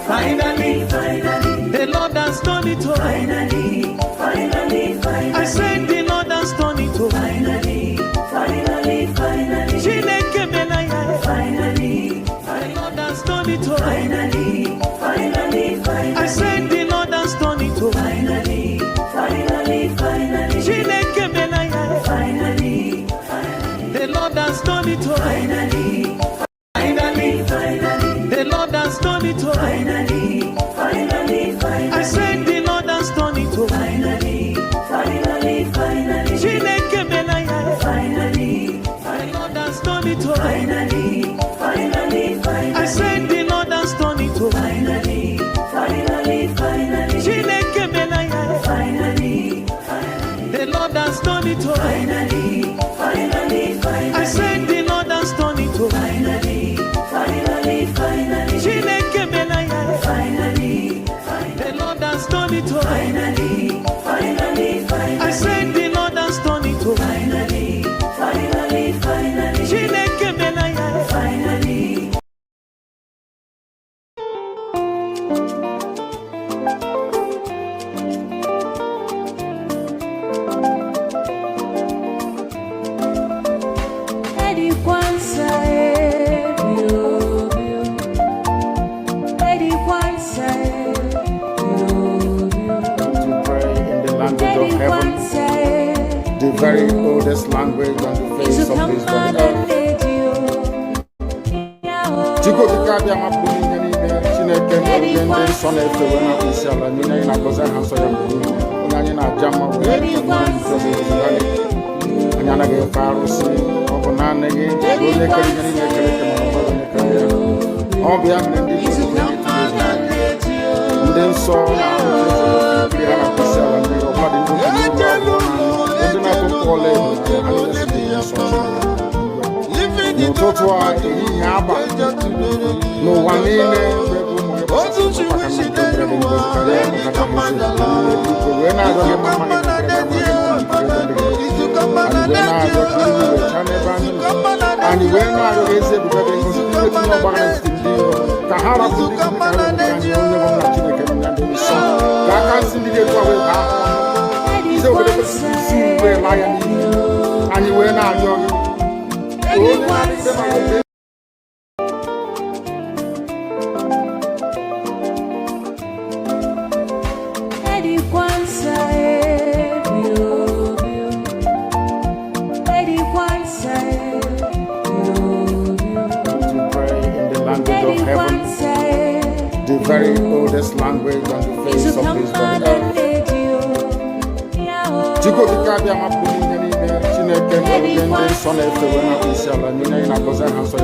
Finally, the Lord has done it all. Finally, I said the Lord has done it all. Finally, Chineke menaya. Finally, the Lord has done it all. Finally, I said the Lord has done it all. Finally, Chineke menaya. Finally, the Lord has done it all. Finally, the Lord has done it all. Finally, I said the Lord has done it all. Finally, Chineke menaya. Finally, the Lord has done it all. Finally, I said the Lord has done it all. Finally, Chineke menaya. Finally, the Lord has done it all. Finally, I said the Lord has done it all. Finally, Chineke menaya. Finally, the Lord has done it all. Finally, I said the Lord has done it all. Finally, Chineke menaya. Finally. The very oldest language on the face of this earth. Chico di Cabia Mapuni, Chineke, and Son of the Winner, Isala, Nina, Cosa, Hanso, Nana, Jama, and Yana Faros, Obanana, all the and then so no one in the very oldest language on the face of this earth. Chico di Cabia Mapuni, Chineke, and Son of the Winner, Isala, Nina, Cosa, Hanso,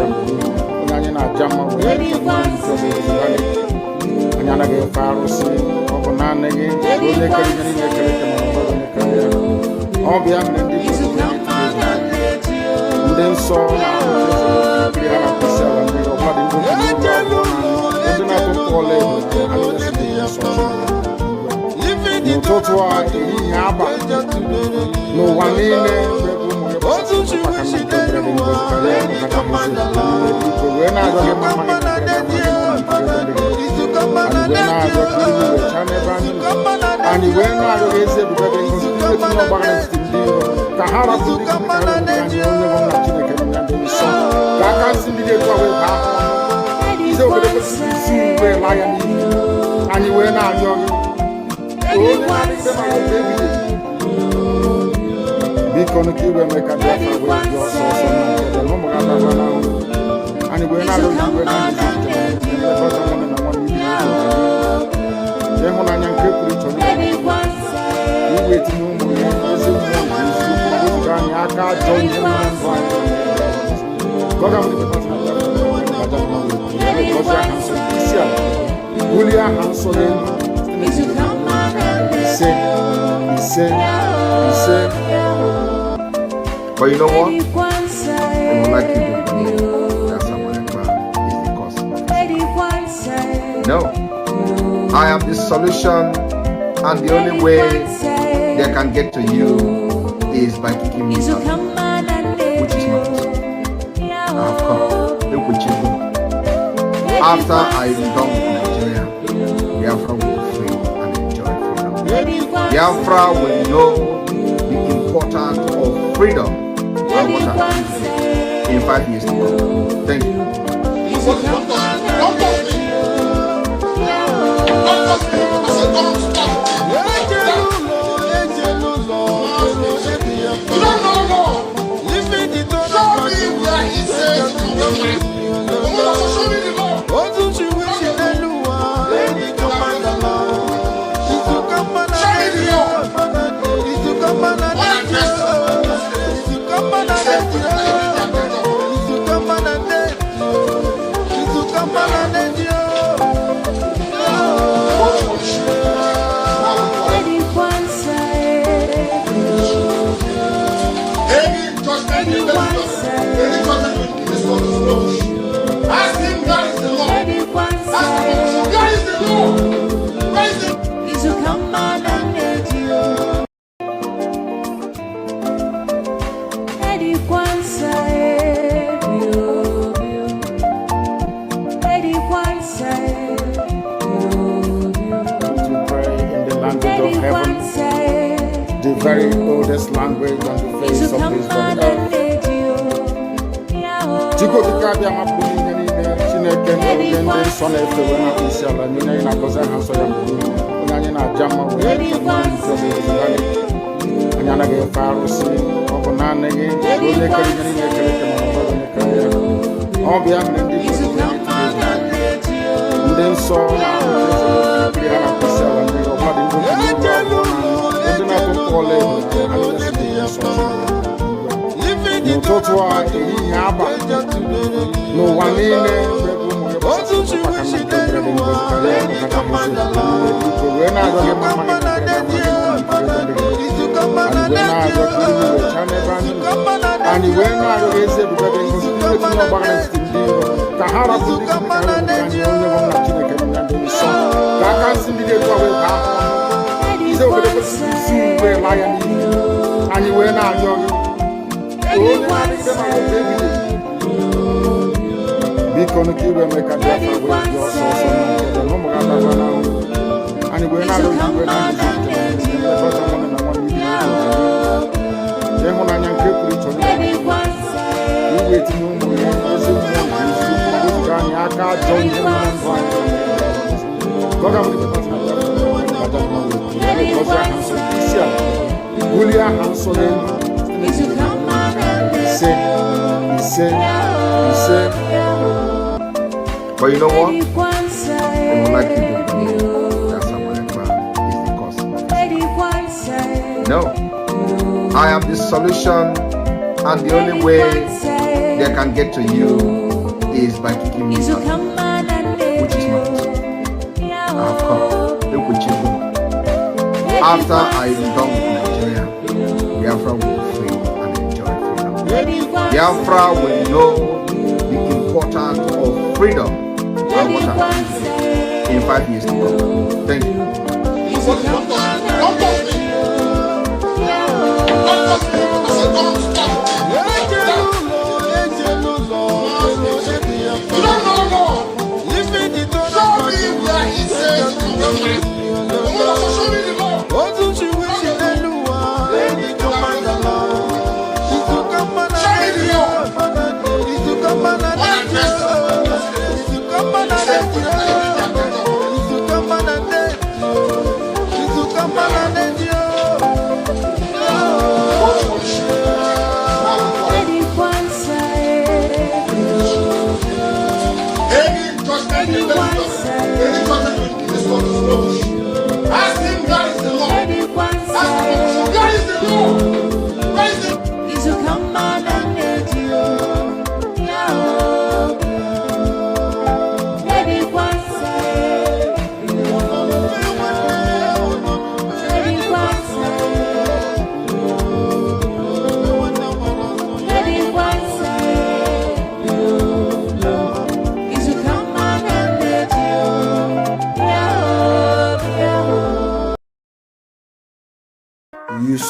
Nana, Jama, and Yana Faros, Obanana, all the and then so no one in because you will make a Biafra with your source and we're not going to but you know what? They would like you to believe that someone is the cause of it. No. I am the solution, and the only way they can get to you is by kicking me out, which is not possible. I have come. Look what you do. After I am done with Nigeria, Biafra will know the importance of freedom and what happens in 5 years to come. Thank you. The very oldest language on the face of this very earth. Chico di Cabia Mapuni, Chineke, and Son of the Wena Isala, Nina Cosa Hanso, Nana Jama, Nana Farusi, Okonane, all the other then saw no totua yaba no one and when I raise it because Kahara and you were not young. Be connected with make a difference with your source and we're not but you know what? They would like you to believe that someone is the cause of it. No. I am the solution, and the only way they can get to you is by kicking me out, which is not possible. I have come. Look with you. After I am done with Nigeria, Biafra will be free and enjoy freedom. Biafra will know the importance of freedom and what happens in 5 years to come. Thank you.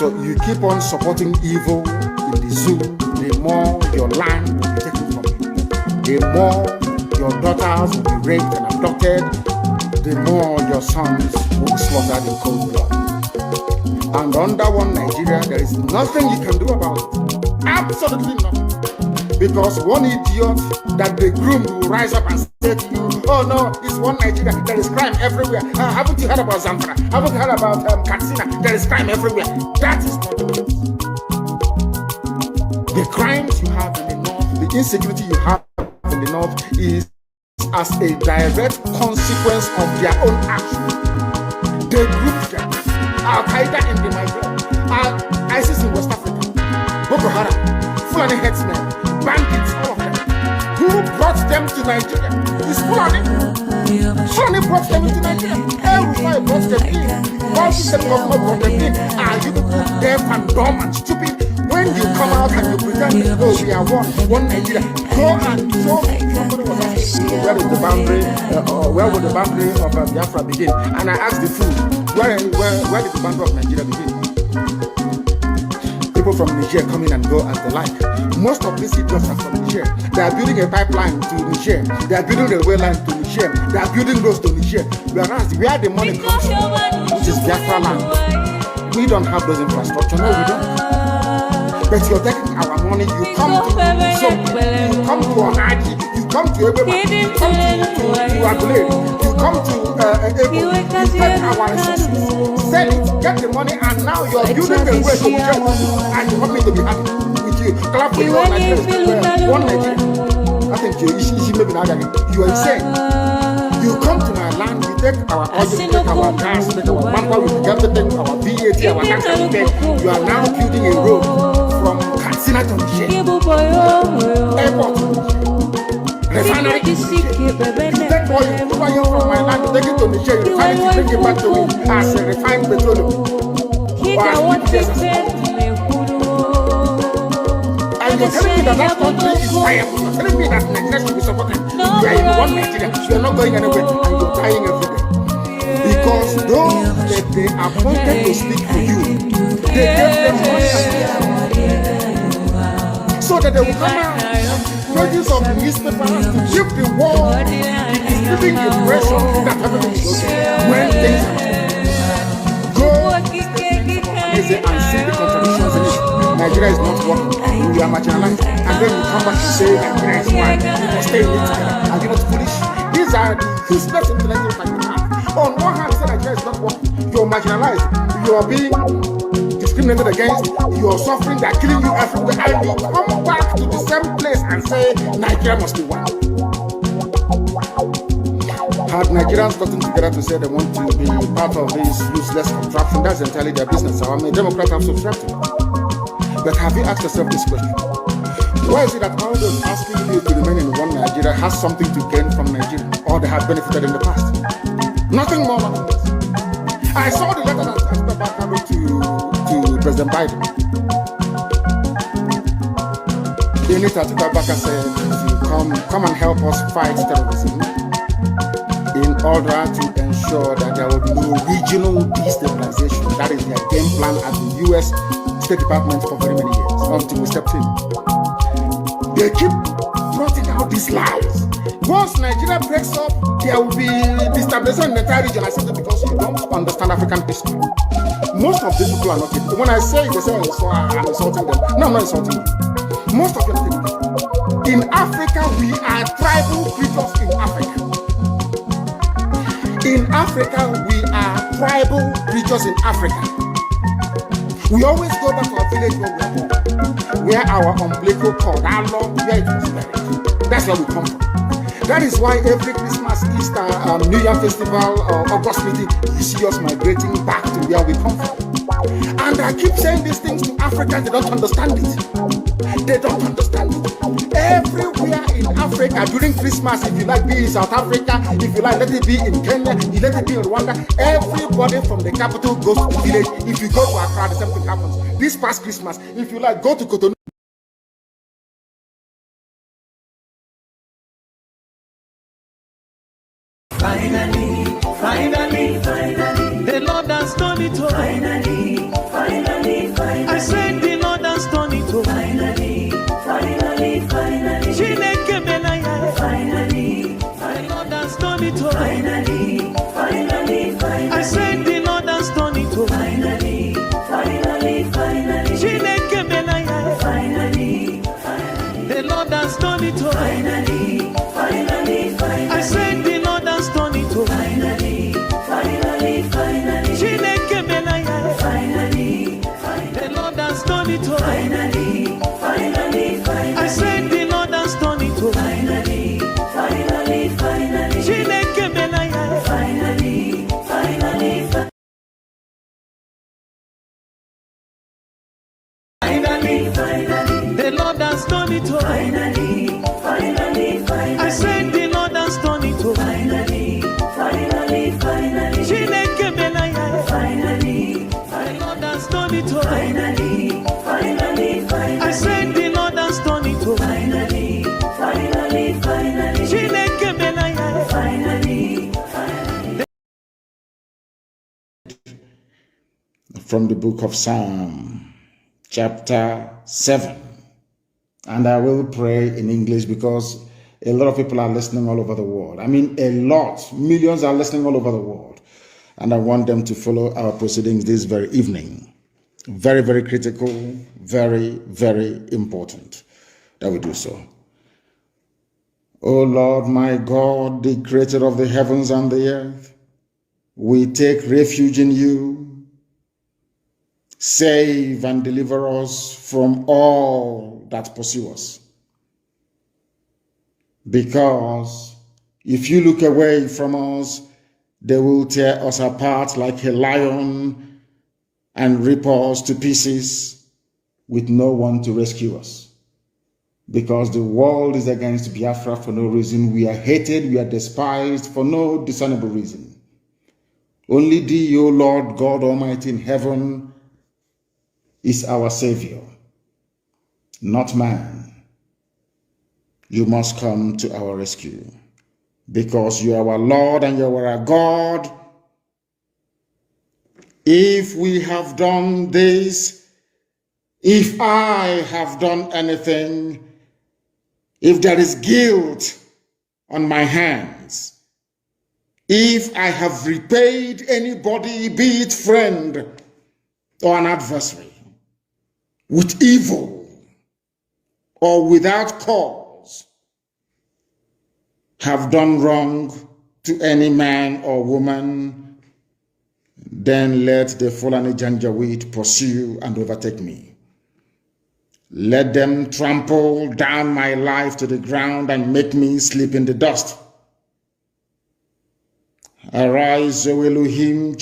You keep on supporting evil in the zoo, the more your land will be taken from you. The more your daughters will be raped and abducted, the more your sons will be slaughtered in cold blood. And under one Nigeria, there is nothing you can do about it. Absolutely nothing. Because one idiot that they groomed will rise up and say to you, oh no, it's one Nigeria, there is crime everywhere. Haven't you heard about Zamfara? Haven't you heard about Katsina? There is crime everywhere. That is not the case. The crimes you have in the north, the insecurity you have in the north is as a direct consequence of their own action. They grouped them. Al-Qaeda in the Maghreb, ISIS in West Africa, Boko Haram, Fulani headsmen, bandits, all of them. Who brought them to Nigeria? It's Fulani. Fulani brought them into Nigeria. El-Rufai brought them in. All system government brought them in. Are you people deaf and dumb and stupid? When you come out and you pretend, oh, we are one Nigeria, go and show me. Somebody was asking me, where is the boundary, where would the boundary of Biafra begin? And I asked the fool, where did the boundary of Nigeria begin? People from Niger come in and go as they like. Most of these idiots are from Niger. They are building a pipeline to Niger. They are building a railway line to Niger. They are building roads to Niger. Whereas where the money comes from, which is Biafra land, we don't have those infrastructure. No, we don't. But you're taking our money, you come to Ohaji, you come to Ebeba, you come to Agulere, you come to Ebo, you take our resources, sell it, get the money, and now you're building the way to Nigeria, and you want me to be happy with you. Clap for your Nigeria, one Nigeria. I think you are insane. You come to my land, you take our oil, you take our gas, you take our manpower, you take everything, our VAT, our tax, and then you are now building a road from Katsina to Niger, airport to Niger, refinery to Niger. You take oil from my land, you take it to Niger, you refine it, you bring it back to me as a refined petroleum. And you're telling me that country is viable. You're telling me that Nigeria should be supported. You are in one Nigeria, you are not going anywhere, and you're dying every day. Because those that they appointed to speak for you, they gave them money so that they will come out, pages of newspapers to give the world the giving impression that everything is okay. When things are go and see the contradictions in it. Nigeria is not working. We are marginalized. And then you come back to say Nigeria is fine. You must stay in it. Are you not foolish? These are the useless intellectuals that you have. On one hand, you say Nigeria is not working. You're marginalized. You are being discriminated against. You are suffering. They are killing you everywhere. And you come back to the same place and say Nigeria must be one. Had Nigerians gotten together to say they want to be part of this useless contraption, that's entirely their business. I mean, Democrats have subscribed to it. But have you asked yourself this question? Why is it that all those asking you to remain in one Nigeria has something to gain from Nigeria, or they have benefited in the past? Nothing more, nothing less. I saw the letter that Biafra wrote to President Biden. In it, Biafra said, come and help us fight terrorism in order to ensure that there will be no regional destabilization. That is their game plan at the U.S. State Department for very many years, until we stepped in. They keep trotting out these lies. Once Nigeria breaks up, there will be destabilization in the entire region. I said that because you don't understand African history. Most of these people are not people. When I say it, they say I'm insulting them. No, I'm not insulting them. Most of them are people. In Africa, we are tribal creatures in Africa. In Africa, we are tribal creatures in Africa. We always go back to our village where we are born, where our umbilical cord, our long, where it was buried. That's where we come from. That is why every Christmas, Easter, New Year festival, August meeting, you see us migrating back to where we come from. And I keep saying these things to Africans, they don't understand it. They don't understand it. Everywhere in Africa during Christmas, if you like, be in South Africa, if you like, let it be in Kenya, let it be in Rwanda, everybody from the capital goes to the village. If you go to Accra, the same thing happens. This past Christmas, if you like, go to Cotonou. Finally, the Lord has done it all. Finally, I said the Lord has done it all. Finally, Chineke Benaya. Finally, the Lord has done it all. Finally, I said the Lord has done it all. has done it. Finally, finally, finally. I said the Lord has done it. Finally, finally, finally. Finally, the Lord has done it. Finally, finally, finally. I said the Lord has done it. Finally, finally, finally. Finally, finally. From the book of Psalm, chapter 7. And I will pray in English because a lot of people are listening all over the world. I mean, a lot. Millions are listening all over the world. And I want them to follow our proceedings this very evening. Very, very critical, very, very important that we do so. O Lord, my God, the creator of the heavens and the earth, we take refuge in you. Save and deliver us from all that pursue us. Because if you look away from us, they will tear us apart like a lion and rip us to pieces with no one to rescue us. Because the world is against Biafra for no reason. We are hated, we are despised for no discernible reason. Only thee, O Lord God Almighty in heaven, is our Savior, not man. You must come to our rescue because you are our Lord and you are our God. If we have done this, if I have done anything, if there is guilt on my hands, if I have repaid anybody, be it friend or an adversary, with evil or without cause, have done wrong to any man or woman, then let the Fulani Janjaweed pursue and overtake me. Let them trample down my life to the ground and make me sleep in the dust. Arise, O Elohim,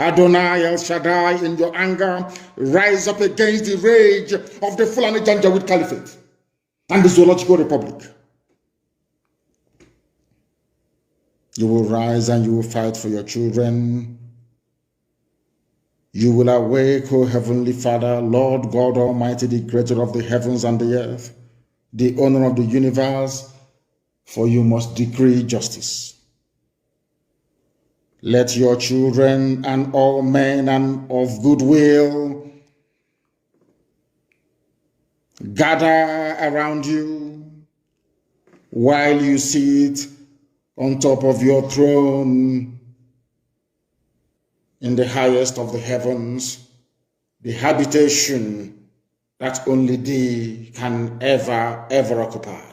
Adonai El Shaddai, in your anger, rise up against the rage of the Fulani Janjaweed Caliphate and the Zoological Republic. You will rise and you will fight for your children. You will awake, O Heavenly Father, Lord God Almighty, the creator of the heavens and the earth, the owner of the universe, for you must decree justice. Let your children and all men and of goodwill gather around you while you sit on top of your throne in the highest of the heavens, the habitation that only thee can ever occupy.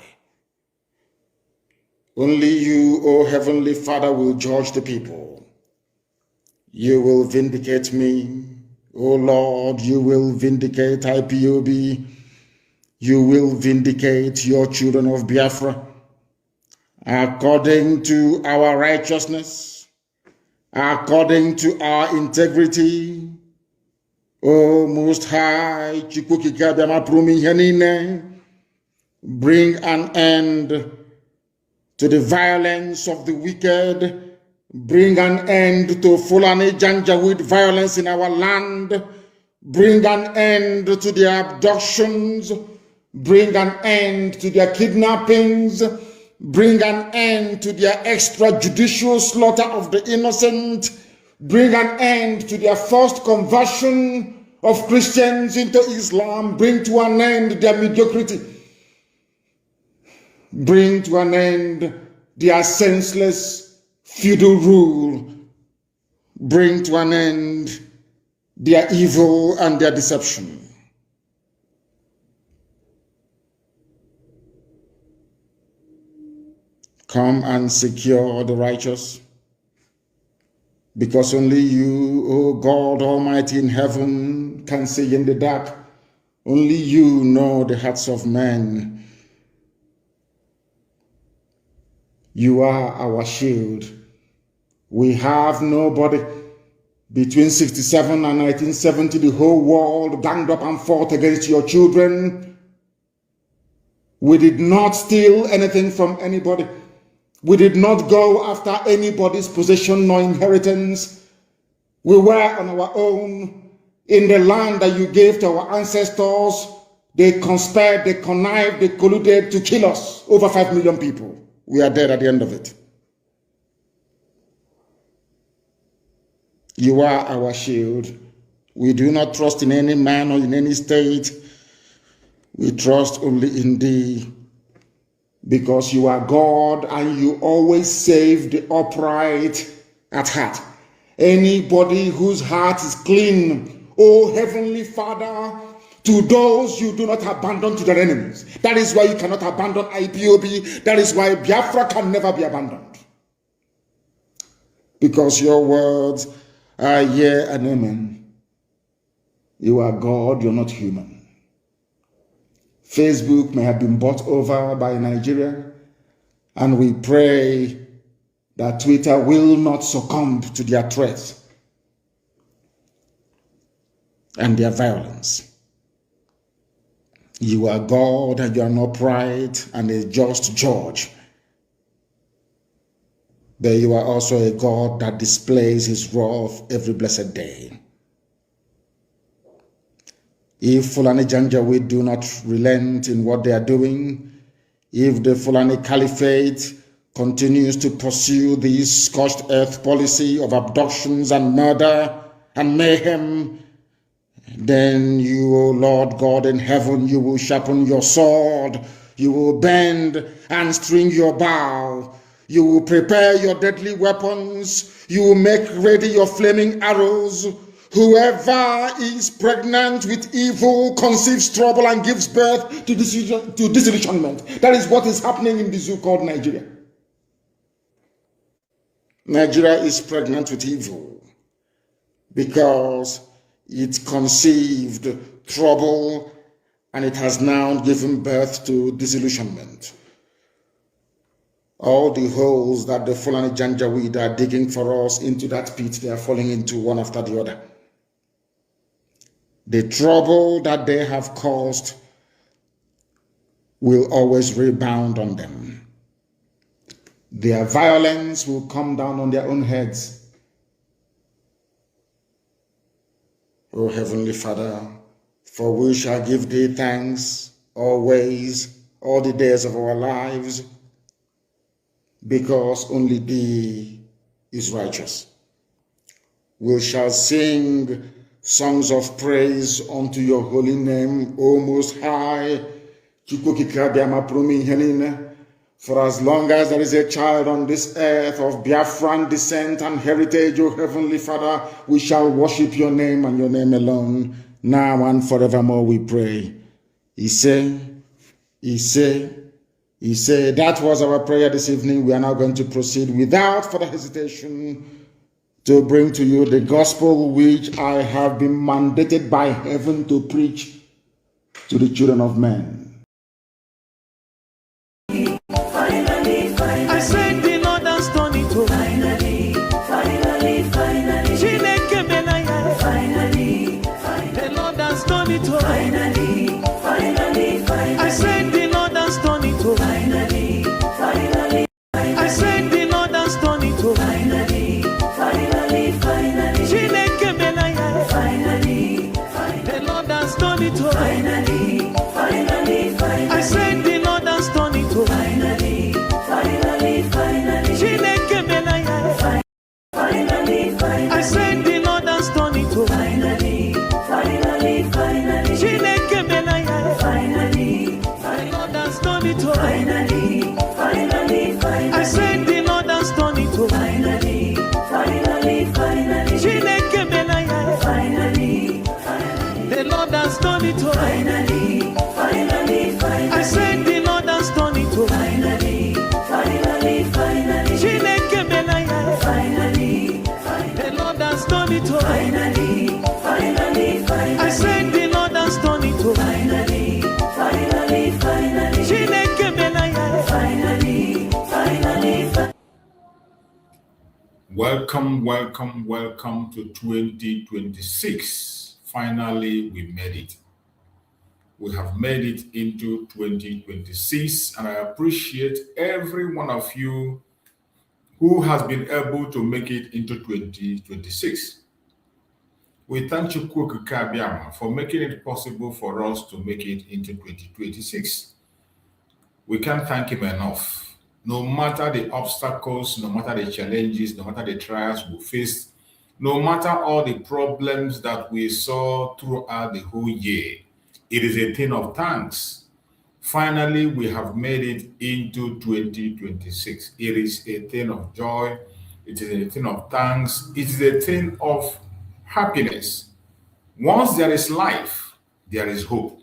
Only you, O Heavenly Father, will judge the people. You will vindicate me, O Lord. You will vindicate IPOB. You will vindicate your children of Biafra according to our righteousness, according to our integrity. O Most High, bring an end to the violence of the wicked. Bring an end to Fulani Janjaweed violence in our land. Bring an end to their abductions. Bring an end to their kidnappings. Bring an end to their extrajudicial slaughter of the innocent. Bring an end to their forced conversion of Christians into Islam. Bring to an end their mediocrity. Bring to an end their senseless feudal rule. Bring to an end their evil and their deception. Come and secure the righteous, because only you, O God Almighty in heaven, can see in the dark. Only you know the hearts of men. You are our shield. We have nobody Between 67 and 1970, the whole world ganged up and fought against your children. We did not steal anything from anybody. We did not go after anybody's possession nor inheritance. We were on our own in the land that you gave to our ancestors. They conspired, they connived, they colluded to kill us. Over 5 million people. We are dead at the end of it. You are our shield. We do not trust in any man or in any state. We trust only in thee, because you are God and you always save the upright at heart. Anybody whose heart is clean, oh Heavenly Father, to those you do not abandon to their enemies. That is why you cannot abandon IPOB. That is why Biafra can never be abandoned. Because your words are yea and amen. You are God, you're not human. Facebook may have been bought over by Nigeria, and we pray that Twitter will not succumb to their threats and their violence. You are God and you are an upright and a just judge. But you are also a God that displays his wrath every blessed day. If Fulani Janjaweed do not relent in what they are doing, if the Fulani Caliphate continues to pursue this scorched earth policy of abductions and murder and mayhem, then you, O Lord God in heaven, you will sharpen your sword, you will bend and string your bow, you will prepare your deadly weapons, you will make ready your flaming arrows. Whoever is pregnant with evil conceives trouble and gives birth to disillusionment. That is what is happening in the zoo called Nigeria. Nigeria is pregnant with evil because it conceived trouble and it has now given birth to disillusionment. All the holes that the Fulani Janjaweed are digging for us into that pit, they are falling into one after the other. The trouble that they have caused will always rebound on them. Their violence will come down on their own heads. O Heavenly Father, for we shall give thee thanks always, all the days of our lives, because only thee is righteous. We shall sing songs of praise unto your holy name, O Most High. For as long as there is a child on this earth of Biafran descent and heritage, O Heavenly Father, we shall worship your name and your name alone, now and forevermore, we pray. He said, that was our prayer this evening. We are now going to proceed without further hesitation to bring to you the gospel which I have been mandated by heaven to preach to the children of men. Finally, I said the Lord has done it. Finally, finally. The Lord has done it. Finally, I said the Lord has done it. Finally, I said the Lord has done it. Finally, the Lord has done it. Finally, I said the Lord has done it. Finally, Welcome to 2026. Finally, we made it. We have made it into 2026, and I appreciate every one of you who has been able to make it into 2026. We thank Chukwu Okike Abiama for making it possible for us to make it into 2026. We can't thank him enough. No matter the obstacles, no matter the challenges, no matter the trials we faced, no matter all the problems that we saw throughout the whole year, it is a thing of thanks. Finally, we have made it into 2026. It is a thing of joy. It is a thing of thanks. It is a thing of happiness. Once there is life, there is hope.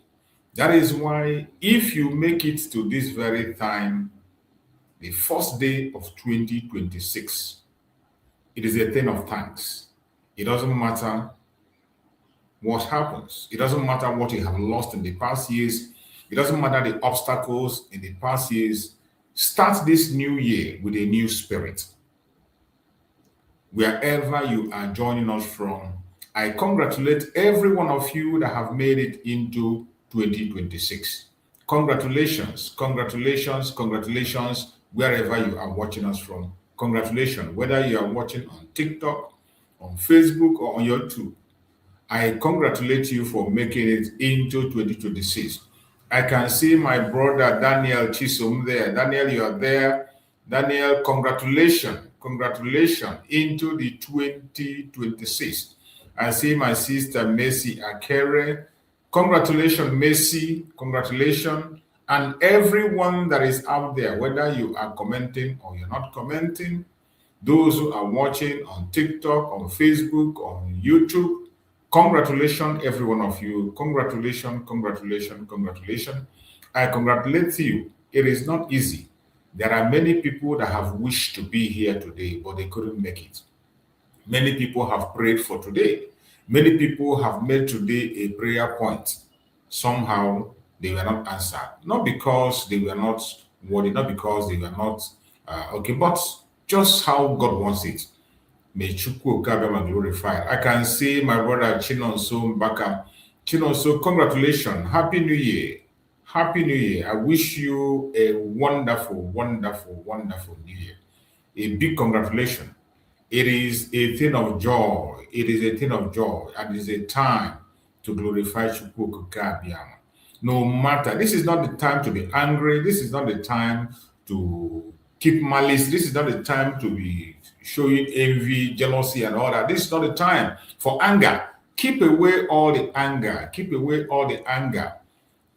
That is why if you make it to this very time, the first day of 2026, it is a thing of thanks. It doesn't matter what happens. It doesn't matter what you have lost in the past years. It doesn't matter the obstacles in the past years. Start this new year with a new spirit. Wherever you are joining us from, I congratulate every one of you that have made it into 2026. Congratulations, wherever you are watching us from. Congratulations, whether you are watching on TikTok, on Facebook, or on YouTube. I congratulate you for making it into 2026. I can see my brother Daniel Chisom there. Daniel, you are there. Daniel, congratulations into the 2026. I see my sister Mercy Akere. Congratulations, Mercy. Congratulations. And everyone that is out there, whether you are commenting or you're not commenting, those who are watching on TikTok, on Facebook, on YouTube, congratulations, every one of you. Congratulations. I congratulate you. It is not easy. There are many people that have wished to be here today, but they couldn't make it. Many people have prayed for today. Many people have made today a prayer point. Somehow, they were not answered. Not because they were not worthy, not because they were not okay, but just how God wants it. May Chukwu Okike be glorified. I can see my brother Chinonso Mbaka. Chinonso, congratulations. Happy New Year. Happy New Year. I wish you a wonderful New Year. A big congratulations. It is a thing of joy. It is a thing of joy. And it is a time to glorify Chukwu Okike Abiama. No matter, this is not the time to be angry. This is not the time to keep malice. This is not the time to be showing envy, jealousy, and all that. This is not the time for anger. Keep away all the anger. Keep away all the anger.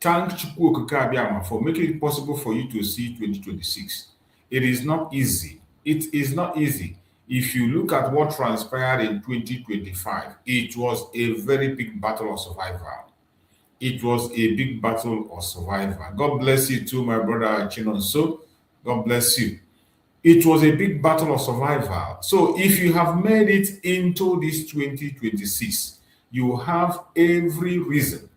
Thank Chukwu Okike Abiama for making it possible for you to see 2026. It is not easy. It is not easy. If you look at what transpired in 2025, it was a very big battle of survival. It was a big battle of survival. God bless you too, my brother Chinonso. God bless you. It was a big battle of survival. So if you have made it into this 2026, you have every reason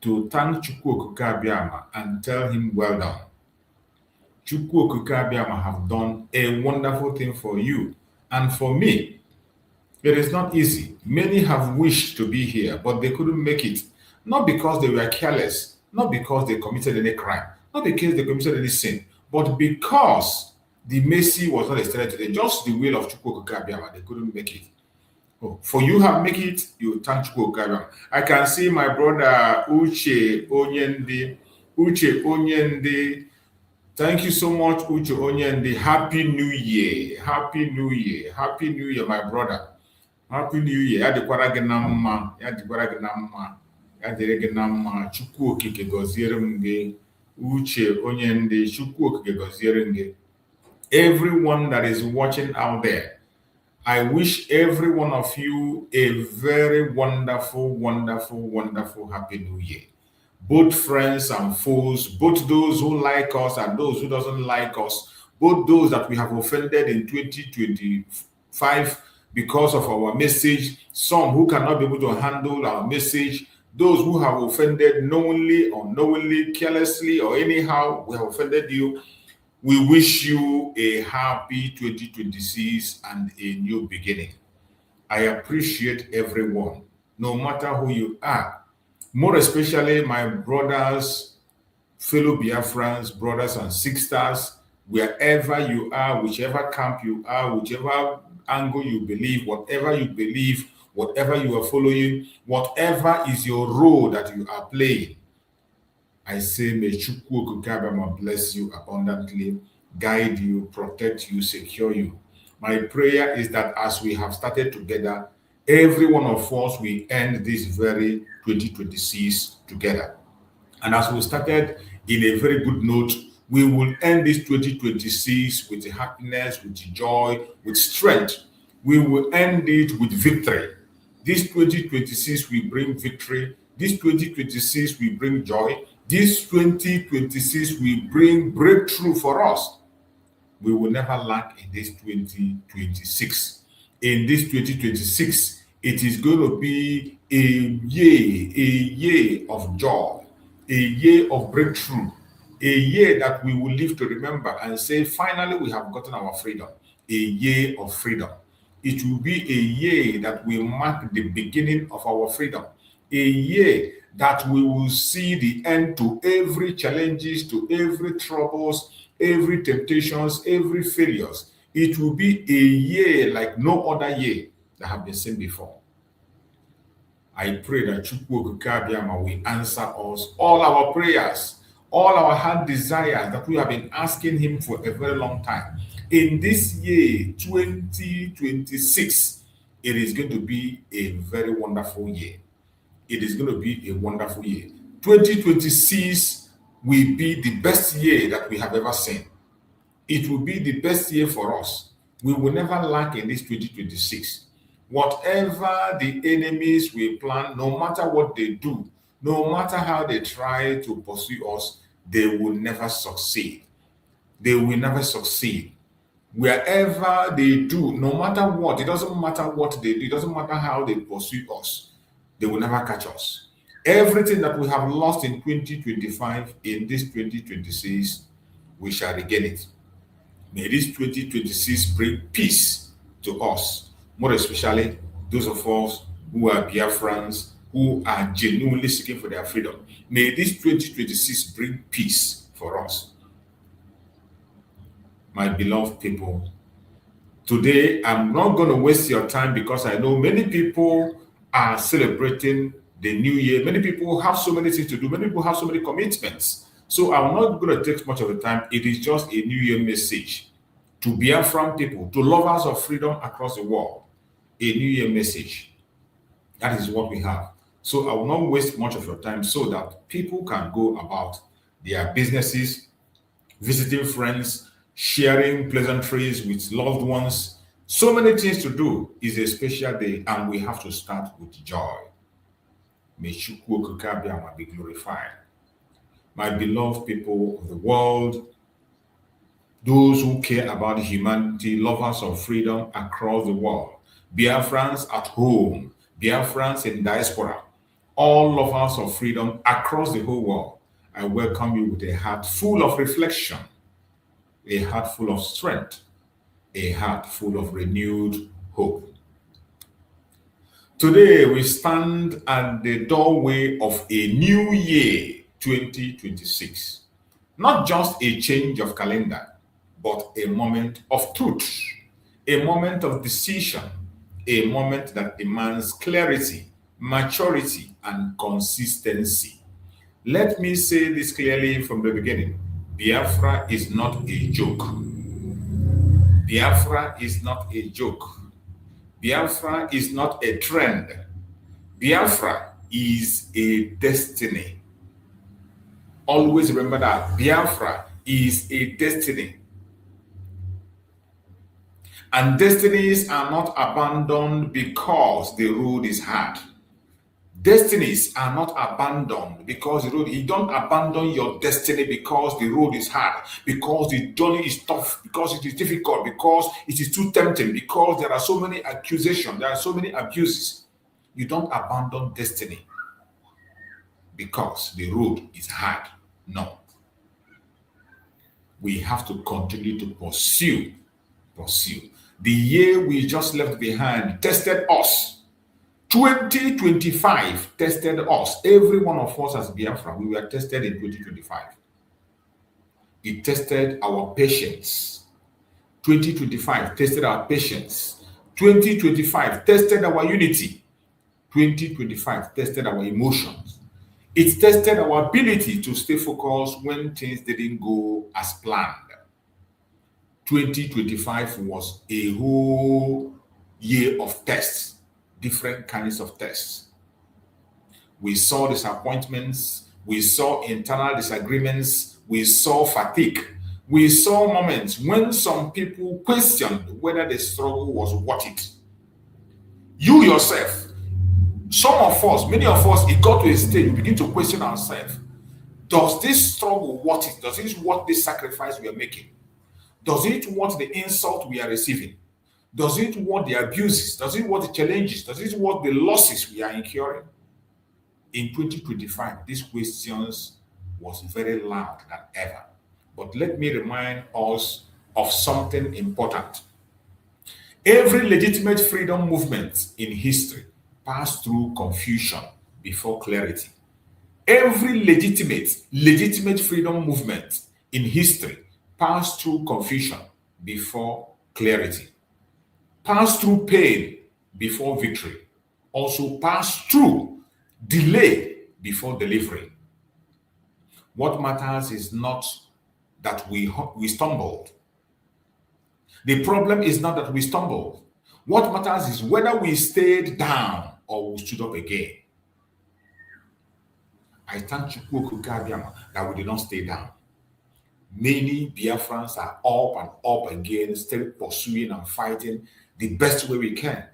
to thank Chukwu Okike Abiama and tell him well done. Chukwu Okike Abiama have done a wonderful thing for you and for me. It is not easy. Many have wished to be here, but they couldn't make it. Not because they were careless, not because they committed any crime, not because they committed any sin, but because the mercy was not extended to them. Just the will of Chukwu Okike Abiama, they couldn't make it. Oh, for you have make it, you thank Chukwu Okike Abiama. I can see my brother Uche Onyende. Uche Onyende. Thank you so much, Uche Onyende. Happy New Year. Happy New Year. Happy New Year, my brother. Happy New Year. Yadikwara gị na mma. Yadikwara gị na mma. Yadịrị gị na mma. Chukwu Okike gọziere m gị. Uche Onyende. Chukwu Okike gọziere m gị. Everyone that is watching out there, I wish every one of you a very wonderful Happy New Year. Both friends and foes, both those who like us and those who doesn't like us, both those that we have offended in 2025 because of our message, some who cannot be able to handle our message, those who have offended knowingly, unknowingly, carelessly, or anyhow, we have offended you. We wish you a happy 2026 and a new beginning. I appreciate everyone, no matter who you are. More especially my brothers, fellow Biafrans, brothers and sisters, wherever you are, whichever camp you are, whichever angle you believe, whatever you are following, whatever is your role that you are playing. I say, may Chukwu Okukabama bless you abundantly, guide you, protect you, secure you. My prayer is that as we have started together, every one of us will end this very 2026 together. And as we started in a very good note, we will end this 2026 with happiness, with joy, with strength. We will end it with victory. This 2026 will bring victory. This 2026 will bring joy. This 2026 will bring breakthrough for us. We will never lack in this 2026. In this 2026, it is going to be a year of joy, a year of breakthrough, a year that we will live to remember and say, finally, we have gotten our freedom, a year of freedom. It will be a year that will mark the beginning of our freedom, a year that we will see the end to every challenges, to every troubles, every temptations, every failures. It will be a year like no other year that have been seen before. I pray that Chukwu Okukabiyama will answer us all our prayers, all our heart desires that we have been asking him for a very long time. In this year, 2026, it is going to be a very wonderful year. It is going to be a wonderful year. 2026 will be the best year that we have ever seen. It will be the best year for us. We will never lack in this 2026. Whatever the enemies will plan, no matter what they do, no matter how they try to pursue us, they will never succeed. They will never succeed. Wherever they do, no matter what, it doesn't matter what they do, it doesn't matter how they pursue us, they will never catch us. Everything that we have lost in 2025, in this 2026, we shall regain it. May this 2026 bring peace to us, more especially those of us who are Biafrans, who are genuinely seeking for their freedom. May this 2026 bring peace for us. My beloved people, today I'm not going to waste your time because I know many people are celebrating the new year. Many people have so many things to do. Many people have so many commitments. So I'm not going to take much of the time. It is just a new year message to Biafran people, to lovers of freedom across the world. A new year message. That is what we have. So I will not waste much of your time so that people can go about their businesses, visiting friends, sharing pleasantries with loved ones. So many things to do. It's a special day and we have to start with joy. May Chukwu Okukabiyama be glorified. My beloved people of the world, those who care about humanity, lovers of freedom across the world, Biafrans at home, Biafrans in diaspora, all lovers of freedom across the whole world, I welcome you with a heart full of reflection, a heart full of strength, a heart full of renewed hope. Today, we stand at the doorway of a new year, 2026. Not just a change of calendar, but a moment of truth, a moment of decision, a moment that demands clarity, maturity, and consistency. Let me say this clearly from the beginning. Biafra is not a joke. Biafra is not a joke. Biafra is not a trend. Biafra is a destiny. Always remember that Biafra is a destiny. And destinies are not abandoned because the road is hard. Destinies are not abandoned because the road, you don't abandon your destiny because the road is hard, because the journey is tough, because it is difficult, because it is too tempting, because there are so many accusations, there are so many abuses. You don't abandon destiny because the road is hard. No. we have to continue to pursue. The year we just left behind tested us. 2025 tested us. Every one of us as Biafra, we were tested in 2025. It tested our patience. 2025 tested our patience. 2025 tested our unity. 2025 tested our emotions. It tested our ability to stay focused when things didn't go as planned. 2025 was a whole year of tests, different kinds of tests. We saw disappointments, we saw internal disagreements, we saw fatigue, we saw moments when some people questioned whether the struggle was worth it. You yourself, some of us, many of us, it got to a stage, we begin to question ourselves. Does this struggle worth it? Does it worth the sacrifice we are making? Does it worth the insult we are receiving? Does it worth the abuses? Does it worth the challenges? Does it worth the losses we are incurring? In 2025, these questions was very loud than ever. But let me remind us of something important. Every legitimate freedom movement in history passed through confusion before clarity. Every legitimate freedom movement in history passed through confusion before clarity. Passed through pain before victory. Also passed through delay before delivery. What matters is not that we stumbled. The problem is not that we stumbled. What matters is whether we stayed down or we stood up again. I thank Chukwu that we did not stay down. Many Biafrans are up and up again, still pursuing and fighting the best way we can.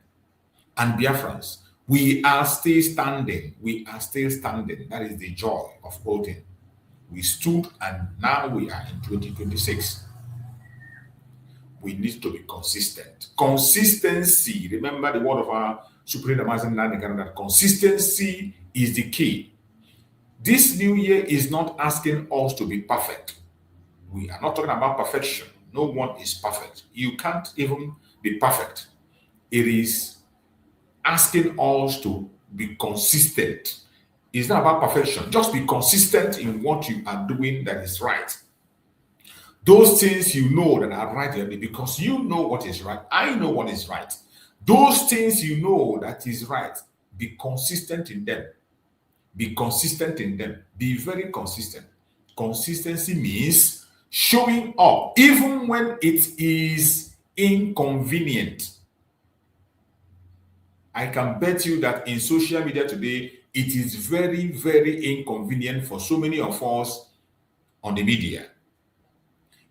And Biafrans, we are still standing. We are still standing. That is the joy of voting. We stood and now we are in 2026. We need to be consistent. Consistency. Remember the word of our Supreme Amazon that consistency is the key. This new year is not asking us to be perfect. We are not talking about perfection. No one is perfect. You can't even be perfect. It is asking us to be consistent. It's not about perfection. Just be consistent in what you are doing that is right. Those things you know that are right, because you know what is right. I know what is right. Those things you know that is right, be consistent in them. Be consistent in them. Be very consistent. Consistency means showing up even when it is inconvenient. I can bet you that in social media today, it is very, very inconvenient for so many of us on the media.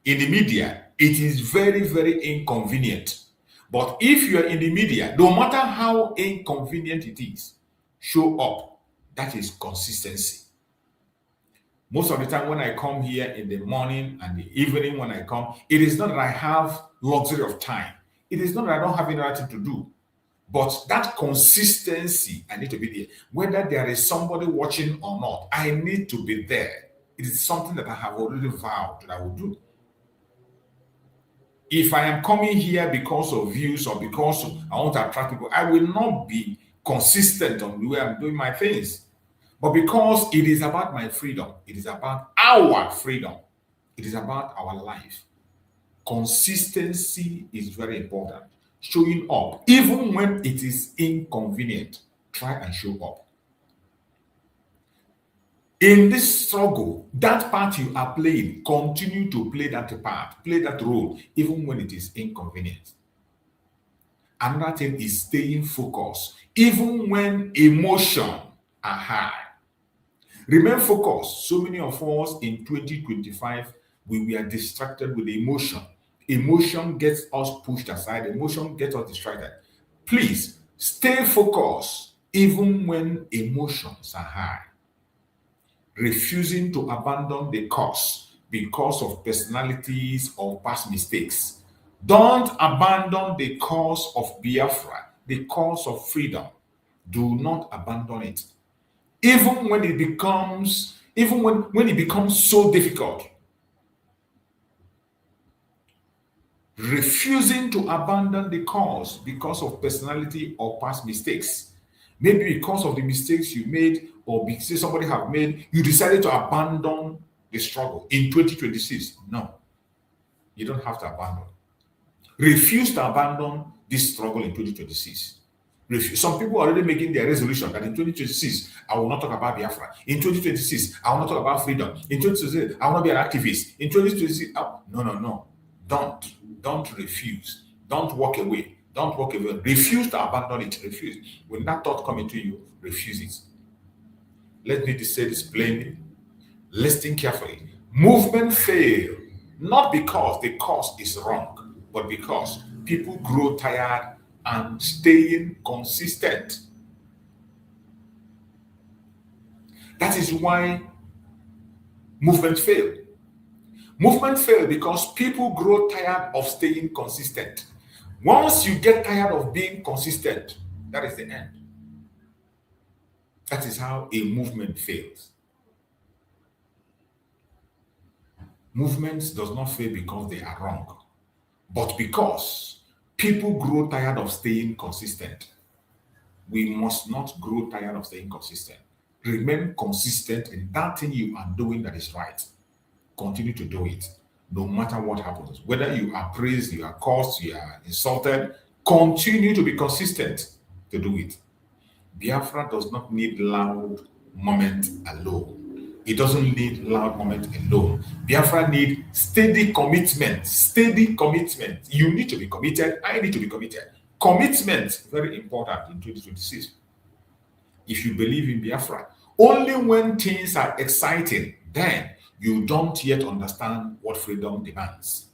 In the media, it is very, very inconvenient. But if you are in the media, no matter how inconvenient it is, show up. That is consistency. Most of the time when I come here in the morning and the evening when I come, it is not that I have luxury of time. It is not that I don't have anything to do. But that consistency, I need to be there. Whether there is somebody watching or not, I need to be there. It is something that I have already vowed that I will do. If I am coming here because of views or because I want to attract people, I will not be consistent on the way I'm doing my things. But because it is about my freedom, it is about our freedom, it is about our life. Consistency is very important. Showing up, even when it is inconvenient, try and show up. In this struggle, that part you are playing, continue to play that part, play that role, even when it is inconvenient. Another thing is staying focused, even when emotions are high. Remain focused. So many of us in 2025, we were distracted with emotion. Emotion gets us pushed aside. Emotion gets us distracted. Please stay focused even when emotions are high. Refusing to abandon the cause because of personalities or past mistakes. Don't abandon the cause of Biafra, the cause of freedom. Do not abandon it. Even when it becomes so difficult. refusing to abandon the cause because of personality or past mistakes. Maybe because of the mistakes you made or because somebody have made, you decided to abandon the struggle in 2026. No, you don't have to abandon. Refuse to abandon this struggle in 2026. Some people are already making their resolution that in 2026, I will not talk about Biafra. In 2026, I will not talk about freedom. In 2026, I will not be an activist. In 2026, no. Don't refuse. Don't walk away. Don't walk away. Refuse to abandon it. Refuse. When that thought comes into you, refuse it. Let me say this plainly. Listen carefully. Movement fail not because the cause is wrong, but because people grow tired and staying consistent. That is why movement fail. Movement fail because people grow tired of staying consistent. Once you get tired of being consistent, that is the end. That is how a movement fails. Movements does not fail because they are wrong, but because people grow tired of staying consistent. We must not grow tired of staying consistent. Remain consistent in that thing you are doing that is right. Continue to do it, no matter what happens. Whether you are praised, you are cursed, you are insulted, continue to be consistent to do it. Biafra does not need loud moment alone. It doesn't need loud moment alone. Biafra need steady commitment. Steady commitment. You need to be committed. I need to be committed. Commitment, very important in 2026. If you believe in Biafra, only when things are exciting, then you don't yet understand what freedom demands.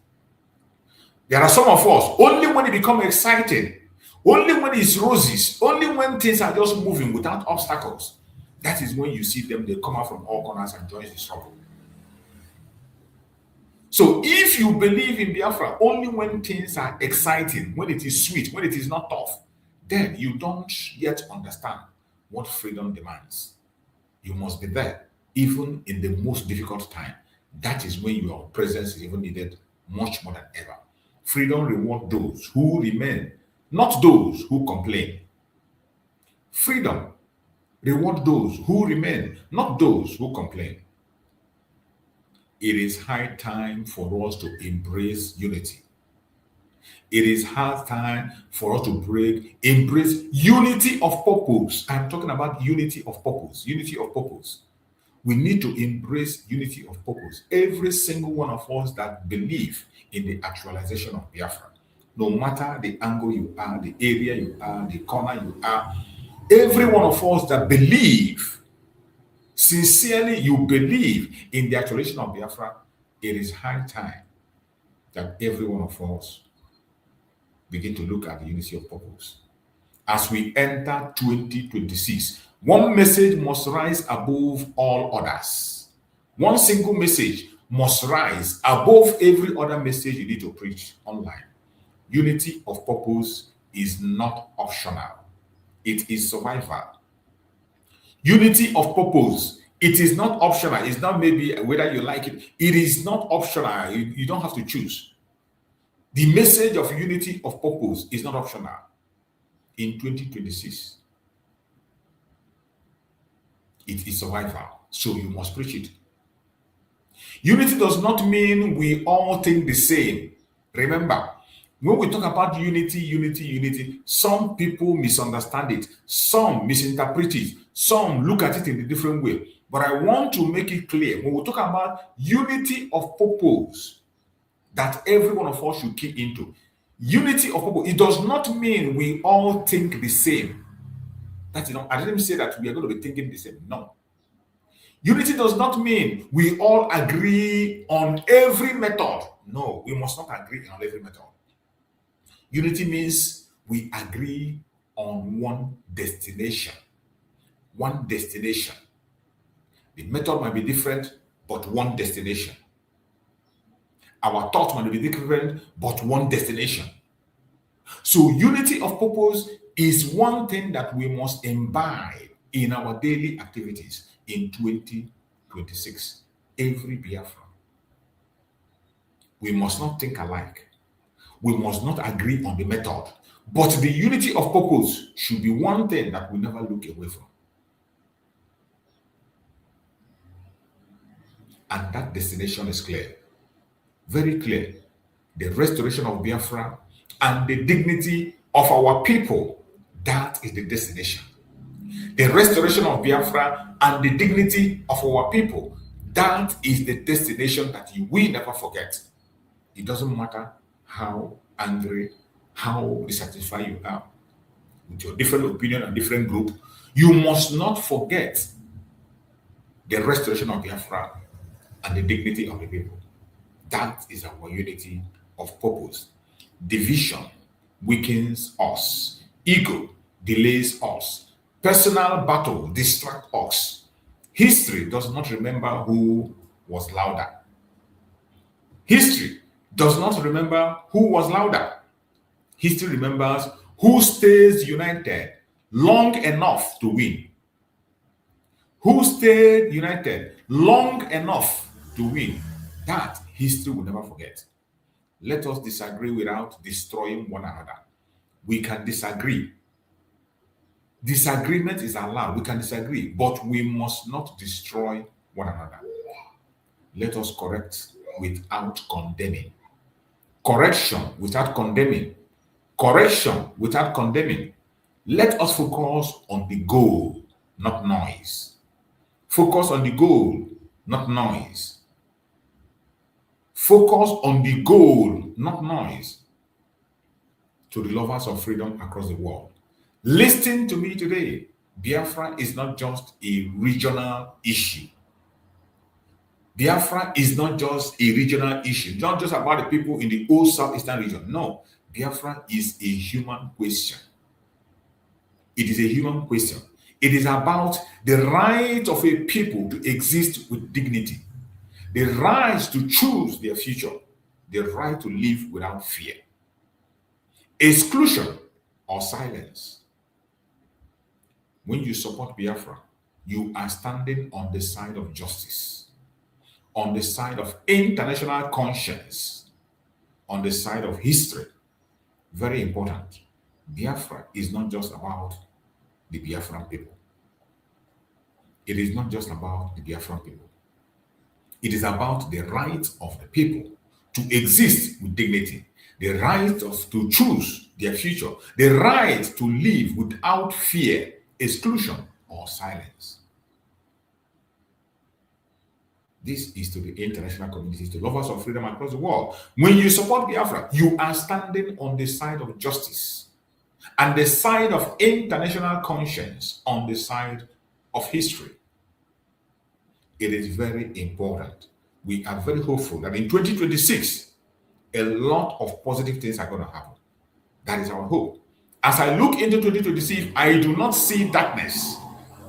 There are some of us, only when it becomes exciting, only when it's roses, only when things are just moving without obstacles, that is when you see them, they come out from all corners and join the struggle. So if you believe in Biafra only when things are exciting, when it is sweet, when it is not tough, then you don't yet understand what freedom demands. You must be there, even in the most difficult time. That is when your presence is even needed much more than ever. Freedom rewards those who remain, not those who complain. Freedom rewards those who remain, not those who complain. It is high time for us to embrace unity. It is high time for us to embrace unity of purpose. I'm talking about unity of purpose. Unity of purpose. We need to embrace unity of purpose. Every single one of us that believe in the actualization of Biafra, no matter the angle you are, the area you are, the corner you are, every one of us that believe, sincerely you believe in the actualization of Biafra, it is high time that every one of us begin to look at the unity of purpose. As we enter 2026, one message must rise above all others. One single message must rise above every other message you need to preach online. Unity of purpose is not optional. It is survival. Unity of purpose, it is not optional. It's not maybe whether you like it. It is not optional. You don't have to choose. The message of unity of purpose is not optional in 2026. It is survival, so you must preach it. Unity does not mean we all think the same. Remember, when we talk about unity, some people misunderstand it, some misinterpret it, some look at it in a different way. But I want to make it clear, when we talk about unity of purpose, that every one of us should key into. Unity of purpose, it does not mean we all think the same. That's, I didn't say that we are going to be thinking the same. No. Unity does not mean we all agree on every method. No, we must not agree on every method. Unity means we agree on one destination. One destination. The method might be different, but one destination. Our thoughts might be different, but one destination. So unity of purpose is one thing that we must imbibe in our daily activities in 2026. Every Biafran. We must not think alike. We must not agree on the method, but the unity of purpose should be one thing that we never look away from. And that destination is clear, very clear. The restoration of Biafra and the dignity of our people, that is the destination. The restoration of Biafra and the dignity of our people, that is the destination that you will never forget. It doesn't matter how angry, how dissatisfied you are with your different opinion and different group, you must not forget the restoration of Biafra and the dignity of the people. That is our unity of purpose. Division weakens us. Ego delays us. Personal battle distracts us. History does not remember who was louder. History does not remember who was louder. History remembers who stays united long enough to win. Who stayed united long enough to win. That history will never forget. Let us disagree without destroying one another. We can disagree. Disagreement is allowed. We can disagree, but we must not destroy one another. Let us correct without condemning. Correction without condemning. Correction without condemning. Let us focus on the goal, not noise. Focus on the goal, not noise. Focus on the goal, not noise. To the lovers of freedom across the world, listen to me today. Biafra is not just a regional issue. Biafra is not just a regional issue, not just about the people in the old southeastern region. No, Biafra is a human question. It is a human question. It is about the right of a people to exist with dignity, the right to choose their future, the right to live without fear. Exclusion or silence. When you support Biafra, you are standing on the side of justice, on the side of international conscience, on the side of history. Very important. Biafra is not just about the Biafran people. It is not just about the Biafran people. It is about the right of the people to exist with dignity, the right to choose their future, the right to live without fear, exclusion, or silence. This is to the international community, to lovers of freedom across the world. When you support Biafra, you are standing on the side of justice and the side of international conscience, on the side of history. It is very important. We are very hopeful that in 2026, a lot of positive things are going to happen. That is our hope. As I look into 2026, I do not see darkness.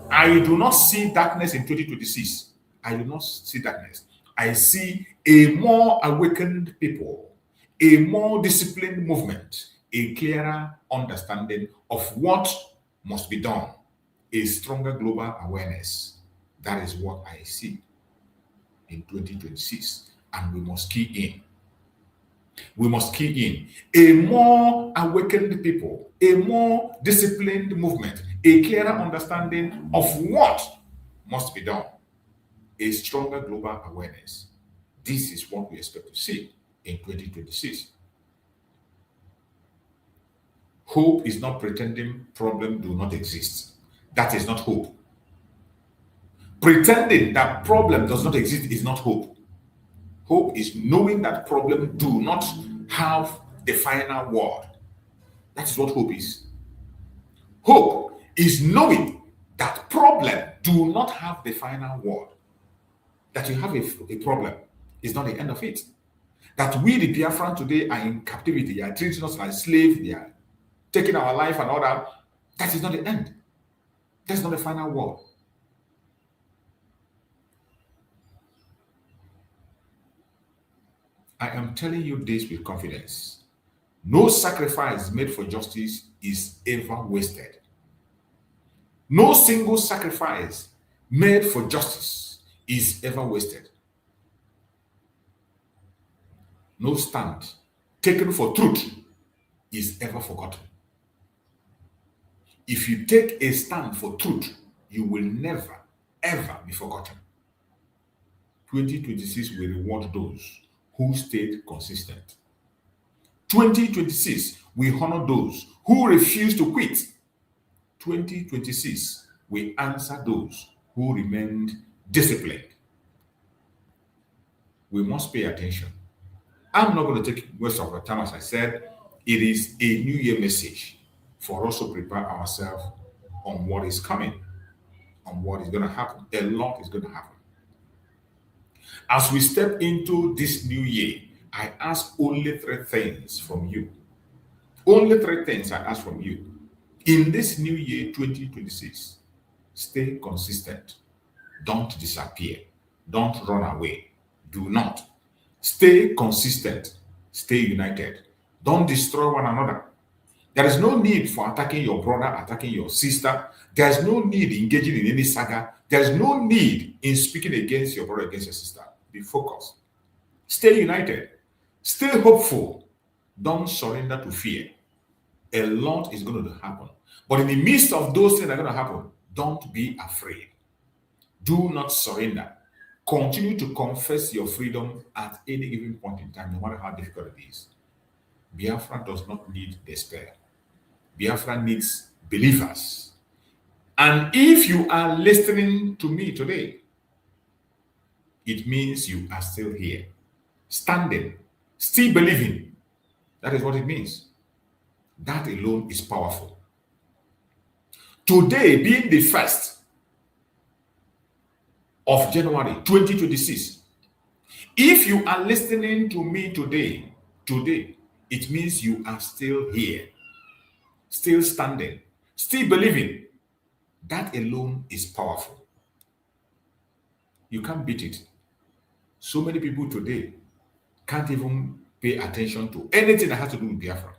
I do not see darkness in 2026. I do not see darkness. I see a more awakened people, a more disciplined movement, a clearer understanding of what must be done, a stronger global awareness. That is what I see in 2026. And we must key in. We must key in a more awakened people, a more disciplined movement, a clearer understanding of what must be done, a stronger global awareness. This is what we expect to see in 2026. Hope is not pretending problems do not exist. That is not hope. Pretending that problem does not exist is not hope. Hope is knowing that problem do not have the final word. That is what hope is. Hope is knowing that problem do not have the final word. That you have a problem is not the end of it. That we, the Biafran today, are in captivity. They are treating us like slaves. They are taking our life and all that. That is not the end. That's not the final word. I am telling you this with confidence. No sacrifice made for justice is ever wasted. No single sacrifice made for justice is ever wasted. No stand taken for truth is ever forgotten. If you take a stand for truth, you will never, ever be forgotten. 2026 will reward those who stayed consistent. 2026 will honor those who refuse to quit. 2026 will answer those who remained disciplined. We must pay attention. I'm not going to take most of our time. As I said, it is a New Year message for us to prepare ourselves on what is coming, on what is going to happen. A lot is going to happen. As we step into this new year, I ask only 3 things from you. Only 3 things I ask from you. In this new year, 2026, stay consistent. Don't disappear. Don't run away. Do not. Stay consistent. Stay united. Don't destroy one another. There is no need for attacking your brother, attacking your sister. There is no need engaging in any saga. There is no need in speaking against your brother, against your sister. Be focused. Stay united. Stay hopeful. Don't surrender to fear. A lot is going to happen. But in the midst of those things that are going to happen, don't be afraid. Do not surrender. Continue to confess your freedom at any given point in time, no matter how difficult it is. Biafra does not need despair. Biafra needs believers. And if you are listening to me today, it means you are still here, standing, still believing. That is what it means. That alone is powerful. Today being the 1st of January 2026, if you are listening to me today, it means you are still here, still standing, still believing. That alone is powerful. You can't beat it. So many people today can't even pay attention to anything that has to do with Biafra.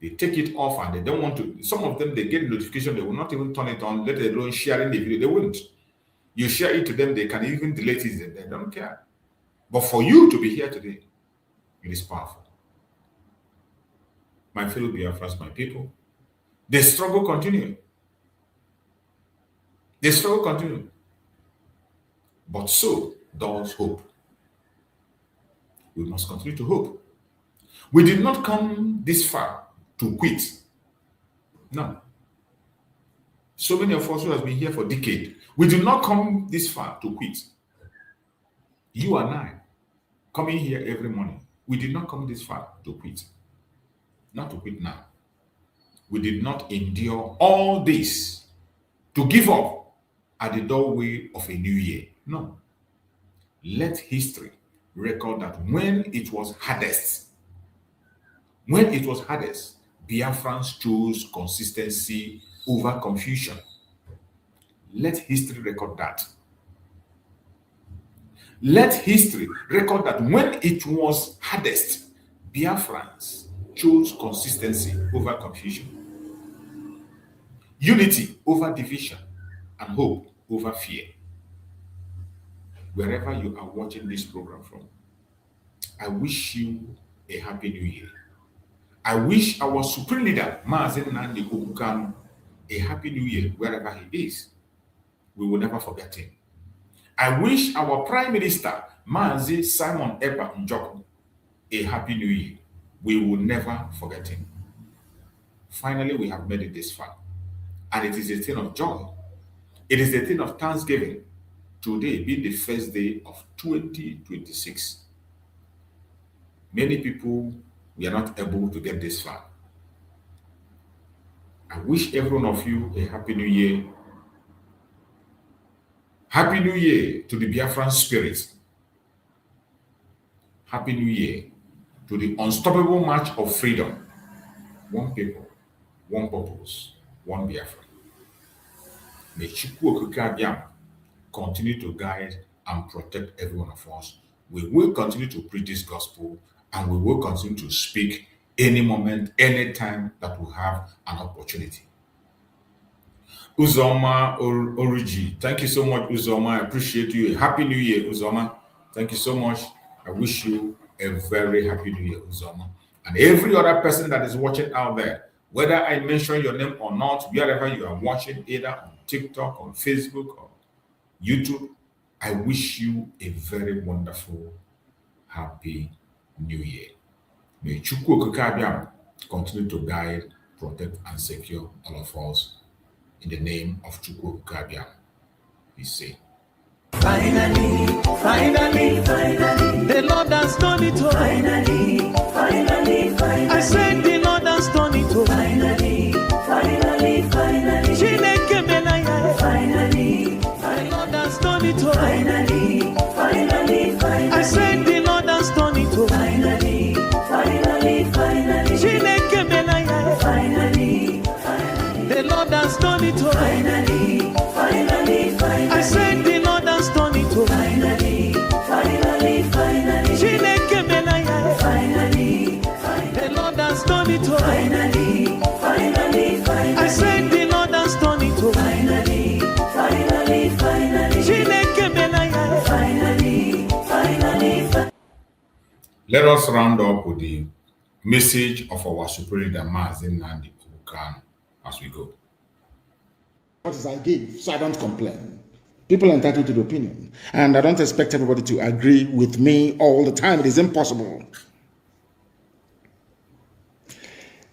They take it off and they don't want to. Some of them, they get notification, they will not even turn it on, let alone sharing the video. They wouldn't. You share it to them, they can even delete it, they don't care. But for you to be here today, it is powerful. My fellow Biafrans, my people, the struggle continues. The struggle continues. But so does hope. We must continue to hope. We did not come this far to quit. No. So many of us who have been here for decades, we did not come this far to quit. You and I, coming here every morning, we did not come this far to quit. Not to quit now. We did not endure all this to give up at the doorway of a new year. No. Let history record that when it was hardest, Biafrans chose consistency over confusion. Let history record that. Let history record that when it was hardest, Biafrans chose consistency over confusion, unity over division, and hope over fear. Wherever you are watching this program from, I wish you a happy new year. I wish our supreme leader, Mazen Nandi Okukanu, a happy new year wherever he is. We will never forget him. I wish our prime minister, Mazi Simon Ekpa Njoku, a happy new year. We will never forget him. Finally, we have made it this far. And it is a thing of joy. It is a thing of thanksgiving. Today being the first day of 2026. Many people were not able to get this far. I wish every one of you a happy new year. Happy New Year to the Biafran spirit. Happy New Year to the unstoppable march of freedom. One people, one purpose, one Biafra. May Chukwu Okike Abiam continue to guide and protect every one of us. We will continue to preach this gospel and we will continue to speak any moment, any time that we have an opportunity. Uzoma Origi, thank you so much, Uzoma. I appreciate you. A happy new year, Uzoma. Thank you so much. I wish you a very happy New Year, Uzoma. And every other person that is watching out there, whether I mention your name or not, wherever you are watching, either on TikTok, on Facebook, or YouTube, I wish you a very wonderful, happy New Year. May Chukwu Okike Abiam continue to guide, protect, and secure all of us. In the name of Chukwu Okike Abiam, we say. Finally, the Lord has done it all. Finally, I said the Lord has done it all. Finally, Chineke Menaya. Finally, the Lord has done it all. Finally, I said the Lord has done it all. Finally, Chineke Menaya. Finally, the Lord has done it all. Finally, I said the Lord has done it all. Finally, Chineke Menaya. Finally, the Lord has done it all. Finally, I said the Lord has done it all. Finally, Chineke Menaya. Finally. Let us round up with the message of our Supreme Leader, Mazi Nnamdi Kanu, as we go. What is I give, so I don't complain. People are entitled to the opinion, and I don't expect everybody to agree with me all the time. It is impossible.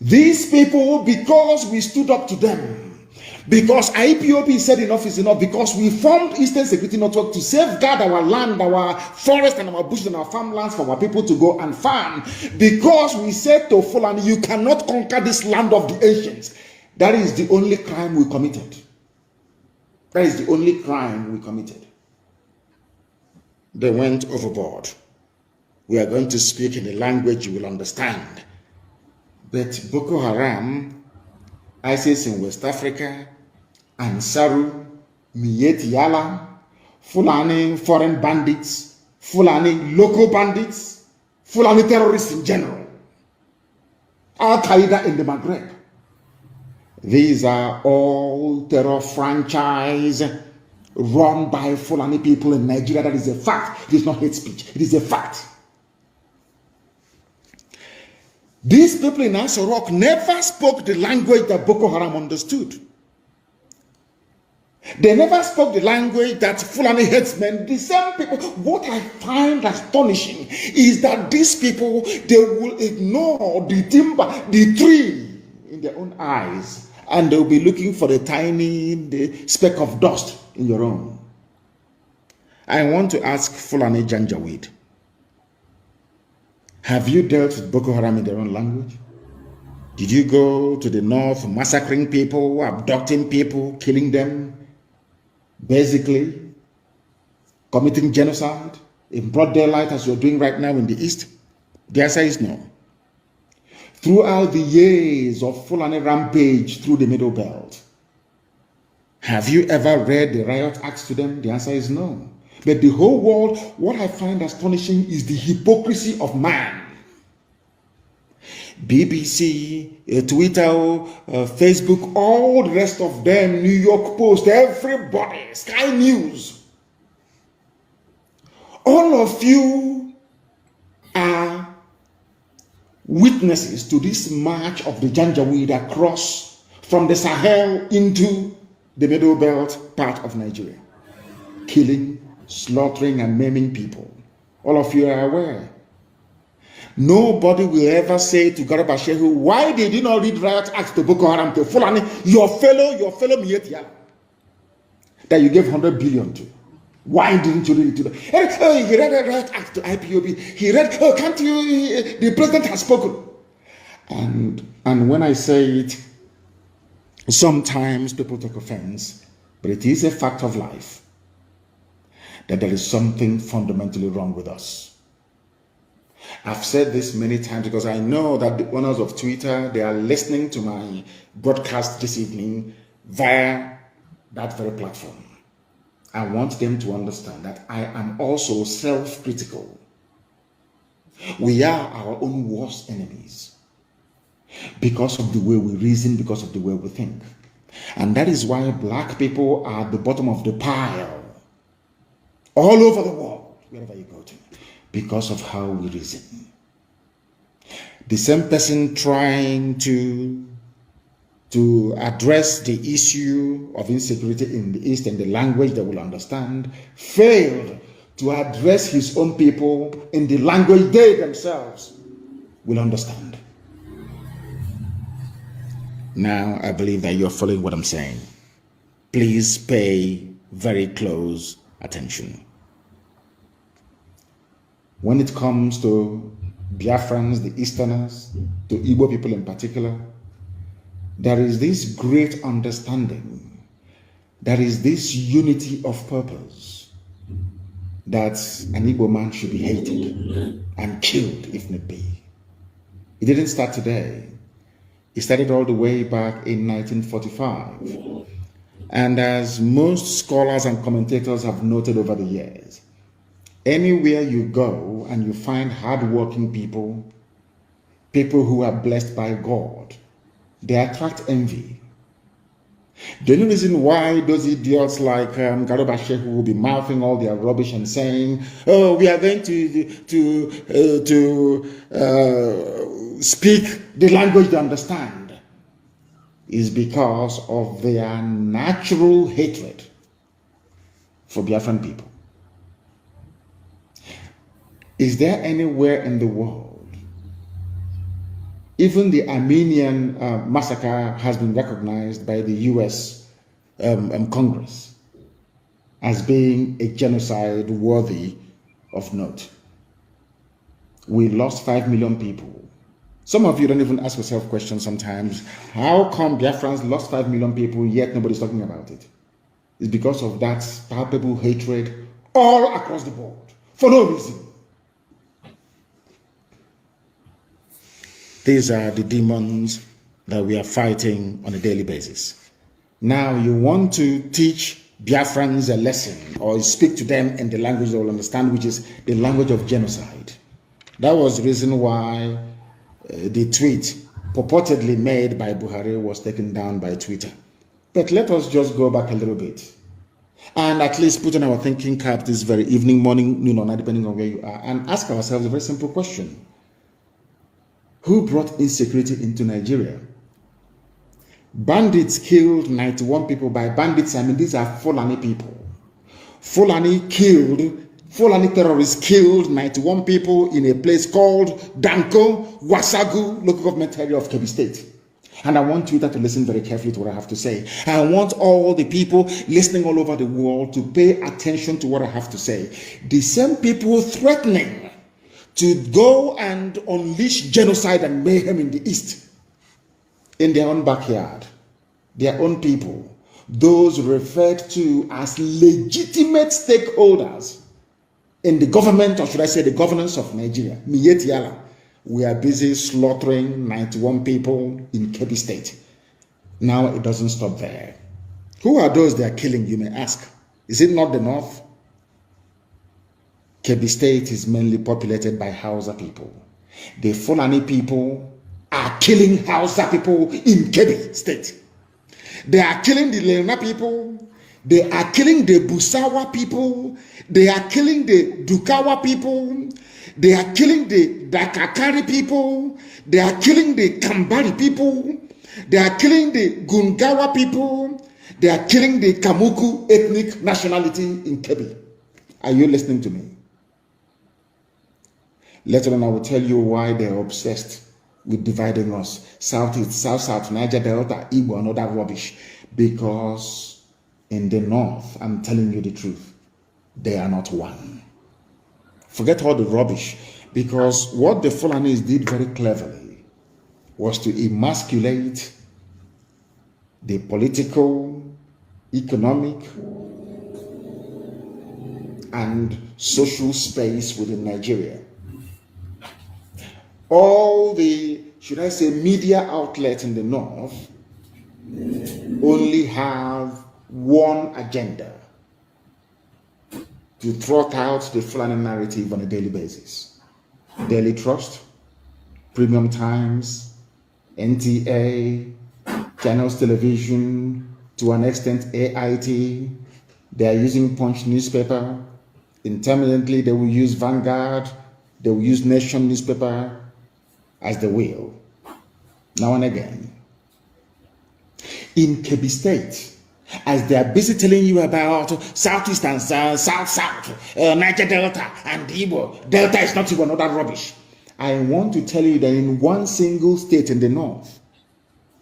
These people, because we stood up to them, because IPOB said enough is enough, because we formed Eastern Security Network to safeguard our land, our forest, and our bushes and our farmlands for our people to go and farm, because we said to Fulani, you cannot conquer this land of the ancients. That is the only crime we committed. That is the only crime we committed. They went overboard. We are going to speak in a language you will understand. But Boko Haram, ISIS in West Africa, Ansaru, Miyetti Yala, Fulani foreign bandits, Fulani local bandits, Fulani terrorists in general, Al-Qaeda in the Maghreb. These are all terror franchise run by Fulani people in Nigeria. That is a fact. It is not hate speech. It is a fact. These people in Aso Rock never spoke the language that Boko Haram understood. They never spoke the language that Fulani headsmen, the same people. What I find astonishing is that these people, they will ignore the timber, the tree in their own eyes, and they'll be looking for the speck of dust in your own. I want to ask Fulani Janjaweed, have you dealt with Boko Haram in their own language? Did you go to the north massacring people, abducting people, killing them, basically committing genocide in broad daylight as you're doing right now in the east? The answer is no. Throughout the years of Fulani rampage through the Middle Belt, have you ever read the riot acts to them? The answer is no. But the whole world, what I find astonishing is the hypocrisy of man. BBC, Twitter, Facebook, all the rest of them, New York Post, everybody, Sky News. All of you are witnesses to this march of the Janjaweed across from the Sahel into the Middle Belt part of Nigeria, killing, slaughtering, and maiming people. All of you are aware. Nobody will ever say to Garba Shehu, why did you not read riot acts to Boko Haram, to Fulani, your fellow Miyetti Yala, that you gave 100 billion to? Why didn't you read it to them? He read a riot act to IPOB. He read, can't you, the president has spoken. And when I say it, sometimes people take offense, but it is a fact of life that there is something fundamentally wrong with us. I've said this many times because I know that the owners of Twitter, they are listening to my broadcast this evening via that very platform. I want them to understand that I am also self-critical. We are our own worst enemies because of the way we reason, because of the way we think. And that is why black people are at the bottom of the pile all over the world, wherever you go to. because of how we reason. The same person trying to address the issue of insecurity in the East in the language they will understand failed to address his own people in the language they themselves will understand. Now, I believe that you're following what I'm saying. Please pay very close attention. When it comes to Biafrans, the Easterners, to Igbo people in particular, there is this great understanding. There is this unity of purpose that an Igbo man should be hated and killed if need be. It didn't start today. It started all the way back in 1945. And as most scholars and commentators have noted over the years, anywhere you go and you find hardworking people, people who are blessed by God, they attract envy. The only reason why those idiots like Garuba Shehu will be mouthing all their rubbish and saying, "Oh, we are going to speak the language they understand," is because of their natural hatred for Biafran people. Is there anywhere in the world, even the Armenian massacre has been recognized by the US Congress as being a genocide worthy of note? We lost 5 million people. Some of you don't even ask yourself questions sometimes. How come Biafrans lost 5 million people yet nobody's talking about it? It's because of that palpable hatred all across the board for no reason. These are the demons that we are fighting on a daily basis. Now you want to teach Biafrans a lesson or speak to them in the language they will understand, which is the language of genocide. That was the reason why the tweet purportedly made by Buhari was taken down by Twitter. But let us just go back a little bit and at least put on our thinking cap this very evening, morning, noon or night, depending on where you are, and ask ourselves a very simple question. Who brought insecurity into Nigeria? Bandits killed 91 people. By bandits, I mean these are Fulani people. Fulani terrorists killed 91 people in a place called Danko, Wasagu, local government area of Kebbi State. And I want Twitter to listen very carefully to what I have to say. I want all the people listening all over the world to pay attention to what I have to say. The same people threatening to go and unleash genocide and mayhem in the East, in their own backyard, their own people, those referred to as legitimate stakeholders in the government, or should I say the governance of Nigeria, Miyetti Allah, we are busy slaughtering 91 people in Kebbi State. Now it doesn't stop there. Who are those they are killing, you may ask? Is it not the North? Kebbi State is mainly populated by Hausa people. The Fulani people are killing Hausa people in Kebbi State. They are killing the Leona people. They are killing the Busawa people. They are killing the Dukawa people. They are killing the Dakakari people. They are killing the Kambari people. They are killing the Gungawa people. They are killing the Kamuku ethnic nationality in Kebbi. Are you listening to me? Later on, I will tell you why they are obsessed with dividing us. Southeast, South, Niger Delta, Igbo, and all that rubbish. Because in the North, I'm telling you the truth, they are not one. Forget all the rubbish. Because what the Fulanis did very cleverly was to emasculate the political, economic, and social space within Nigeria. All the, should I say, media outlets in the North only have one agenda: to trot out the Fulani narrative on a daily basis. Daily Trust, Premium Times, NTA, Channels Television, to an extent AIT. They are using Punch newspaper. Intermittently, they will use Vanguard, They will use nation newspaper as they will, now and again. In Kebbi State, as they are busy telling you about Southeast and South, Niger Delta and Igbo. Delta is not even all that rubbish. I want to tell you that in one single state in the north,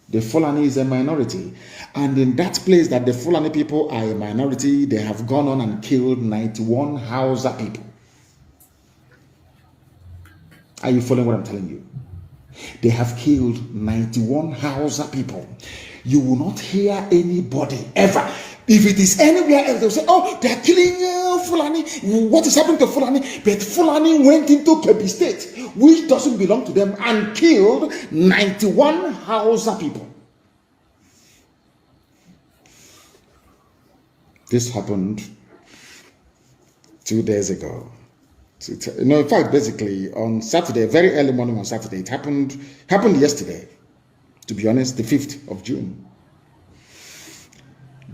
the Fulani is a minority. And in that place that the Fulani people are a minority, they have gone on and killed 91 Hausa people. Are you following what I'm telling you? They have killed 91 Hausa people. You will not hear anybody ever. If it is anywhere else, they'll say, oh, they're killing Fulani. What is happening to Fulani? But Fulani went into Kebbi State, which doesn't belong to them, and killed 91 Hausa people. This happened 2 days ago. In fact, basically on Saturday, very early morning on Saturday, it happened yesterday, to be honest, the 5th of June.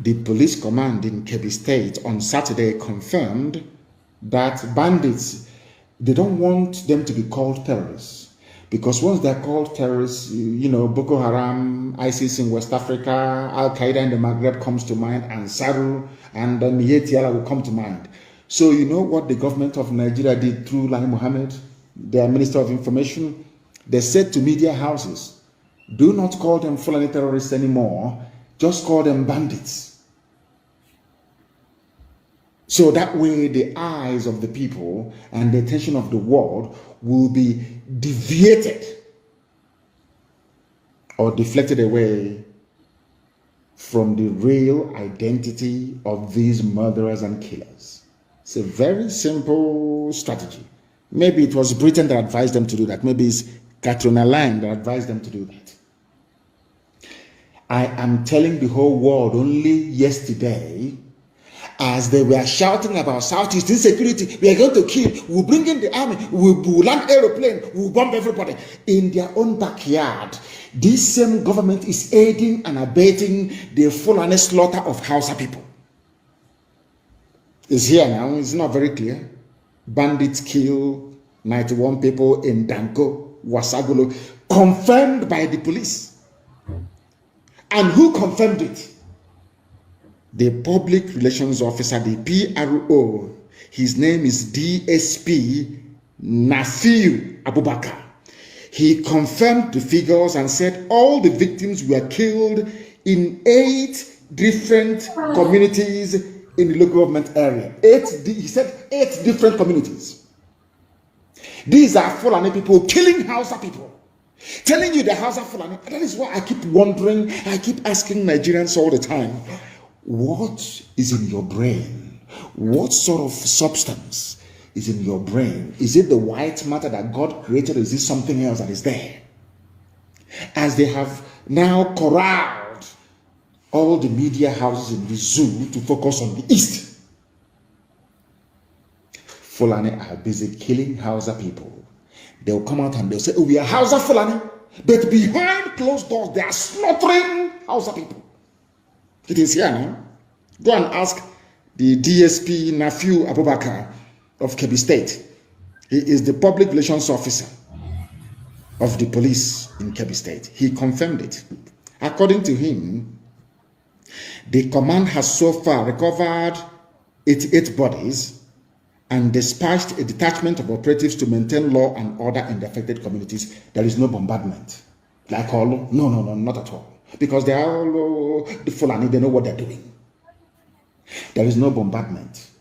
The police command in Kebbi State on Saturday confirmed that bandits, they don't want them to be called terrorists. Because once they're called terrorists, Boko Haram, ISIS in West Africa, Al-Qaeda in the Maghreb comes to mind, and Saru and Yetiala will come to mind. So you know what the government of Nigeria did through Lai Mohammed, their Minister of Information? They said to media houses, do not call them Fulani terrorists anymore, just call them bandits. So that way the eyes of the people and the attention of the world will be deviated or deflected away from the real identity of these murderers and killers. It's a very simple strategy. Maybe it was Britain that advised them to do that. Maybe it's Katrina Lang that advised them to do that. I am telling the whole world only yesterday, as they were shouting about Southeast insecurity, we are going to kill, we'll bring in the army, we'll land aeroplane, we'll bomb everybody. In their own backyard, this same government is aiding and abetting the Fulani slaughter of Hausa people. It's here now, it's not very clear. Bandits kill 91 people in Danko, Wasagolo, confirmed by the police. And who confirmed it? The public relations officer, the PRO. His name is DSP Nafiu Abubakar. He confirmed the figures and said all the victims were killed in 8 different communities in the local government area. He said 8 different communities. These are Fulani people killing Hausa people. Telling you the Hausa Fulani. That is why I keep wondering, I keep asking Nigerians all the time, what is in your brain? What sort of substance is in your brain? Is it the white matter that God created, or is it something else that is there? As they have now corralled all the media houses in the zoo to focus on the East, Fulani are busy killing Hausa people. They'll come out and they'll say, oh, we are Hausa Fulani, but behind closed doors, they are slaughtering Hausa people. It is here now. Go and ask the DSP Nafiu Abubakar of Kebbi State. He is the public relations officer of the police in Kebbi State. He confirmed it. According to him, the command has so far recovered 88 bodies and dispatched a detachment of operatives to maintain law and order in the affected communities. There is no bombardment. Like all? No, not at all. Because they are all the Fulani, they know what they're doing. There is no bombardment.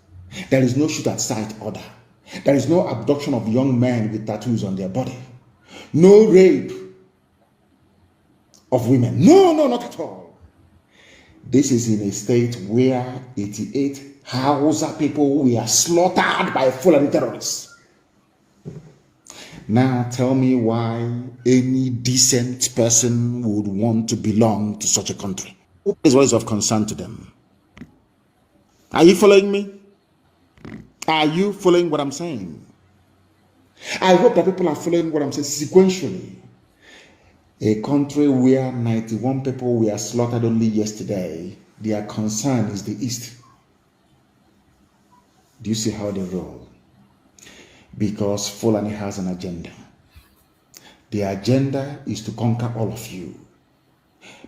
There is no shoot at sight order. There is no abduction of young men with tattoos on their body. No rape of women. No, not at all. This is in a state where 88 Hausa people were slaughtered by Fulani terrorists. Now tell me why any decent person would want to belong to such a country. What is what is of concern to them? Are you following me? Are you following what I'm saying? I hope that people are following what I'm saying sequentially. A country where 91 people were slaughtered only yesterday, their concern is the East. Do you see how they roll? Because Fulani has an agenda. The agenda is to conquer all of you.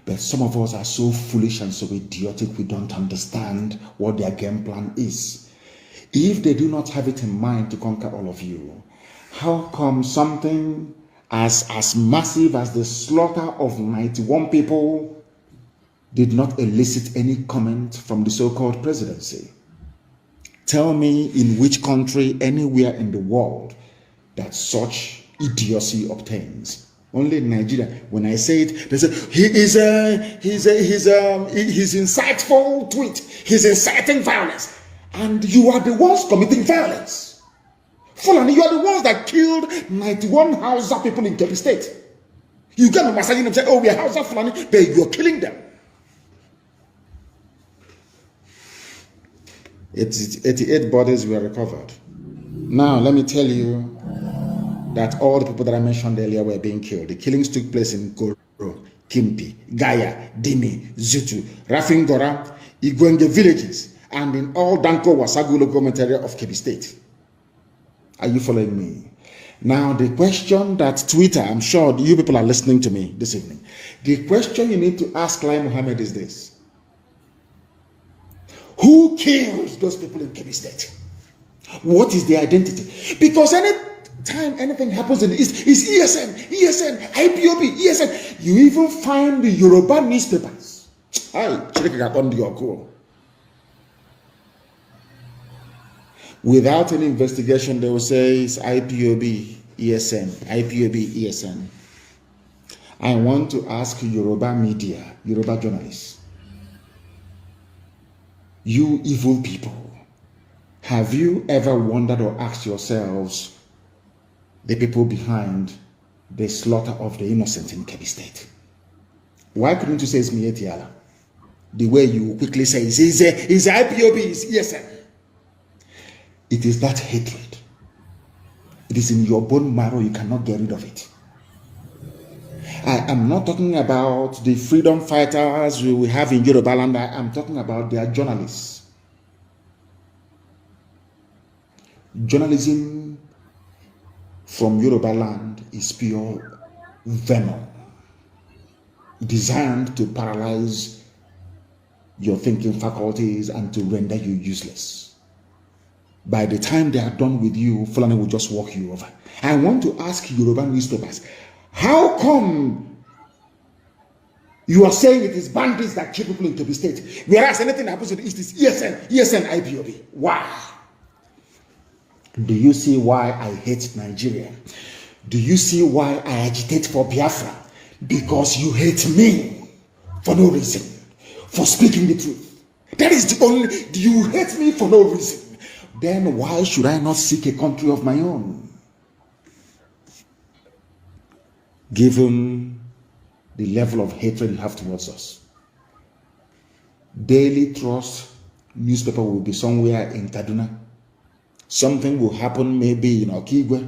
But some of us are so foolish and so idiotic, we don't understand what their game plan is. If they do not have it in mind to conquer all of you, how come something as massive as the slaughter of 91 people did not elicit any comment from the so-called presidency? Tell me in which country anywhere in the world that such idiocy obtains. Only in Nigeria. When I say it, they say his insightful tweet, he's inciting violence, and you are the ones committing violence. Fulani, you are the ones that killed 91 Hausa people in Kebbi State. You get massaging them and say, "Oh, we are Hausa Fulani," but you are killing them. 88 bodies were recovered. Now, let me tell you that all the people that I mentioned earlier were being killed. The killings took place in Goro, Kimpi, Gaya, Dimi, Zutu, Rafingora, Igwenge villages, and in all Danko Wasagu local government area of Kebbi State. Are you following me? Now, the question that Twitter, I'm sure you people are listening to me this evening. The question you need to ask Lai Mohammed is this: who killed those people in Kebbi State? What is their identity? Because anytime anything happens in the East, it's ESN, IPOB, ESN. You even find the Yoruba newspapers. Without any investigation, they will say it's IPOB, ESN, IPOB, ESN. I want to ask Yoruba media, Yoruba journalists, you evil people, have you ever wondered or asked yourselves the people behind the slaughter of the innocent in Kebbi State? Why couldn't you say it's Mietiala? The way you quickly say it's IPOB, it's ESN. It is that hatred. It is in your bone marrow, you cannot get rid of it. I am not talking about the freedom fighters we have in Yoruba land. I am talking about their journalists. Journalism from Yoruba land is pure venom, designed to paralyze your thinking faculties and to render you useless. By the time they are done with you, Fulani will just walk you over. I want to ask Yoruba newspapers, how come you are saying it is bandits that kill people in Kebbi State, whereas anything that happens in the East is ESN, IPOB? Why? Do you see why I hate Nigeria? Do you see why I agitate for Biafra? Because you hate me for no reason, for speaking the truth. That is the only, you hate me for no reason. Then why should I not seek a country of my own? Given the level of hatred you have towards us. Daily Trust newspaper will be somewhere in Kaduna. Something will happen maybe in Okigwe,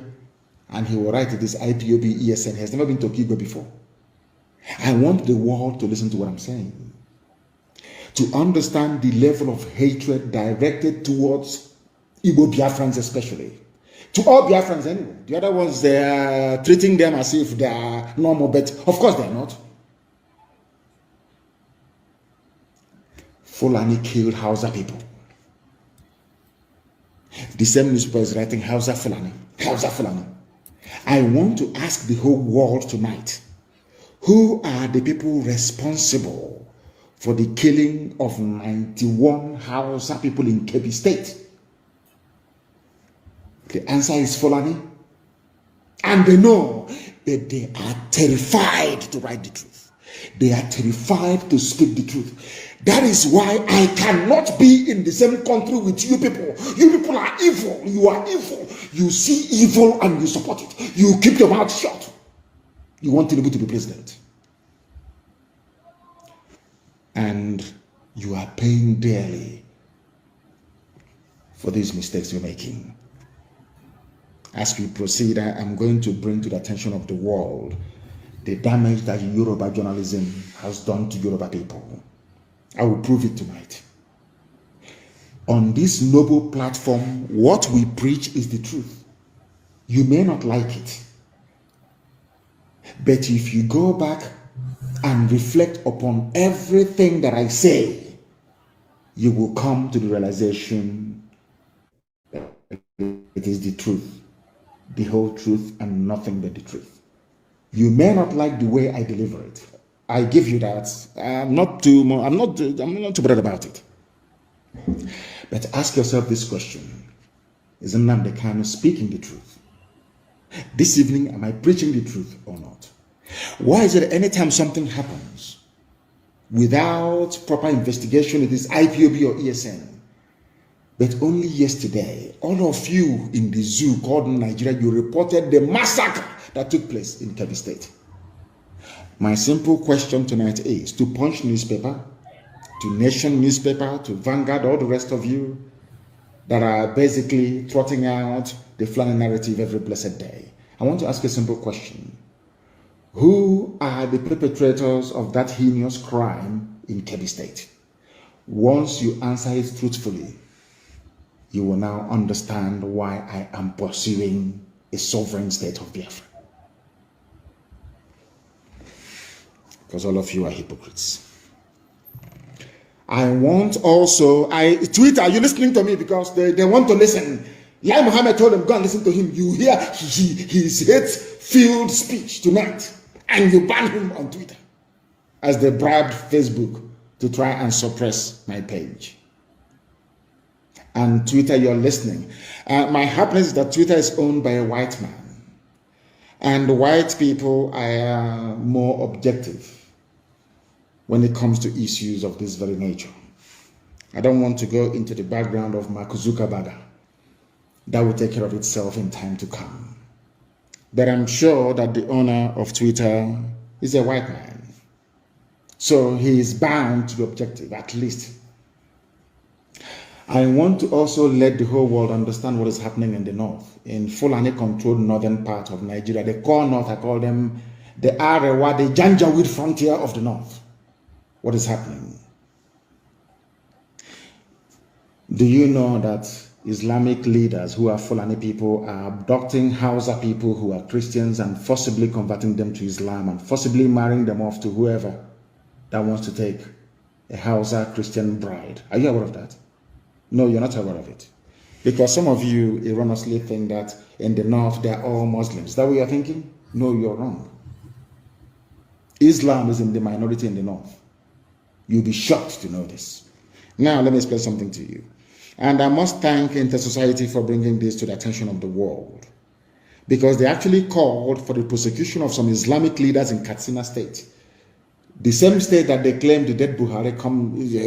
and he will write it is IPOB ESN. He has never been to Okigwe before. I want the world to listen to what I'm saying, to understand the level of hatred directed towards Igbo Biafrans especially. To all Biafrans anyway. The other ones, they are treating them as if they are normal, but of course they are not. Fulani killed Hausa people. The same newspaper is writing Hausa Fulani. Hausa Fulani. I want to ask the whole world tonight, who are the people responsible for the killing of 91 Hausa people in Kebbi State? The answer is Fulani. And they know that they are terrified to write the truth. They are terrified to speak the truth. That is why I cannot be in the same country with you people. You people are evil. You are evil. You see evil and you support it. You keep your mouth shut. You want Tinubu to be president. And you are paying dearly for these mistakes you're making. As we proceed, I am going to bring to the attention of the world the damage that Yoruba journalism has done to Yoruba people. I will prove it tonight. On this noble platform, what we preach is the truth. You may not like it, but if you go back and reflect upon everything that I say, you will come to the realization that it is the truth, the whole truth, and nothing but the truth. You may not like the way I deliver it. I give you that. I'm not too bothered about it. But ask yourself this question: is Nnamdi Kanu speaking the truth? This evening, am I preaching the truth or not? Why is it anytime something happens without proper investigation, it is IPOB or ESN? But only yesterday, all of you in the zoo called Nigeria, you reported the massacre that took place in Kebbi State. My simple question tonight is to Punch newspaper, to Nation newspaper, to Vanguard, all the rest of you that are basically trotting out the Fulani narrative every blessed day. I want to ask a simple question. Who are the perpetrators of that heinous crime in Kebbi State? Once you answer it truthfully, you will now understand why I am pursuing a sovereign state of Biafra. Because all of you are hypocrites. I want also, Twitter, are you listening to me? Because they want to listen. Lai Mohammed told them, go and listen to him. You hear his hate-filled speech tonight, and you ban him on Twitter as they bribed Facebook to try and suppress my page. And Twitter, you're listening. My happiness is that Twitter is owned by a white man. And white people are more objective when it comes to issues of this very nature. I don't want to go into the background of Mark Zuckerberg. That will take care of itself in time to come. But I'm sure that the owner of Twitter is a white man. So he is bound to be objective, at least. I want to also let the whole world understand what is happening in the north, in Fulani-controlled northern part of Nigeria. The core north, I call them the Arewa, the Janjaweed frontier of the north. What is happening? Do you know that Islamic leaders who are Fulani people are abducting Hausa people who are Christians and forcibly converting them to Islam and forcibly marrying them off to whoever that wants to take a Hausa Christian bride? Are you aware of that? No, you're not aware of it. Because some of you erroneously think that in the north they are all Muslims. Is that what you're thinking? No, you're wrong. Islam is in the minority in the north. You'll be shocked to know this. Now, let me explain something to you. And I must thank Inter-Society for bringing this to the attention of the world. Because they actually called for the prosecution of some Islamic leaders in Katsina State. The same state that they claim the dead Buhari,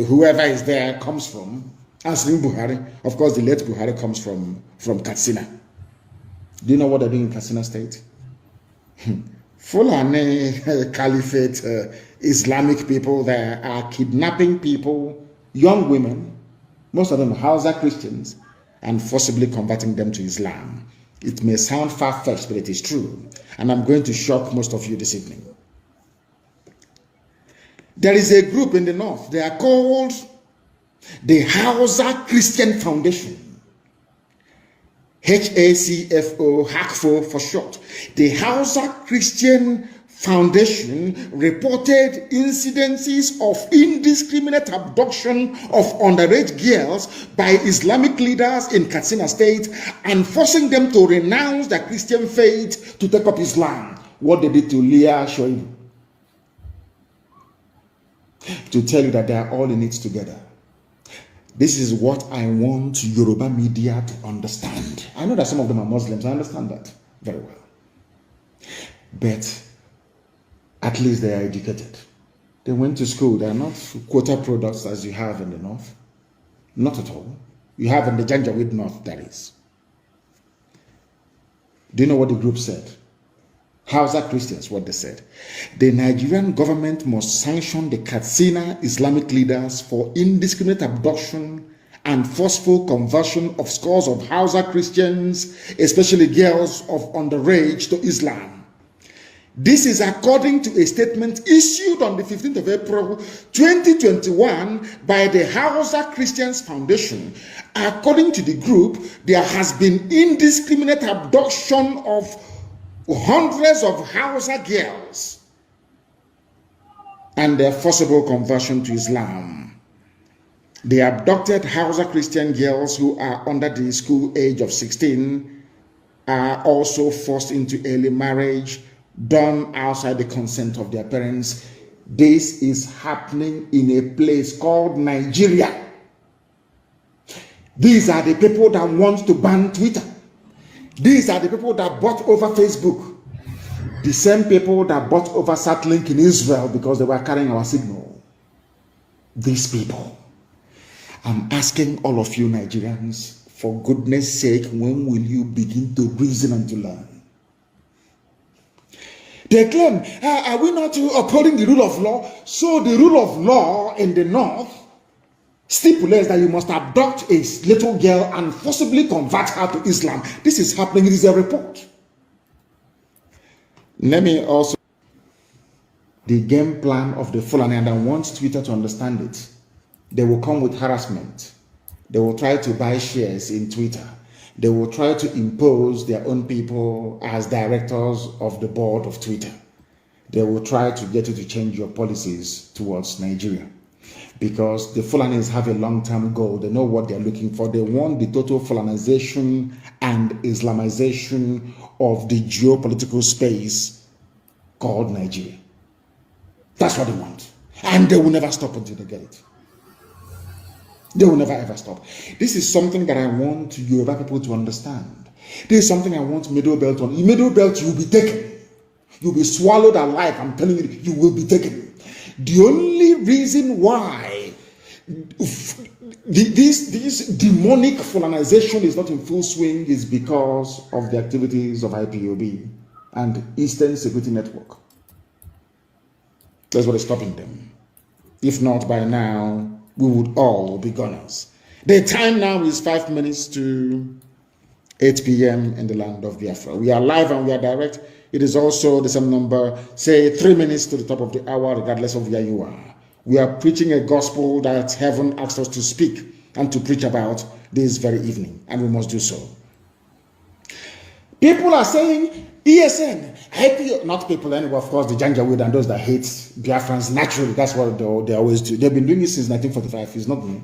whoever is there, comes from. Aslim Buhari. Of course, the late Buhari comes from Katsina. Do you know what they're doing in Katsina State? Fulani Caliphate Islamic people there are kidnapping people, young women, most of them Hausa Christians, and forcibly converting them to Islam. It may sound far-fetched, but it is true. And I'm going to shock most of you this evening. There is a group in the north. They are called the Hausa Christian Foundation. HACFO, HACFO for short. The Hausa Christian Foundation reported incidences of indiscriminate abduction of underage girls by Islamic leaders in Katsina State and forcing them to renounce their Christian faith to take up Islam. What they did to Leah Shoaib. To tell you that they are all in it together. This is what I want Yoruba media to understand. I know that some of them are Muslims. I understand that very well. But at least they are educated. They went to school. They are not quota products as you have in the north. Not at all. You have in the Janjaweed north, that is. Do you know what the group said? Hausa Christians, what they said. The Nigerian government must sanction the Katsina Islamic leaders for indiscriminate abduction and forceful conversion of scores of Hausa Christians, especially girls of underage, to Islam. This is according to a statement issued on the 15th of April 2021 by the Hausa Christians Foundation. According to the group, there has been indiscriminate abduction of hundreds of Hausa girls and their forcible conversion to Islam. The abducted Hausa Christian girls who are under the school age of 16 are also forced into early marriage done outside the consent of their parents. This is happening in a place called Nigeria. These are the people that want to ban Twitter. These are the people that bought over Facebook. The same people that bought over Satlink in Israel because they were carrying our signal. These people. I'm asking all of you Nigerians, for goodness sake, when will you begin to reason and to learn? They claim, are we not upholding the rule of law? So the rule of law in the north stipulates that you must abduct a little girl and forcibly convert her to Islam. This is happening. It is a report. Let me also the game plan of the Fulani, and I want Twitter to understand it. They will come with harassment. They will try to buy shares in Twitter. They will try to impose their own people as directors of the board of Twitter. They will try to get you to change your policies towards Nigeria. Because the Fulanis have a long-term goal. They know what they're looking for. They want the total Fulanization and Islamization of the geopolitical space called Nigeria. That's what they want. And they will never stop until they get it. They will never ever stop. This is something that I want Yoruba people to understand. This is something I want Middle Belt on. In Middle Belt, you will be taken. You will be swallowed alive. I'm telling you, you will be taken. The only reason why this demonic Fulanization is not in full swing is because of the activities of IPOB and Eastern Security Network. That's what is stopping them. If not by now, we would all be gunners. The time now is 5 minutes to 8 p.m. in the land of Biafra. We are live and we are direct. It is also the same number, say 3 minutes to the top of the hour, regardless of where you are. We are preaching a gospel that heaven asked us to speak and to preach about this very evening, and we must do so. People are saying, ESN, IPO, not people anyway, of course, the Janjaweed and those that hate Biafrans, naturally, that's what they always do. They've been doing it since 1945, it's not new.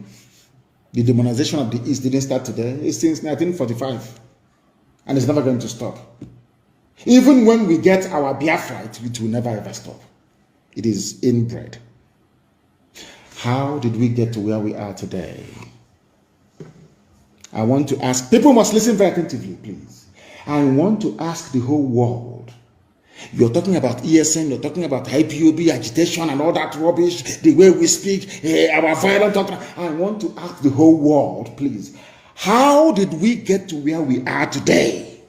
The demonization of the East didn't start today, it's since 1945, and it's never going to stop. Even when we get our Biafra, it will never ever stop. It is inbred. How did we get to where we are today? I want to ask, people must listen very attentively, please. I want to ask the whole world. You're talking about ESN, you're talking about IPOB, agitation and all that rubbish, the way we speak, our violent talk. I want to ask the whole world, please. How did we get to where we are today?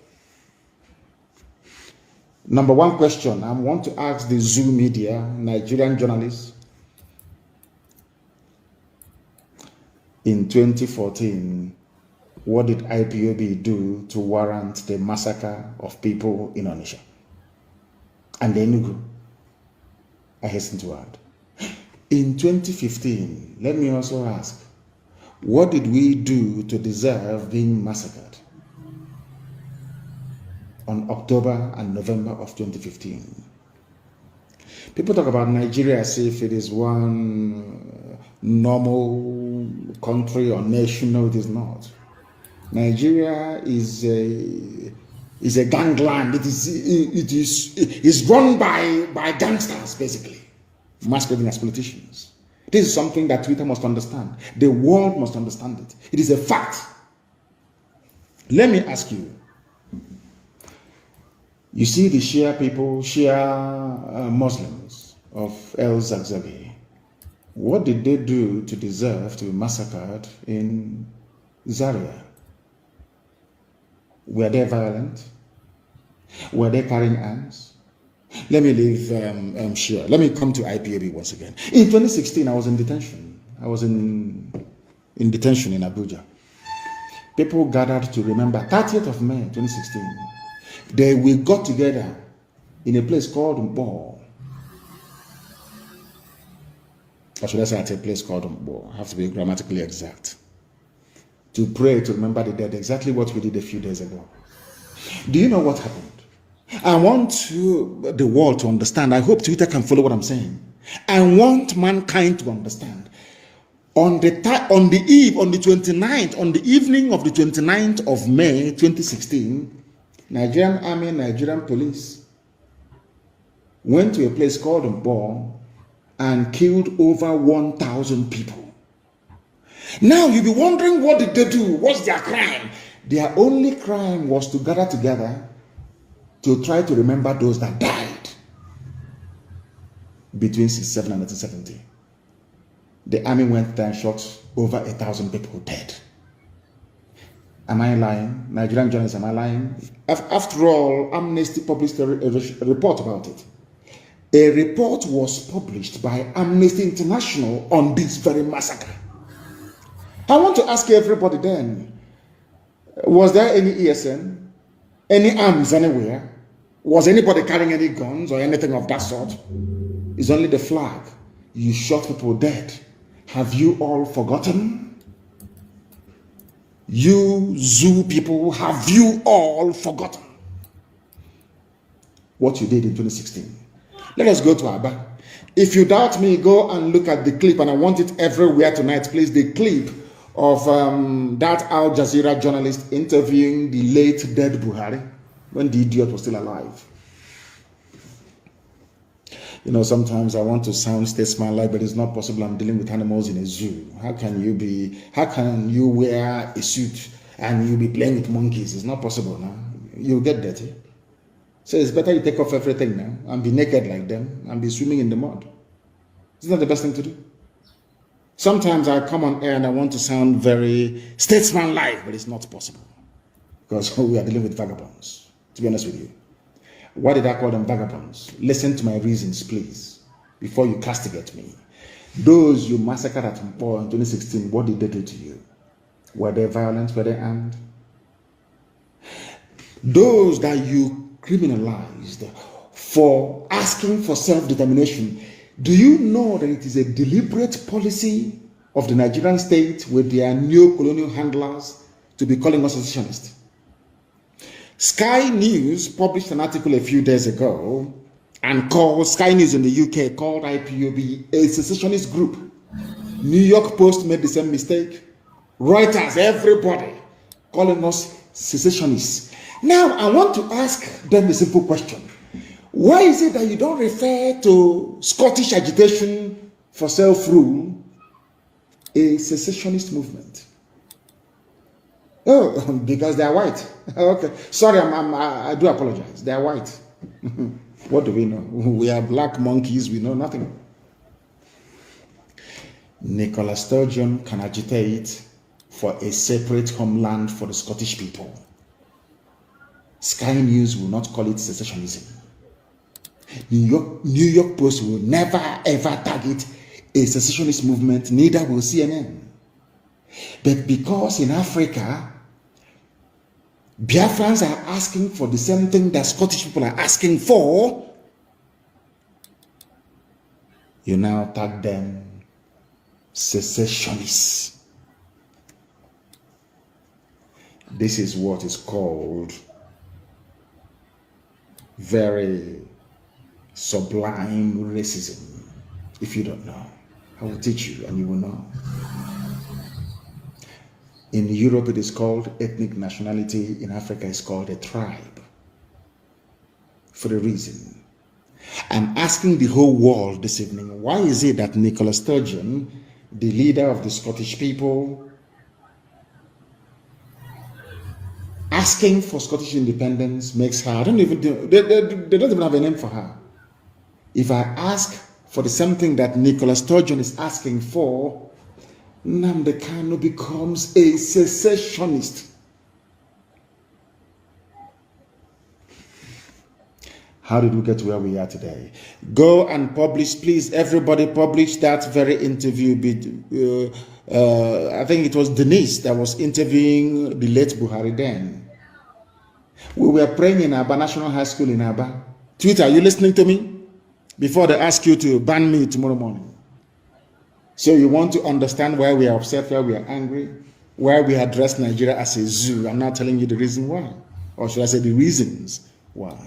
Number one question, I want to ask the Zoo media, Nigerian journalists. In 2014, what did IPOB do to warrant the massacre of people in Onitsha and Enugu? I hasten to add. In 2015, let me also ask, what did we do to deserve being massacred on October and November of 2015? People talk about Nigeria as if it is one normal country or nation. No, it is not. Nigeria is a gangland. It is run by gangsters, basically, masquerading as politicians. This is something that Twitter must understand. The world must understand it. It is a fact. Let me ask you. You see the Shia people, Shia Muslims of El Zagzagi. What did they do to deserve to be massacred in Zaria? Were they violent? Were they carrying arms? Let me leave Shia. Let me come to IPOB once again. In 2016, I was in detention. I was in detention in Abuja. People gathered to remember 30th of May 2016. We got together in a place called Mbo. Or should I say at a place called Mbo? I have to be grammatically exact. To pray, to remember the dead, exactly what we did a few days ago. Do you know what happened? I want the world to understand. I hope Twitter can follow what I'm saying. I want mankind to understand. On the evening of the 29th of May 2016, Nigerian Army, Nigerian Police went to a place called Mbo and killed over 1,000 people. Now you'll be wondering, what did they do? What's their crime? Their only crime was to gather together to try to remember those that died between 1967 and 1970. The army went there and shot over 1,000 people dead. Am I lying? Nigerian journalists, am I lying? After all, Amnesty published a report about it. A report was published by Amnesty International on this very massacre. I want to ask everybody then, was there any ESN? Any arms anywhere? Was anybody carrying any guns or anything of that sort? It's only the flag. You shot people dead. Have you all forgotten? You zoo people, have you all forgotten what you did in 2016? Let us go to Aba. If you doubt me, go and look at the clip, and I want it everywhere tonight, please. The clip of that Al Jazeera journalist interviewing the late dead Buhari when the idiot was still alive. You know, sometimes I want to sound statesman-like, but it's not possible. I'm dealing with animals in a zoo. How can you wear a suit and you be playing with monkeys? It's not possible now. You'll get dirty. So it's better you take off everything now and be naked like them and be swimming in the mud. Isn't that the best thing to do? Sometimes I come on air and I want to sound very statesman-like, but it's not possible because we are dealing with vagabonds, to be honest with you. Why did I call them vagabonds? Listen to my reasons, please, before you castigate me. Those you massacred at Mpo in 2016, what did they do to you? Were they violent? Were they armed? Those that you criminalized for asking for self-determination, do you know that it is a deliberate policy of the Nigerian state with their neo-colonial handlers to be calling us secessionists? Sky News published an article a few days ago and called Sky News in the UK called IPOB a secessionist group. New York Post made the same mistake. Reuters, everybody calling us secessionists. Now I want to ask them a simple question. Why is it that you don't refer to Scottish agitation for self-rule a secessionist movement? Oh, because they are white. Okay, sorry, I do apologize. They are white. What do we know? We are black monkeys. We know nothing. Nicola Sturgeon can agitate for a separate homeland for the Scottish people. Sky News will not call it secessionism. New York Post will never ever target a secessionist movement, neither will CNN. But because in Africa, Biafrans are asking for the same thing that Scottish people are asking for, you now tag them secessionists. This is what is called very sublime racism. If you don't know, I will teach you and you will know. In Europe, it is called ethnic nationality. In Africa, it's called a tribe. For a reason. I'm asking the whole world this evening, why is it that Nicola Sturgeon, the leader of the Scottish people, asking for Scottish independence makes her, they don't even have a name for her. If I ask for the same thing that Nicola Sturgeon is asking for, Nnamdi Kanu becomes a secessionist. How did we get to where we are today? Go and publish, please, everybody publish that very interview. I think it was Denise that was interviewing the late Buhari then. We were praying in Aba National High School in Aba Twitter, are you listening to me? Before they ask you to ban me tomorrow morning. So you want to understand why we are upset, why we are angry, why we address Nigeria as a zoo. I'm not telling you the reason why. Or should I say the reasons why.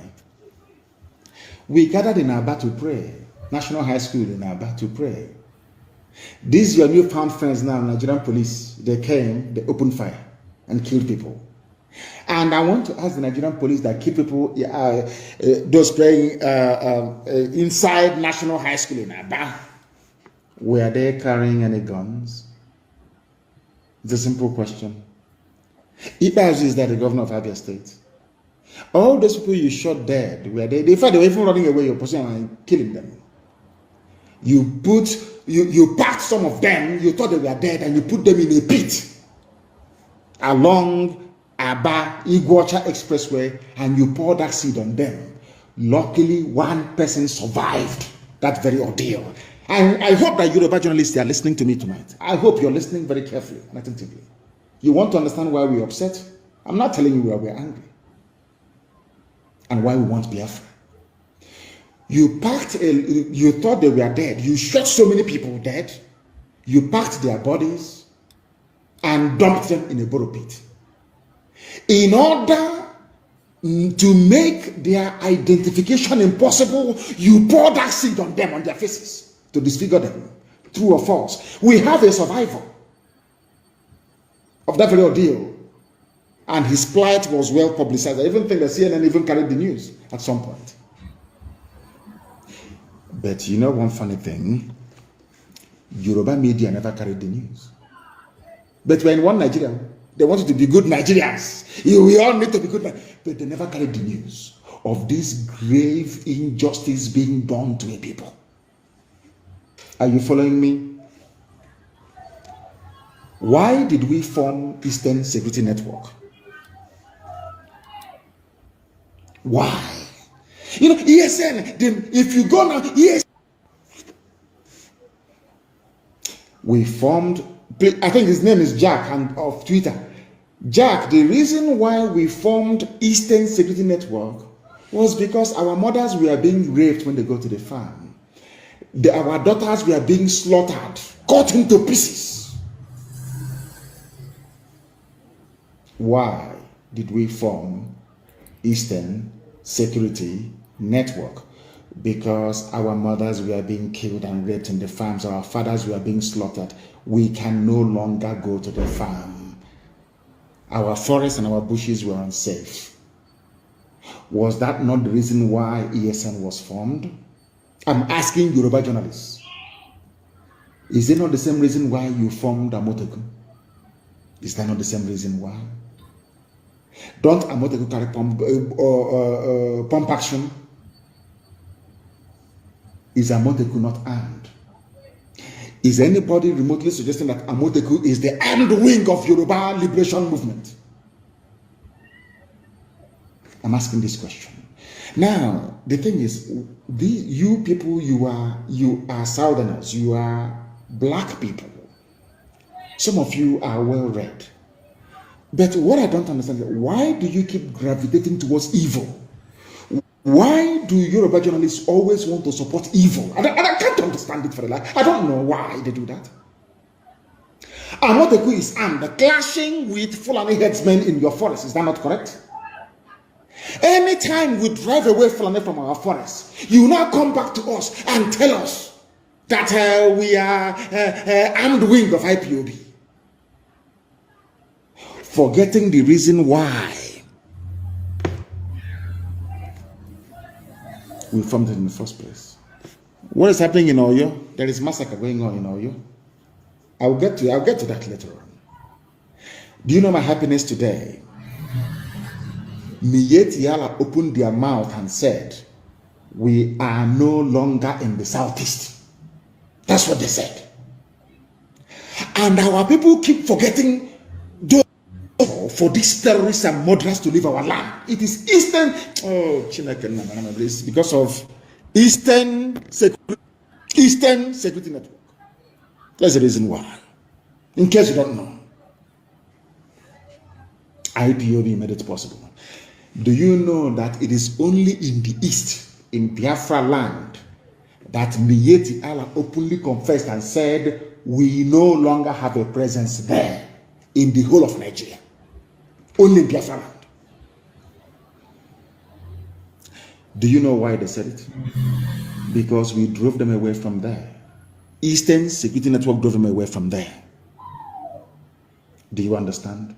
We gathered in Aba to pray. National High School in Aba to pray. These your newfound friends now, Nigerian police, they came, they opened fire and killed people. And I want to ask the Nigerian police that kill people, those praying inside National High School in Aba, were they carrying any guns? It's a simple question. Ibazu is that the governor of Abia State. All those people you shot dead, were they? In fact, they were even running away your position and killing them. You packed some of them, you thought they were dead, and you put them in a pit along Aba Iguacha Expressway, and you poured that seed on them. Luckily, one person survived that very ordeal. And I hope that Yoruba journalists are listening to me tonight. I hope you're listening very carefully and attentively. You want to understand why we're upset? I'm not telling you why we're angry and why we want Biafra. You thought they were dead. You shot so many people dead. You packed their bodies and dumped them in a borrow pit. In order to make their identification impossible, you pour that seed on them, on their faces, to disfigure them. True or false? We have a survivor of that very ordeal, and his plight was well publicized. I even think that CNN even carried the news at some point. But you know one funny thing? Yoruba media never carried the news. But we're in one Nigeria. They wanted to be good Nigerians. We all need to be good, but they never carried the news of this grave injustice being done to a people. Are you following me? Why did we form Eastern Security Network? Why? You know, ESN, if you go now, ESN. We formed, I think his name is Jack and of Twitter. Jack, the reason why we formed Eastern Security Network was because our mothers were being raped when they go to the farm. Our daughters were being slaughtered, cut into pieces. Why did we form Eastern Security Network? Because our mothers were being killed and raped in the farms, our fathers were being slaughtered. We can no longer go to the farm. Our forests and our bushes were unsafe. Was that not the reason why ESN was formed? I'm asking Yoruba journalists. Is it not the same reason why you formed Amoteku? Is that not the same reason why? Don't Amoteku carry pump action? Is Amoteku not armed? Is anybody remotely suggesting that Amoteku is the armed wing of Yoruba liberation movement? I'm asking this question. Now, the thing is, you people, you are Southerners, you are black people. Some of you are well read. But what I don't understand is, why do you keep gravitating towards evil? Why do Yoruba journalists always want to support evil? I can't understand it for the life. I don't know why they do that. Amoteku is armed, clashing with Fulani headsmen in your forest. Is that not correct? Anytime we drive away Fulani from our forest, you now come back to us and tell us that we are armed wing of IPOB. Forgetting the reason why we formed it in the first place. What is happening in Oyo? There is massacre going on in Oyo. I'll get to that later on. Do you know my happiness today? Miyetti Yala opened their mouth and said, we are no longer in the southeast. That's what they said. And our people keep forgetting for these terrorists and murderers to leave our land. It is Eastern, because of Eastern Security Network. That's the reason why. In case you don't know, IPOB made it possible. Do you know that it is only in the East, in Biafra land that Miyetti Allah openly confessed and said, we no longer have a presence there in the whole of Nigeria. Only in Biafra land. Do you know why they said it? Because we drove them away from there. Eastern Security Network drove them away from there. Do you understand?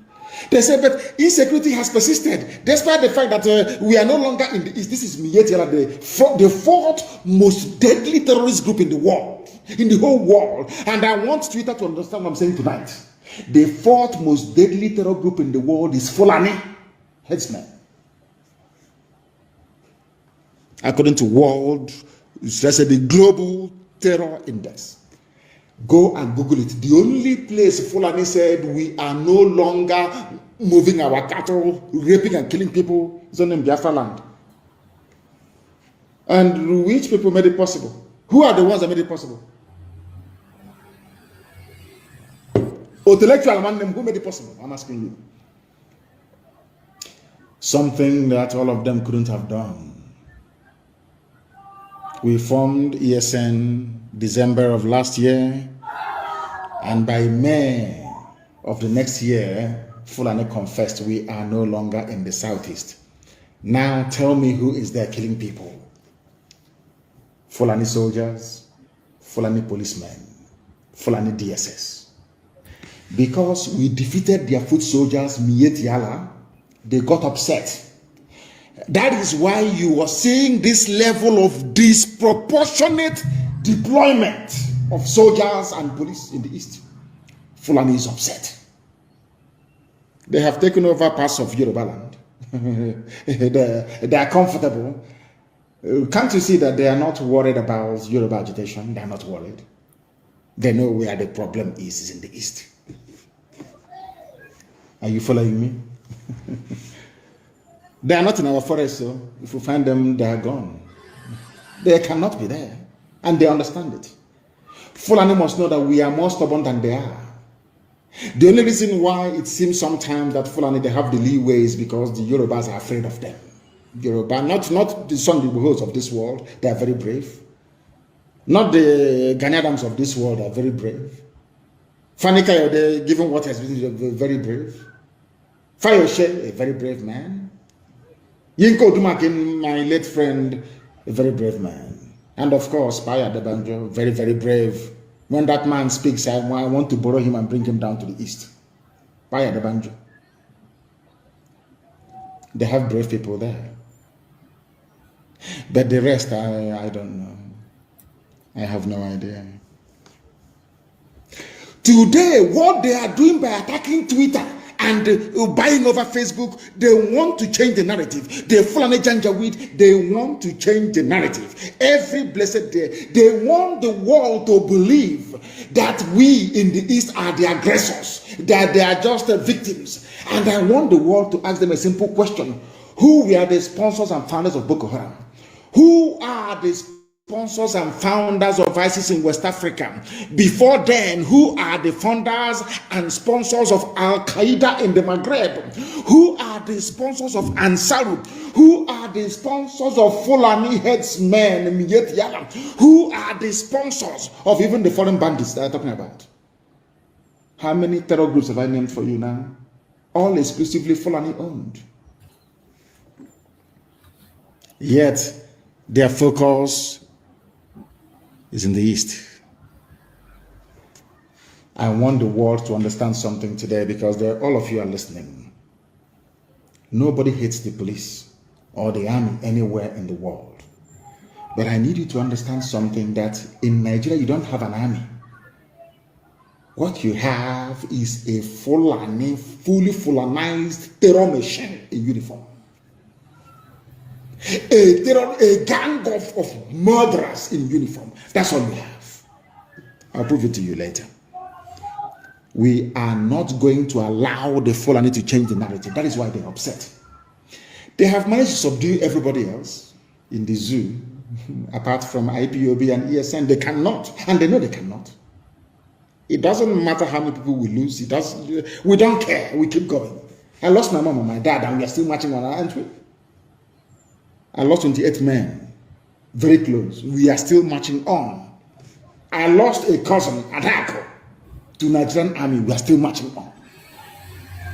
They said, but insecurity has persisted, despite the fact that we are no longer in the East. This is Miyetti, the fourth most deadly terrorist group in the world, in the whole world. And I want Twitter to understand what I'm saying tonight. The fourth most deadly terror group in the world is Fulani headsmen. According to the Global Terror Index. Go and Google it. The only place Fulani said we are no longer moving our cattle, raping and killing people is on Biafra land. And which people made it possible? Who are the ones that made it possible? Intellectual man, who made it possible? I'm asking you. Something that all of them couldn't have done. We formed ESN December of last year, and by May of the next year, Fulani confessed we are no longer in the southeast. Now tell me who is there killing people? Fulani soldiers, Fulani policemen, Fulani DSS. Because we defeated their foot soldiers, Miyetti Allah, they got upset. That is why you are seeing this level of disproportionate deployment of soldiers and police in the East. Fulani is upset. They have taken over parts of Yoruba land. they are comfortable. Can't you see that they are not worried about Yoruba agitation? They are not worried. They know where the problem is in the East. Are you following me? They are not in our forest, so if we find them, they are gone. They cannot be there. And they understand it. Fulani must know that we are more stubborn than they are. The only reason why it seems sometimes that Fulani, they have the leeway is because the Yorubas are afraid of them. Yoruba, not the Sunday Igbohos of this world, they are very brave. Not the Ghanaians of this world are very brave. Fani Kayode, given what has been, very brave. Fayoshe, a very brave man. Yinko Dumakin, my late friend, a very brave man. And of course, Paya Debanjo, very, very brave. When that man speaks, I want to borrow him and bring him down to the East. Paya Debanjo. They have brave people there. But the rest, I don't know. I have no idea. Today, what they are doing by attacking Twitter and buying over Facebook, they want to change the narrative. The Fulani Janjaweed, they want to change the narrative. Every blessed day, they want the world to believe that we in the East are the aggressors, that they are just the victims. And I want the world to ask them a simple question. Who were the sponsors and founders of Boko Haram? Who are the sponsors and founders of ISIS in West Africa? Before then, who are the founders and sponsors of Al-Qaeda in the Maghreb? Who are the sponsors of Ansaru? Who are the sponsors of Fulani headsmen, Miyetti Allah? Who are the sponsors of even the foreign bandits that I'm talking about? How many terror groups have I named for you now? All exclusively Fulani owned. Yet, their focus is in the East. I want the world to understand something today because all of you are listening. Nobody hates the police or the army anywhere in the world. But I need you to understand something, that in Nigeria you don't have an army. What you have is a fully Fulanized terror machine in uniform. A gang of murderers in uniform. That's all we have. I'll prove it to you later. We are not going to allow the Fulani to change the narrative. That is why they're upset. They have managed to subdue everybody else in the zoo, apart from IPOB and ESN. They cannot, and they know they cannot. It doesn't matter how many people we lose. We don't care. We keep going. I lost my mom and my dad, and we are still marching on our entry. I lost 28 men very close. We are still marching on. I lost a cousin at Apple to Nigerian army. We are still marching on.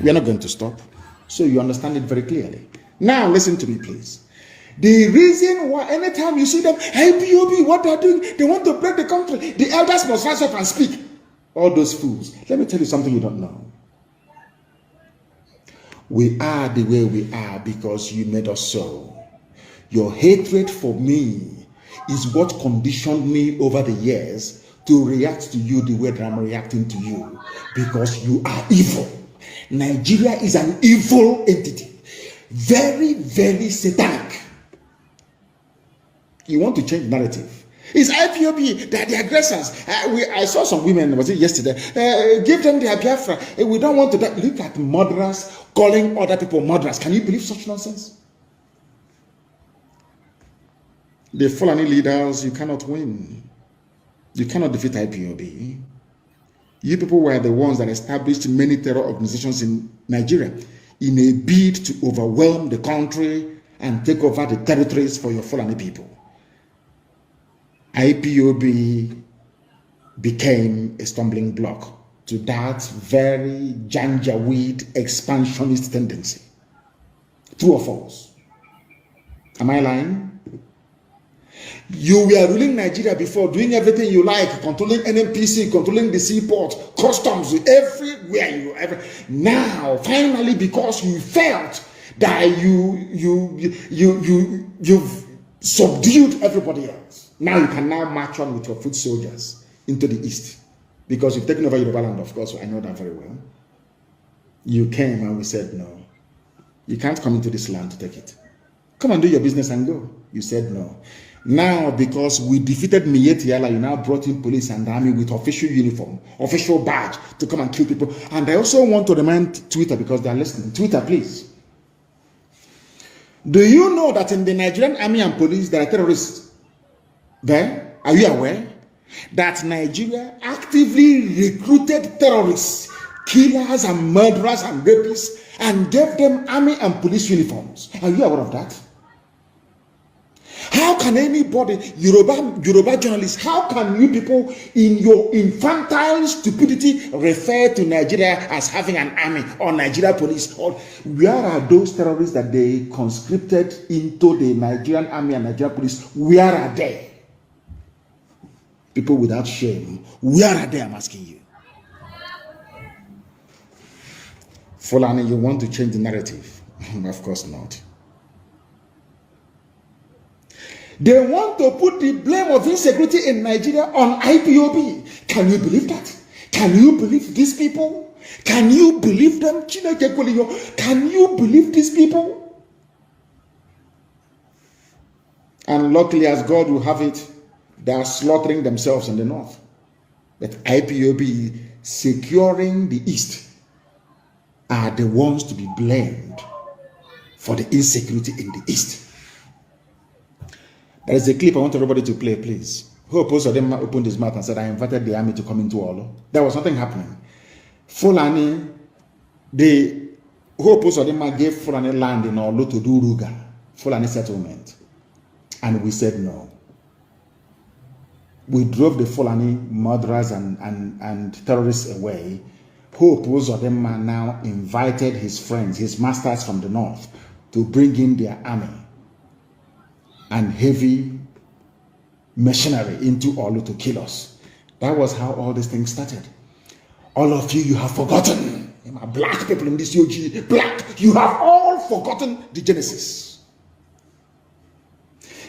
We are not going to stop. So you understand it very clearly. Now listen to me, please. The reason why anytime you see them, IPOB, what they're doing, they want to break the country. The elders must rise up and speak. All those fools. Let me tell you something you don't know. We are the way we are because you made us so. Your hatred for me is what conditioned me over the years to react to you the way that I'm reacting to you, because you are evil. Nigeria is an evil entity. Very, very satanic. You want to change narrative. It's IPOB, they're the aggressors. I saw some women, was it yesterday? Give them their Biafra. We don't want to die. Look at murderers calling other people murderers. Can you believe such nonsense? The Fulani leaders, you cannot win. You cannot defeat IPOB. You people were the ones that established many terror organizations in Nigeria in a bid to overwhelm the country and take over the territories for your Fulani people. IPOB became a stumbling block to that very janjaweed expansionist tendency. True or false? Am I lying? You were ruling Nigeria before, doing everything you like, controlling NNPC, controlling the seaport, customs, everywhere you ever. Now, finally, because you felt that you've subdued everybody else, now you can now march on with your foot soldiers into the east, because you've taken over Yoruba land. Of course, I know that very well. You came and we said no. You can't come into this land to take it. Come and do your business and go. You said no. Now, because we defeated Mietiala, you now brought in police and army with official uniform, official badge to come and kill people. And I also want to remind Twitter, because they are listening. Twitter, please. Do you know that in the Nigerian army and police there are terrorists there? Are you aware that Nigeria actively recruited terrorists, killers and murderers and rapists, and gave them army and police uniforms? Are you aware of that? How can anybody, Yoruba journalists, how can you people in your infantile stupidity refer to Nigeria as having an army or Nigeria police? Or where are those terrorists that they conscripted into the Nigerian army and Nigeria police? Where are they? People without shame, where are they? I'm asking you. Fulani, you want to change the narrative? Of course not. They want to put the blame of insecurity in Nigeria on IPOB. Can you believe that? Can you believe these people? Can you believe them? Can you believe these people? And luckily, as God will have it, they are slaughtering themselves in the north. But IPOB securing the east are the ones to be blamed for the insecurity in the east. There is a clip I want everybody to play, please. Who opposed them opened his mouth and said, I invited the army to come into Olo. There was nothing happening. Fulani, who opposed them gave Fulani land in Olo to do Ruga, Fulani settlement. And we said no. We drove the Fulani murderers and terrorists away. Who opposed them now invited his friends, his masters from the north, to bring in their army and heavy machinery into Olu to kill us. That was how all these things started. All of you, you have forgotten. Black people in this UG, black, you have all forgotten the Genesis.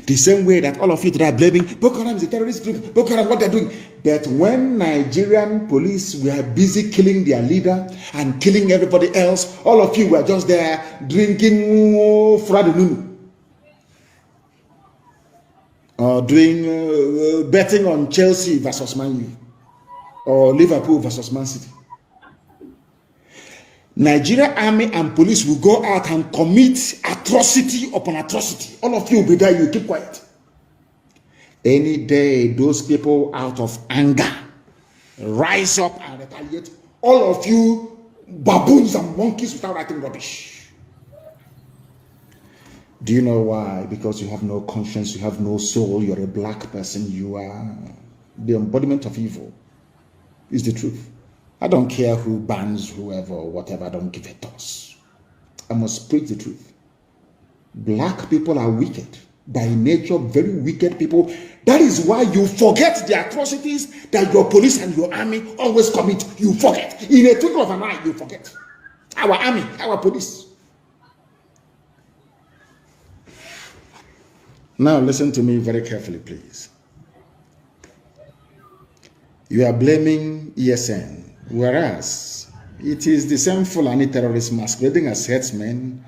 The same way that all of you today are blaming Boko Haram is a terrorist group, Boko Haram, what they're doing. That when Nigerian police were busy killing their leader and killing everybody else, all of you were just there drinking Fradununu. Or doing betting on Chelsea versus Man U, or Liverpool versus Man City. Nigeria army and police will go out and commit atrocity upon atrocity. All of you will be there, you keep quiet. Any day, those people out of anger rise up and retaliate. All of you baboons and monkeys without writing rubbish. Do you know why? Because you have no conscience, you have no soul, you're a black person, you are the embodiment of evil. Is the truth. I don't care who bans whoever or whatever, I don't give a toss. I must preach the truth. Black people are wicked. By nature, very wicked people. That is why you forget the atrocities that your police and your army always commit. You forget. In a twinkle of an eye, you forget. Our army, our police. Now listen to me very carefully, please. You are blaming ESN, whereas it is the same Fulani terrorists masquerading as headsmen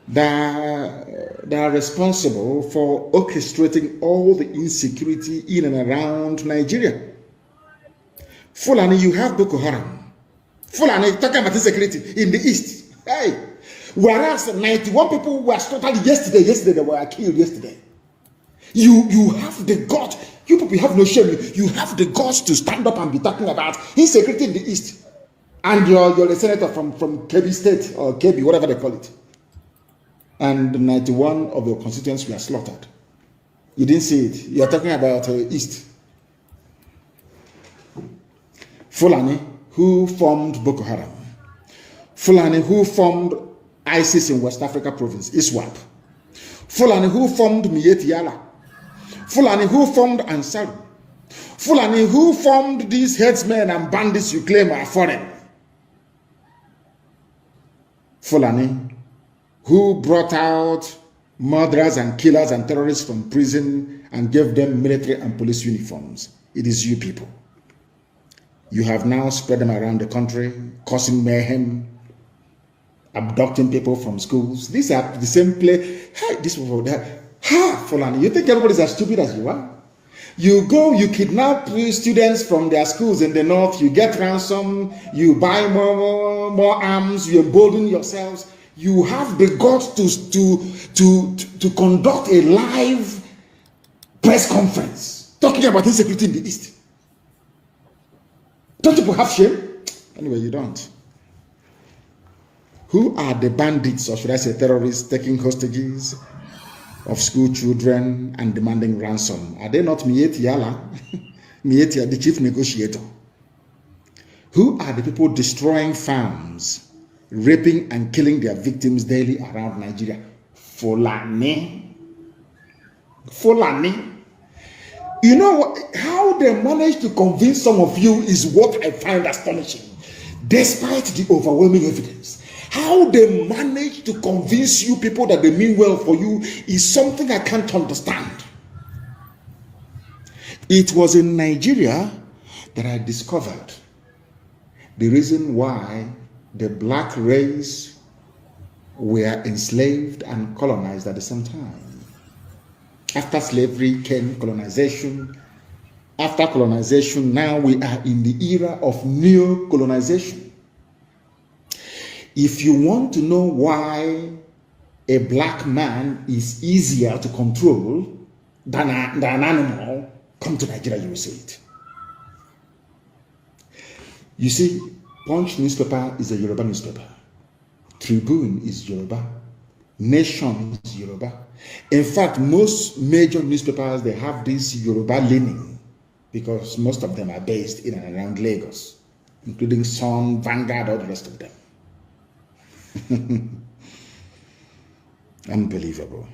that are responsible for orchestrating all the insecurity in and around Nigeria. Fulani, you have Boko Haram. Fulani, talking about insecurity in the east. Hey, whereas 91 people were slaughtered yesterday. They were killed yesterday. You have the guts. You people have no shame. You have the guts to stand up and be talking about insecurity in the east. And you're a senator from Kebbi State or Kebbi, whatever they call it. And 91 of your constituents were slaughtered. You didn't see it. You are talking about east. Fulani, who formed Boko Haram. Fulani, who formed ISIS in West Africa province, ISWAP. Fulani, who formed Mieti Yala. Fulani, who formed Ansaru. Fulani, who formed these headsmen and bandits you claim are foreign. Fulani, who brought out murderers and killers and terrorists from prison and gave them military and police uniforms. It is you people. You have now spread them around the country, causing mayhem, abducting people from schools. These are the same place. Hey, this people, Fulani, you think everybody's as stupid as you are? You go, you kidnap students from their schools in the north, you get ransom, you buy more arms, you embolden yourselves. You have the guts to conduct a live press conference talking about insecurity in the east. Don't people have shame? Anyway, you don't. Who are the bandits, or should I say terrorists, taking hostages of school children and demanding ransom? Are they not Mieti Yala? Mieti, the chief negotiator. Who are the people destroying farms, raping and killing their victims daily around Nigeria? Fulani. Fulani. You know how they manage to convince some of you is what I find astonishing. Despite the overwhelming evidence, how they manage to convince you people that they mean well for you is something I can't understand. It was in Nigeria that I discovered the reason why the black race were enslaved and colonized at the same time. After slavery came colonization. After colonization, now we are in the era of neo-colonization. If you want to know why a black man is easier to control than an animal, come to Nigeria, you will see it. You see, Punch newspaper is a Yoruba newspaper. Tribune is Yoruba. Nation is Yoruba. In fact, most major newspapers, they have this Yoruba leaning because most of them are based in and around Lagos, including Sun, Vanguard, all the rest of them. Unbelievable.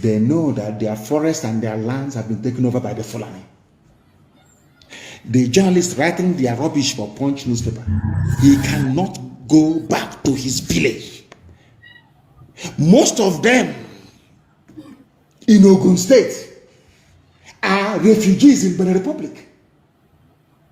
They know that their forests and their lands have been taken over by the Fulani. The journalist writing their rubbish for Punch newspaper, he cannot go back to his village. Most of them in Ogun State are refugees in Benin Republic.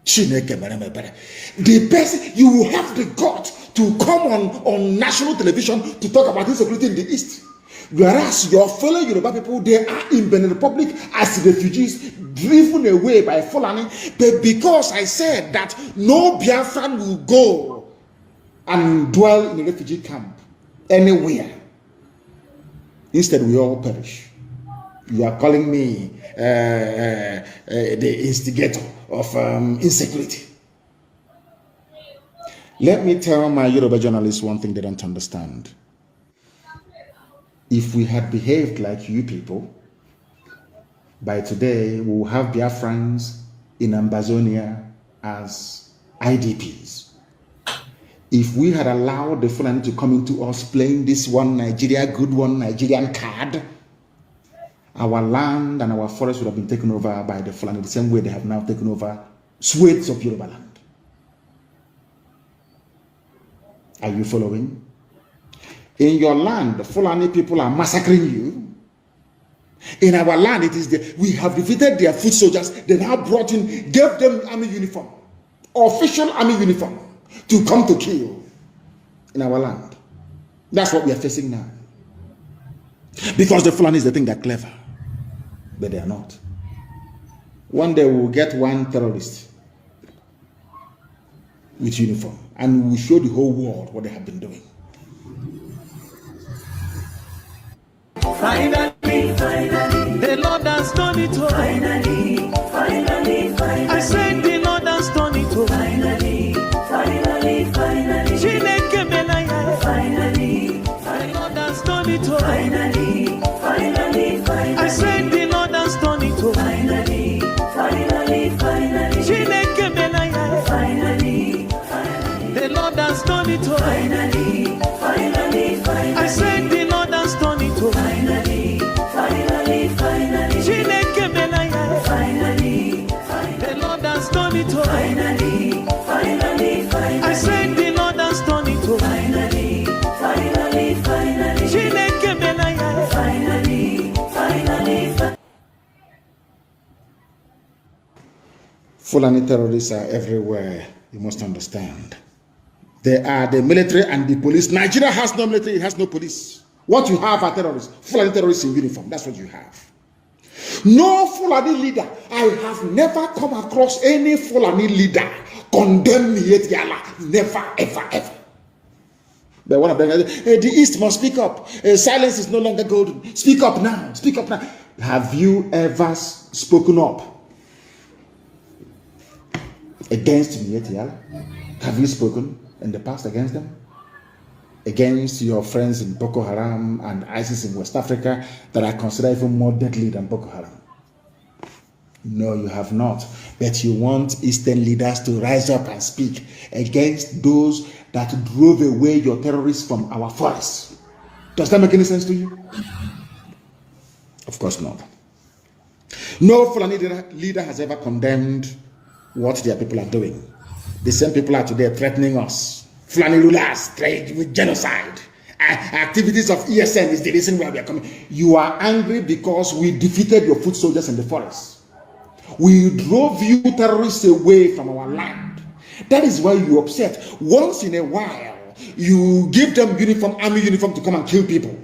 The person, you will have the guts to come on national television to talk about insecurity in the East. Whereas your fellow Yoruba people, they are in Benin Republic as refugees, driven away by Fulani. But because I said that no Biafran will go and dwell in a refugee camp anywhere, instead we all perish. You are calling me the instigator of insecurity. Let me tell my Yoruba journalists one thing they don't understand. If we had behaved like you people, by today we will have Biafrans in Ambazonia as IDPs. If we had allowed the Fulani to come into us playing this one Nigeria, good one Nigerian card, our land and our forests would have been taken over by the Fulani the same way they have now taken over swathes of Yoruba land. Are you following? In your land, the Fulani people are massacring you. In our land, it is we have defeated their foot soldiers. They now brought in, gave them army uniform, official army uniform, to come to kill in our land. That's what we are facing now. Because the Fulanis, they think they're clever, but they are not. One day we will get one terrorist with uniform, and we will show the whole world what they have been doing. Finally, the Lord has done it all. Finally, I said the Lord has done it all. Finally, Chineke Menaya. Finally, the Lord has done it all. Finally, I said the Lord has done it all. Finally, Chineke Menaya. Finally, the Lord has done it all. Finally, I said the Lord has done it all. Finally, Chineke Menaya. Finally, the Lord has done it all. Finally, I said the Lord has done it all. Finally, Chineke Menaya. Finally. Fulani terrorists are everywhere, you must understand. They are the military and the police. Nigeria has no military, it has no police. What you have are terrorists, Fulani terrorists in uniform. That's what you have. No Fulani leader. I have never come across any Fulani leader condemn me yet, Yala. Never, ever, ever. But one of them, the East must speak up. Silence is no longer golden. Speak up now. Speak up now. Have you ever spoken up against me yet, Yala? Have you spoken in the past against them? Against your friends in Boko Haram and ISIS in West Africa that are considered even more deadly than Boko Haram? No, you have not. But you want Eastern leaders to rise up and speak against those that drove away your terrorists from our forests. Does that make any sense to you? Of course not. No Fulani leader has ever condemned what their people are doing. The same people are today threatening us. Fulani rulers trade with genocide. Activities of ESN is the reason why we are coming. You are angry because we defeated your foot soldiers in the forest. We drove you terrorists away from our land. That is why you're upset. Once in a while, you give them uniform, army uniform to come and kill people.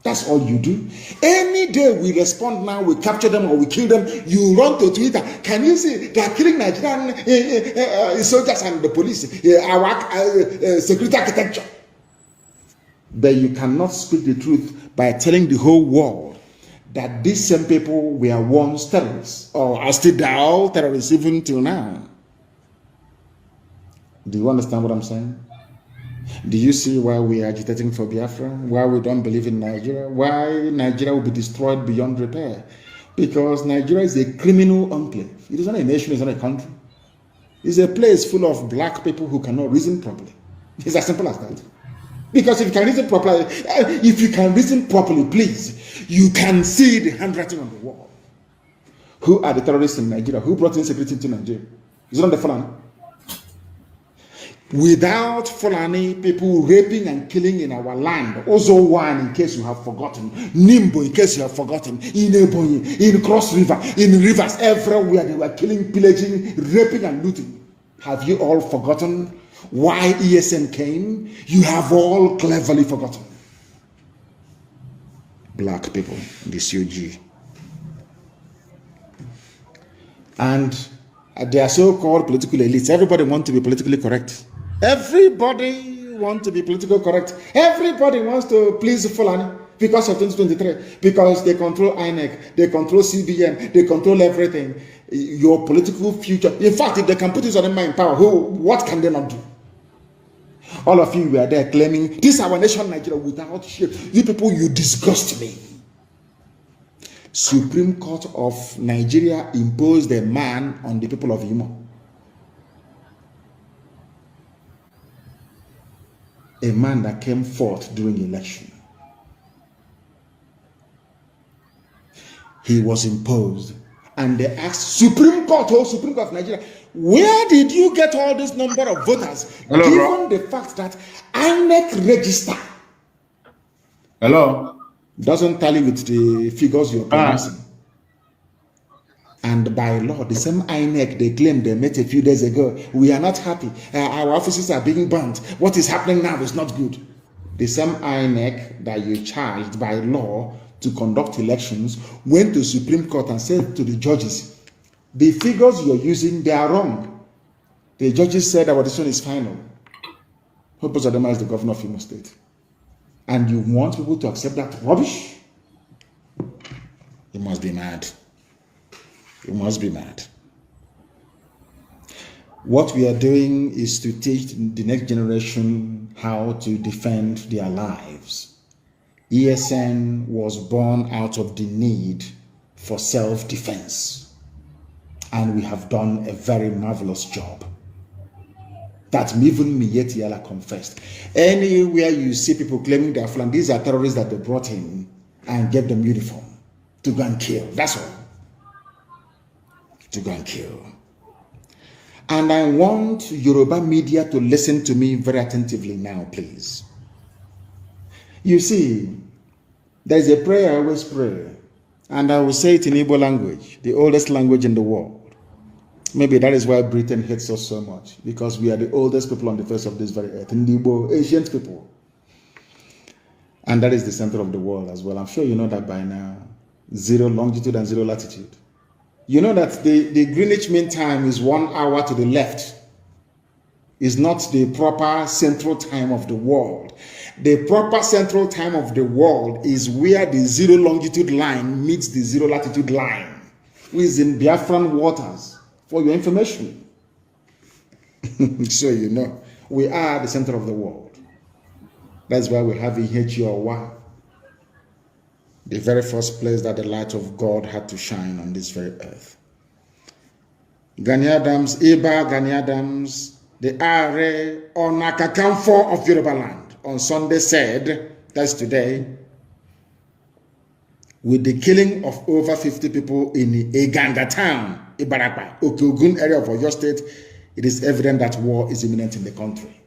That's all you do. Any day we respond now, we capture them or we kill them, you run to Twitter. Can you see they are killing Nigerian soldiers and the police, our security architecture? But you cannot speak the truth by telling the whole world that these same people were once terrorists or are still now terrorists even till now. Do you understand what I'm saying? Do you see why we are agitating for Biafra? Why we don't believe in Nigeria? Why Nigeria will be destroyed beyond repair? Because Nigeria is a criminal enclave. It is not a nation, it's not a country. It's a place full of black people who cannot reason properly. It's as simple as that. Because if you can reason properly, please, you can see the handwriting on the wall. Who are the terrorists in Nigeria? Who brought insecurity into Nigeria? Is it not the Fulani? Without Fulani people raping and killing in our land, Ozo One, in case you have forgotten, Nimbo, in case you have forgotten, in Ebonyi, in Cross River, in rivers, everywhere they were killing, pillaging, raping and looting. Have you all forgotten why ESN came? You have all cleverly forgotten. Black people, the COG. And they are so-called political elites. Everybody wants to be politically correct. Everybody wants to be politically correct. Everybody wants to please Fulani because of 2023. Because they control INEC, they control CBN, they control everything. Your political future. In fact, if they can put this on in power, what can they not do? All of you were there claiming, this is our nation, Nigeria, without shame. You people, you disgust me. Supreme Court of Nigeria imposed a ban on the people of Imo. A man that came forth during election. He was imposed. And they asked Supreme Court of Nigeria, where did you get all this number of voters? Hello, given the fact that INEC register doesn't tally with the figures you're pronouncing. And by law, the same INEC they claimed they met a few days ago, we are not happy. Our offices are being burnt. What is happening now is not good. The same INEC that you charged by law to conduct elections went to Supreme Court and said to the judges, the figures you're using, they are wrong. The judges said our decision is final. Purpose Adama is the governor of Imo State. And you want people to accept that rubbish? You must be mad. You must be mad. What we are doing is to teach the next generation how to defend their lives. ESN was born out of the need for self-defense. And we have done a very marvelous job. That even Mietiala confessed. Anywhere you see people claiming they are Biafran, these are terrorists that they brought in and gave them uniform to go and kill. That's all. To go and kill. And I want Yoruba media to listen to me very attentively now, please. You see, there's a prayer I always pray, and I will say it in Igbo language, the oldest language in the world. Maybe that is why Britain hates us so much, because we are the oldest people on the face of this very earth, in the Igbo, ancient people. And that is the center of the world as well. I'm sure you know that by now. 0 longitude and 0 latitude. You know that the Greenwich Mean Time is 1 hour to the left. It's not the proper central time of the world. The proper central time of the world is where the 0 longitude line meets the 0 latitude line, which is in Biafran waters, for your information. So you know, we are the center of the world. That's why we have Ihechiowa, the very first place that the light of God had to shine on this very earth. Gani Adams, Iba Gani Adams, the Are Onakakamfo of Yoruba land, on Sunday said, that's today, with the killing of over 50 people in Eganga town, Ibarapa, Okogun area of Oyo State, it is evident that war is imminent in the country.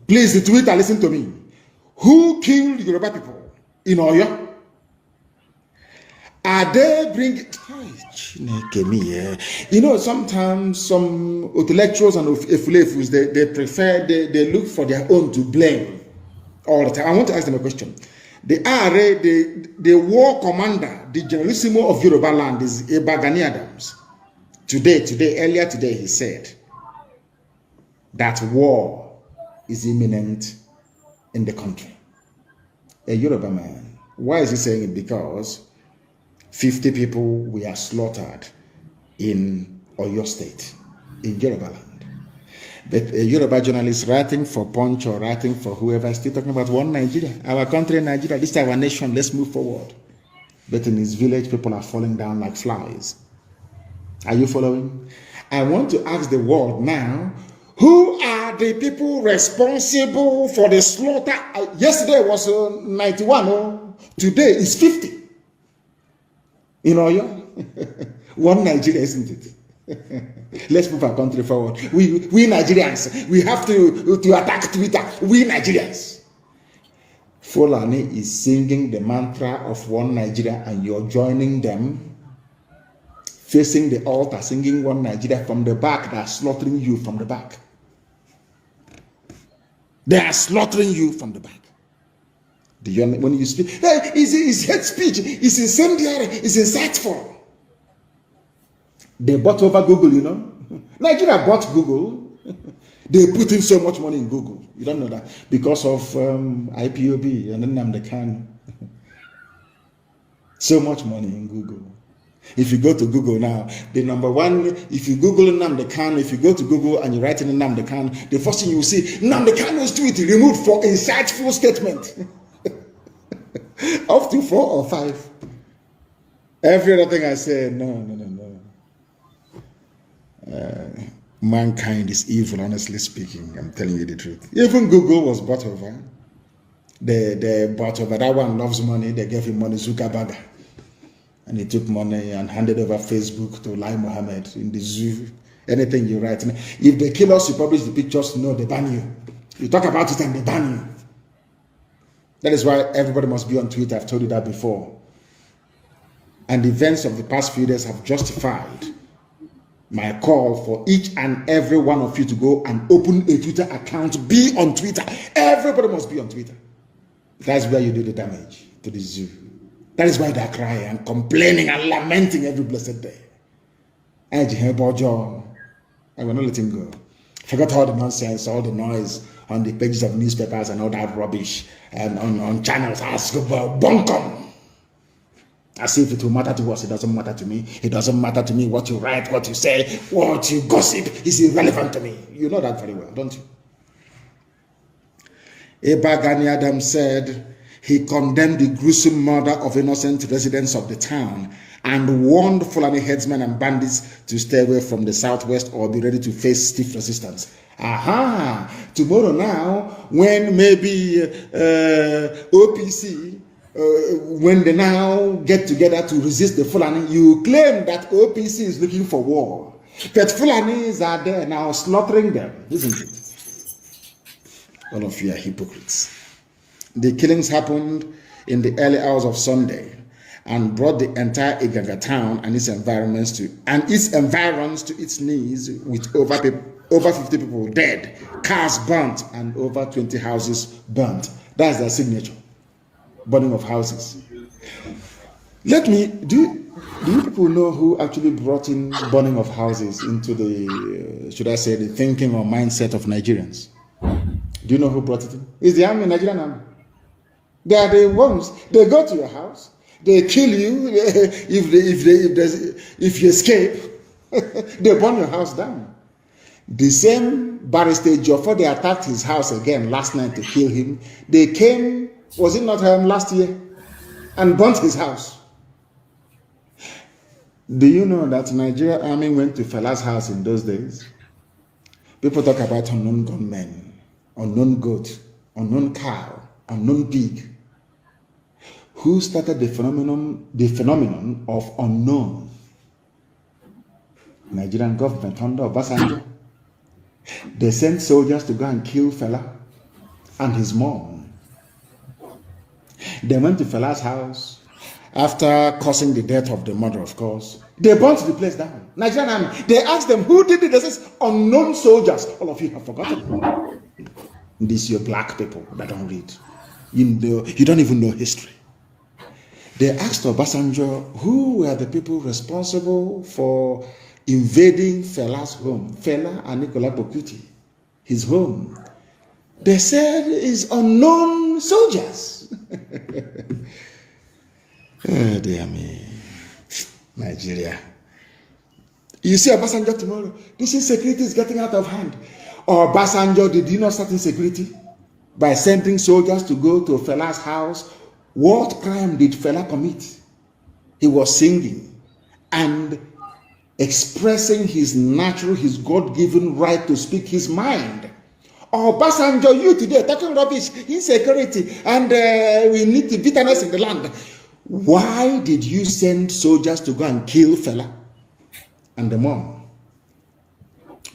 Please, the Twitter, listen to me. Who killed Yoruba people in Oyo? Are they bringing... You know, sometimes some intellectuals and efulefus, they prefer, they look for their own to blame all the time. I want to ask them a question. The RA, the war commander, the generalissimo of Yoruba land is Iba Gani Adams. Earlier today, he said that war is imminent in the country. A Yoruba man. Why is he saying it? Because 50 people were slaughtered in Oyo State, in Yoruba land. But a Yoruba journalist writing for Punch or writing for whoever is still talking about one Nigeria, our country, Nigeria, this is our nation, let's move forward. But in his village, people are falling down like flies. Are you following? I want to ask the world now, who are the people responsible for the slaughter? Yesterday was 91, today is 50. In Oyo, one Nigeria, isn't it? Let's move our country forward. We Nigerians, we have to attack Twitter. We Nigerians. Fulani is singing the mantra of one Nigeria, and you're joining them, facing the altar, singing one Nigeria from the back. They are slaughtering you from the back. They are slaughtering you from the back. When you speak, hey, it's hate speech, it's incendiary, it's insightful. They bought over Google, you know. Nigeria bought Google. They put in so much money in Google. You don't know that. Because of IPOB and then Namdekan. So much money in Google. If you go to Google now, the number one, if you Google Nnamdi Kanu, if you go to Google and you write in Nnamdi Kanu, the first thing you will see, Nnamdi Kanu's tweet removed for insightful statement. Up to 4 or 5. Every other thing I say, no. Mankind is evil, honestly speaking. I'm telling you the truth. Even Google was bought over. They bought over. That one loves money. They gave him money, Zuckerberg. And he took money and handed over Facebook to Lai Mohammed in the zoo. Anything you write. If they kill us, you publish the pictures, no, they ban you. You talk about it and they ban you. That is why everybody must be on Twitter. I've told you that before. And the events of the past few days have justified my call for each and every one of you to go and open a Twitter account. Be on Twitter. Everybody must be on Twitter. That's where you do the damage to the zoo. That is why they are crying and complaining and lamenting every blessed day. I will not let him go. Forgot all the nonsense, all the noise on the pages of newspapers and all that rubbish and on channels. Ask about bunkum. As if it will matter to us. It doesn't matter to me. It doesn't matter to me what you write, what you say, what you gossip is irrelevant to me. You know that very well, don't you? Eba Gani Adams said he condemned the gruesome murder of innocent residents of the town and warned Fulani headsmen and bandits to stay away from the southwest or be ready to face stiff resistance. Aha! Tomorrow now, when maybe OPC, when they now get together to resist the Fulani, you claim that OPC is looking for war. But Fulanis are there now slaughtering them, isn't it? All of you are hypocrites. The killings happened in the early hours of Sunday and brought the entire Igaga town and its environs to its knees, with over 50 people dead, cars burnt, and over 20 houses burnt. That's their signature. Burning of houses. Do you people know who actually brought in burning of houses into the, should I say, the thinking or mindset of Nigerians? Do you know who brought it in? It's the army, Nigerian army. They are the ones. They go to your house. They kill you. If you escape, they burn your house down. The same barrister Joffo, they attacked his house again last night to kill him. They came, was it not last year, and burnt his house. Do you know that Nigeria army went to Fela's house in those days? People talk about unknown gunmen, unknown goat, unknown cow, unknown pig. Who started the phenomenon of unknown? Nigerian government under Obasanjo. They sent soldiers to go and kill Fela and his mom. They went to Fela's house after causing the death of the mother, of course. They burnt the place down. Nigerian army. They asked them, who did it? They said, unknown soldiers. All of you have forgotten. These are black people that don't read. You don't even know history. They asked Obasanjo, who were the people responsible for invading Fela's home? Fela and Nicolas Bokuti, his home. They said it's unknown soldiers. Oh, dear me. Nigeria. You see Obasanjo tomorrow. This insecurity is getting out of hand. Obasanjo, did you not start insecurity by sending soldiers to go to Fela's house? What crime did Fela commit? He was singing and expressing his natural, his God-given right to speak his mind. Obasanjo, you today talking rubbish, insecurity, and we need the bitterness in the land. Why did you send soldiers to go and kill Fela and the mom?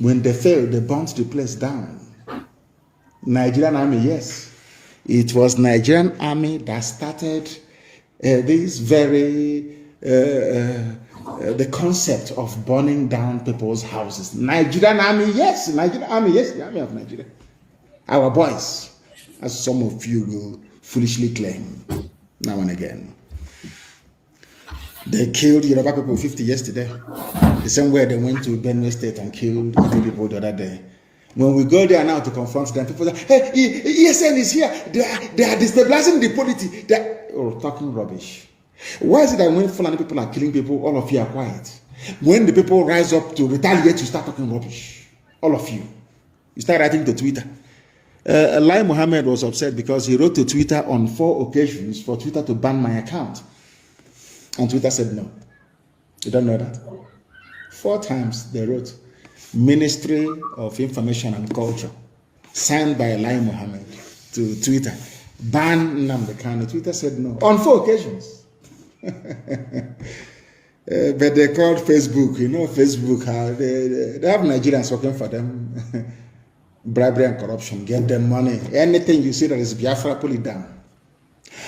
When they failed, they burnt the place down. Nigerian army, yes. It was Nigerian army that started this very, the concept of burning down people's houses. Nigerian army, yes. Nigerian army, yes. The army of Nigeria. Our boys, as some of you will foolishly claim now and again. They killed Yoruba people 50 yesterday. The same way they went to Benue State and killed 50 people the other day. When we go there now to confront them, people say, hey, ESN is here. They are destabilizing the polity. They're talking rubbish. Why is it that when Fulani people are killing people, all of you are quiet? When the people rise up to retaliate, you start talking rubbish. All of you. You start writing to Twitter. Lai Mohammed was upset because he wrote to Twitter on 4 occasions for Twitter to ban my account. And Twitter said no. You don't know that? 4 times they wrote Ministry of Information and Culture, signed by Lai Mohammed to Twitter. Ban Nnamdi Kanu. Twitter said no. On 4 occasions. But they called Facebook. You know Facebook, they have Nigerians working for them. Bribery and corruption, get them money. Anything you see that is Biafra, pull it down.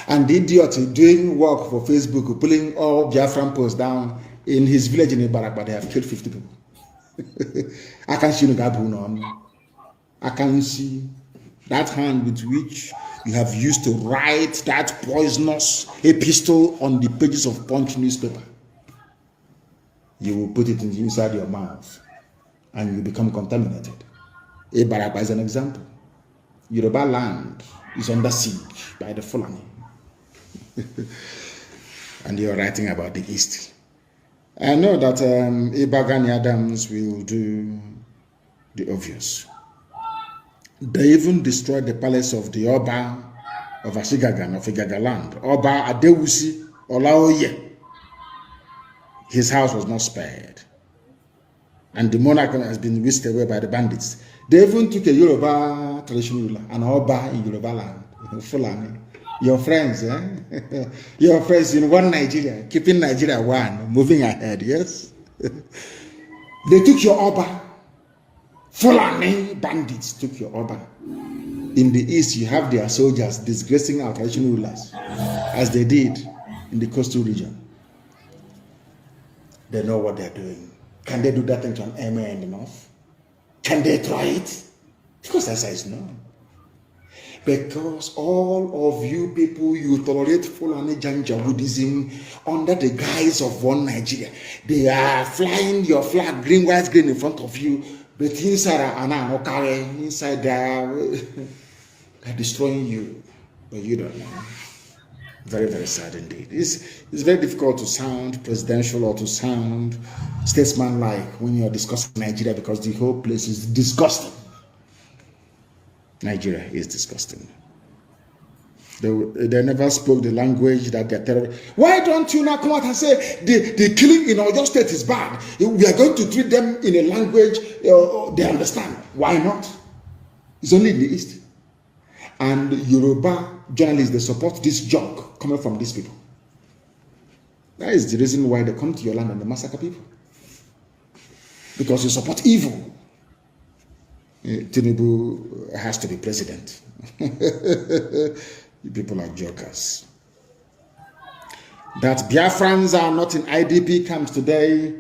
And the idiot doing work for Facebook, pulling all Biafran posts down in his village in Ibarak, but they have killed 50 people. I can see I can see that hand with which you have used to write that poisonous epistle on the pages of Punch newspaper. You will put it inside your mouth and you become contaminated. Ibaraba is an example. Yoruba land is under siege by the Fulani. And you're writing about the East. I know that Ibagani Adams will do the obvious. They even destroyed the palace of the Oba of Ashigagan, of Igaga land. Oba Adewusi Olaoye. His house was not spared. And the monarch has been whisked away by the bandits. They even took a Yoruba traditional ruler, an Oba in Yoruba land, Fulani. Your friends, your friends in one Nigeria, keeping Nigeria one, moving ahead, yes? They took your Oba. Fulani bandits took your Oba. In the East, you have their soldiers disgracing our traditional rulers, as they did in the coastal region. They know what they're doing. Can they do that thing to an emir in the north? Can they try it? Of course, the answer is no. Because all of you people, you tolerate Fulani Janjaweedism under the guise of one Nigeria. They are flying your flag, green, white, green in front of you, but inside they're destroying you. But you don't know. Very, very sad indeed. It's very difficult to sound presidential or to sound statesman-like when you're discussing Nigeria because the whole place is disgusting. Nigeria is disgusting. They never spoke the language that they're terrorists. Why don't you now come out and say the killing in Oyo State is bad? We are going to treat them in a language they understand. Why not? It's only in the East. And Yoruba journalists, they support this junk coming from these people. That is the reason why they come to your land and they massacre people. Because you support evil. Tinubu has to be president. You people are jokers. That Biafrans are not in IDP camps today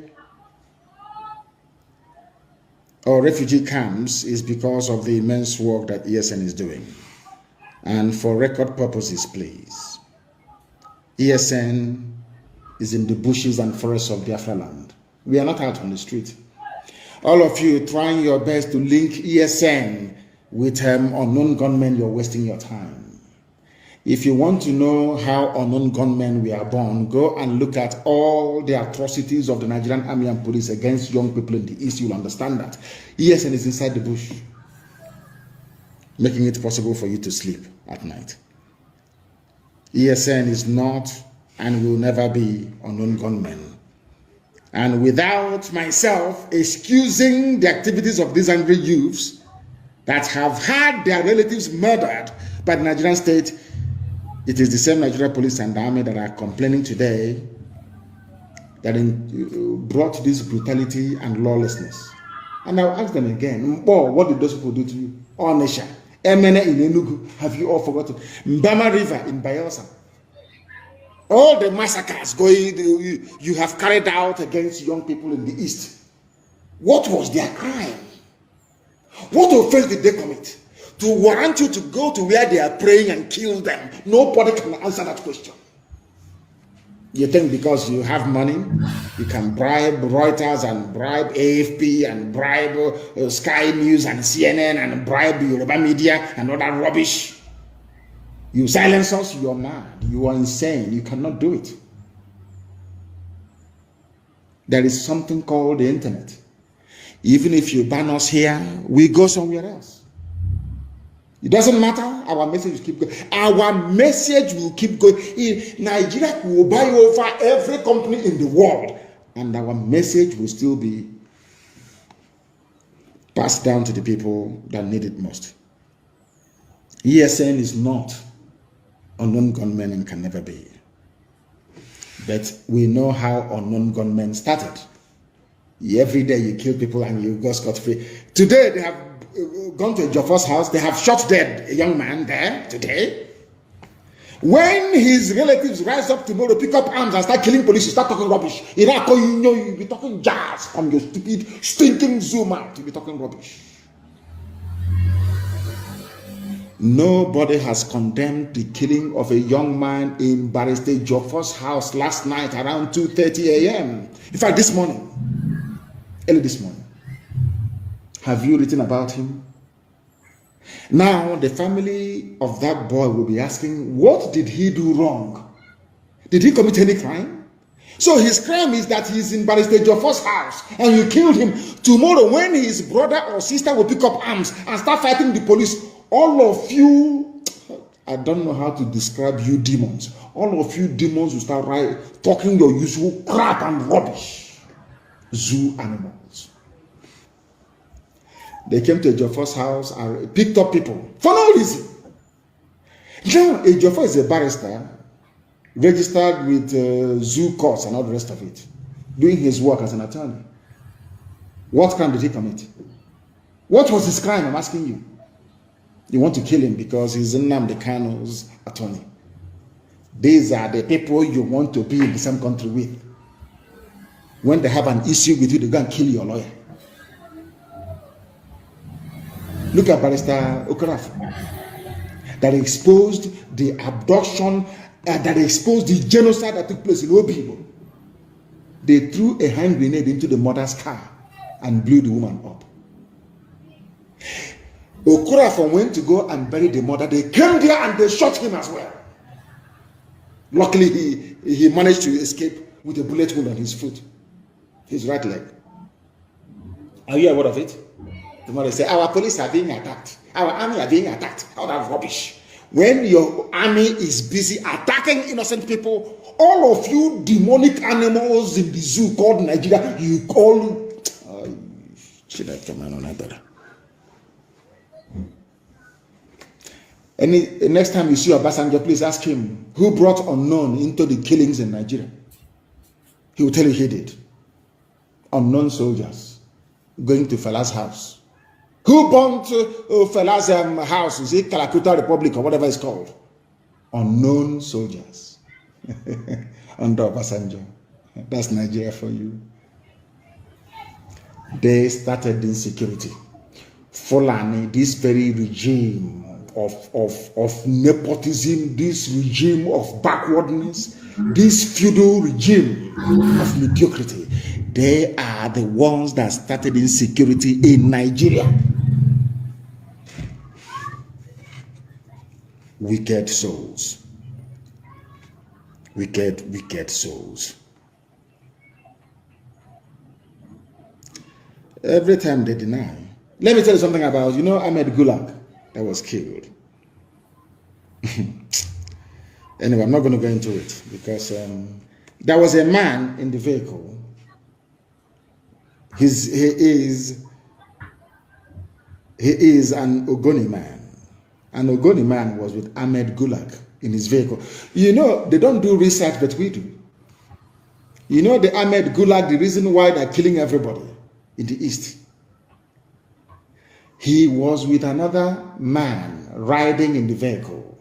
or refugee camps is because of the immense work that ESN is doing. And for record purposes, please, ESN is in the bushes and forests of Biafra land. We are not out on the street. All of you trying your best to link ESN with unknown gunmen, you're wasting your time. If you want to know how unknown gunmen were born, go and look at all the atrocities of the Nigerian Army and Police against young people in the East. You'll understand that. ESN is inside the bush, making it possible for you to sleep at night. ESN is not and will never be unknown gunmen. And without myself excusing the activities of these angry youths that have had their relatives murdered by the Nigerian state, it is the same Nigerian police and the army that are complaining today that brought this brutality and lawlessness. And I'll ask them again, what did those people do to you? Onisha, Emene in Enugu, have you all forgotten? Mbama River in Bayelsa. All the massacres you have carried out against young people in the East. What was their crime? What offense did they commit to warrant you to go to where they are praying and kill them? Nobody can answer that question. You think because you have money, you can bribe Reuters and bribe AFP and bribe Sky News and CNN and bribe Yoruba media and all that rubbish. You silence us, you are mad, you are insane, you cannot do it. There is something called the internet. Even if you ban us here, we go somewhere else. It doesn't matter. Our message will keep going. Our message will keep going. Nigeria will buy over every company in the world, and our message will still be passed down to the people that need it most. ESN is not unknown gunmen and can never be. But we know how unknown gunmen started. Every day you kill people and you go scot-free. Today they have gone to Joffa's house. They have shot dead a young man there today. When his relatives rise up tomorrow, pick up arms and start killing police, you start talking rubbish. You'll be talking jazz from your stupid, stinking Zoom out. You'll be talking rubbish. Nobody has condemned the killing of a young man in Barrister Joffa's house last night around 2:30 a.m. In fact, this morning, early this morning. Have you written about him? Now, the family of that boy will be asking, what did he do wrong? Did he commit any crime? So his crime is that he's in Barrister Joffa's house and you killed him. Tomorrow, when his brother or sister will pick up arms and start fighting the police, all of you, I don't know how to describe you demons. All of you demons will start talking your usual crap and rubbish. Zoo animals. They came to Joffa's house and picked up people for no reason. Now, Joffa is a barrister, registered with zoo courts and all the rest of it, doing his work as an attorney. What crime did he commit? What was his crime? I'm asking you. You want to kill him because he's Nnamdi Kanu's attorney. These are the people you want to be in the same country with. When they have an issue with you, they go and kill your lawyer. Look at Barrister Okorafor that exposed the abduction, that exposed the genocide that took place in Obibo. They threw a hand grenade into the mother's car and blew the woman up. Okorafor went to go and bury the mother. They came there and they shot him as well. Luckily, he managed to escape with a bullet wound on his foot, his right leg. Are you aware of it? The mother said, our police are being attacked. Our army are being attacked. All that rubbish. When your army is busy attacking innocent people, all of you demonic animals in the zoo called Nigeria, you call... Next time you see Obasanjo, please ask him who brought unknown into the killings in Nigeria. He will tell you he did. Unknown soldiers going to Fela's house. Who burnt Fela's house? Is it Calcutta Republic or whatever it's called? Unknown soldiers under Obasanjo. That's Nigeria for you. They started insecurity. Fulani, this very regime of nepotism, this regime of backwardness, this feudal regime of mediocrity, they are the ones that started insecurity in Nigeria. Wicked souls. Wicked souls. Every time they deny. Let me tell you something about, Ahmed Gulag that was killed. Anyway, I'm not going to go into it because there was a man in the vehicle. He is an Ogoni man. An Ogoni man was with Ahmed Gulag in his vehicle. They don't do research, but we do. The Ahmed Gulag, the reason why they're killing everybody in the East. He was with another man riding in the vehicle.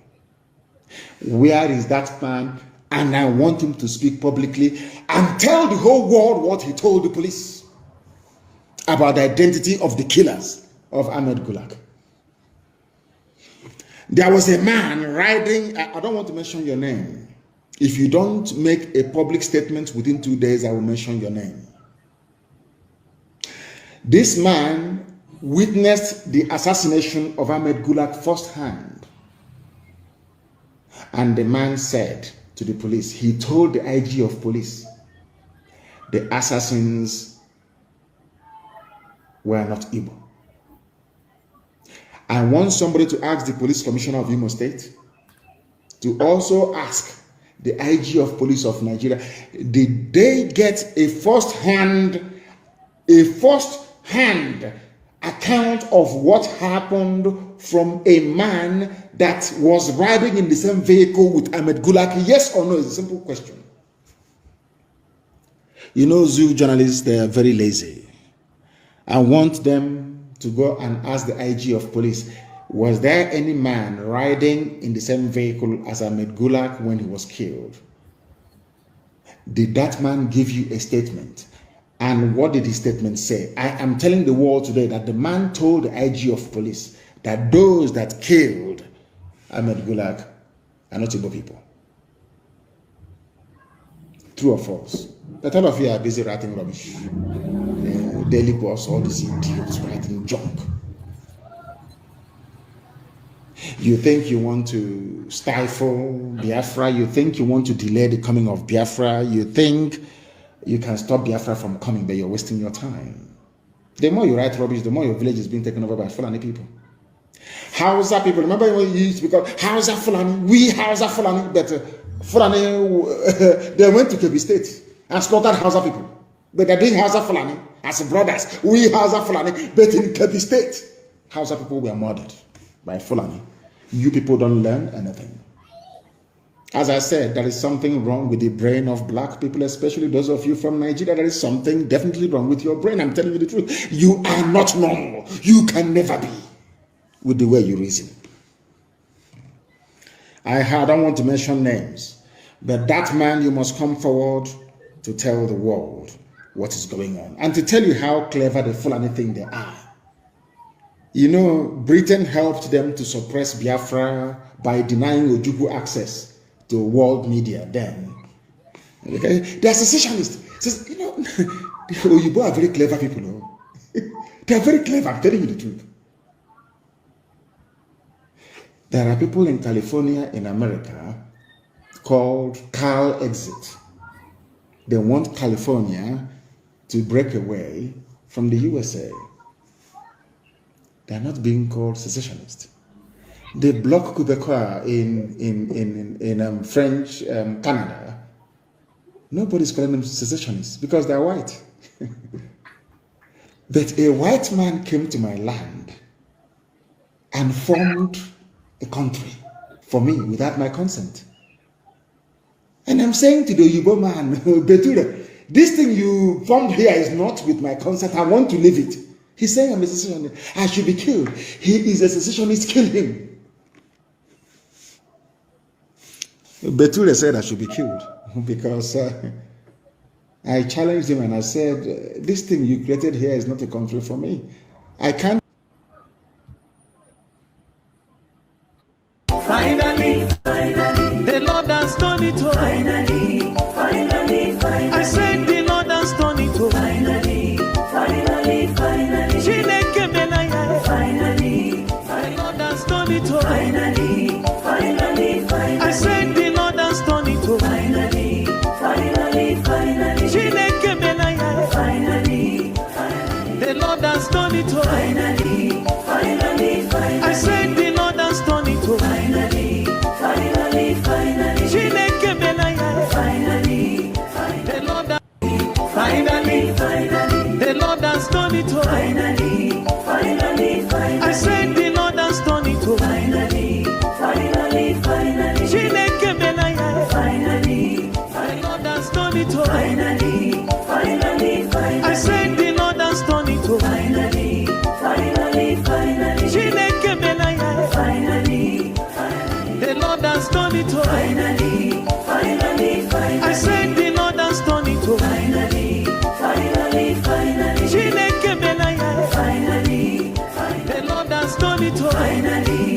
Where is that man? And I want him to speak publicly and tell the whole world what he told the police about the identity of the killers of Ahmed Gulag. There was a man riding, I don't want to mention your name. If you don't make a public statement within 2 days, I will mention your name. This man witnessed the assassination of Ahmed Gulag firsthand. And the man said to the police, he told the IG of police the assassins were not Igbo. I want somebody to ask the police commissioner of Imo State to also ask the IG of police of Nigeria, did they get a first-hand account of what happened from a man that was riding in the same vehicle with Ahmed Gulaki? Yes or no? It's a simple question. You know, zoo journalists, they are very lazy. I want them to go and ask the IG of police, was there any man riding in the same vehicle as Ahmed Gulak when he was killed? Did that man give you a statement? And what did his statement say? I am telling the world today that the man told the IG of police that those that killed Ahmed Gulak are not Igbo people. True or false? But all of you are busy writing rubbish. Daily Post, all these idiots writing junk. You think you want to stifle Biafra? You think you want to delay the coming of Biafra? You think you can stop Biafra from coming, but you're wasting your time. The more you write rubbish, the more your village is being taken over by Fulani people. Hausa people, remember when you used to be called Hausa Fulani? We Hausa Fulani, but Fulani, they went to Kebbi State and slaughtered Hausa people. But they're doing Hausa Fulani as brothers. We Hausa Fulani, but in Kebbi State, Hausa people were murdered by Fulani. You people don't learn anything. As I said, there is something wrong with the brain of black people, especially those of you from Nigeria. There is something definitely wrong with your brain. I'm telling you the truth. You are not normal. You can never be with the way you reason. I don't want to mention names, but that man, you must come forward to tell the world what is going on and to tell you how clever the Fulani think they are. You know, Britain helped them to suppress Biafra by denying Ojukwu access to world media then. Okay? They are secessionists. You know, the Oyibo are very clever people. No? They are very clever, I'm telling you the truth. There are people in California, in America, called Cal Exit. They want California to break away from the USA. They are not being called secessionists. They block Quebecois in French Canada. Nobody's calling them secessionists because they're white. But a white man came to my land and formed a country for me without my consent. And I'm saying to the Yubo man, Betura, this thing you formed here is not with my consent. I want to leave it. He's saying I'm a secessionist. I should be killed. He is a secessionist. Kill him. Beture said I should be killed because I challenged him and I said, this thing you created here is not a country for me. I can't. Finally, the Lord has done it all. Finally, I said the Lord has done it all. Finally, Chineke Benaya. Finally, the Lord has done it all. Finally, I said the Lord has done it all. Finally, Chineke Benaya. Finally, the Lord has done it all. Finally, I said the Lord has done it all. Finally, Chineke Benaya. Finally, the Lord has the Lord has done it all. Finally, I said the Lord has done it all. Finally, Chineke Benaya. Finally, the Lord has done it all. Finally, I said the Lord has done it all. Finally, Chineke Benaya. Finally, the Lord has done it all. Finally, I said the Lord has done it all. Finally, Chineke Benaya. Finally, the Lord has done it all. Finally.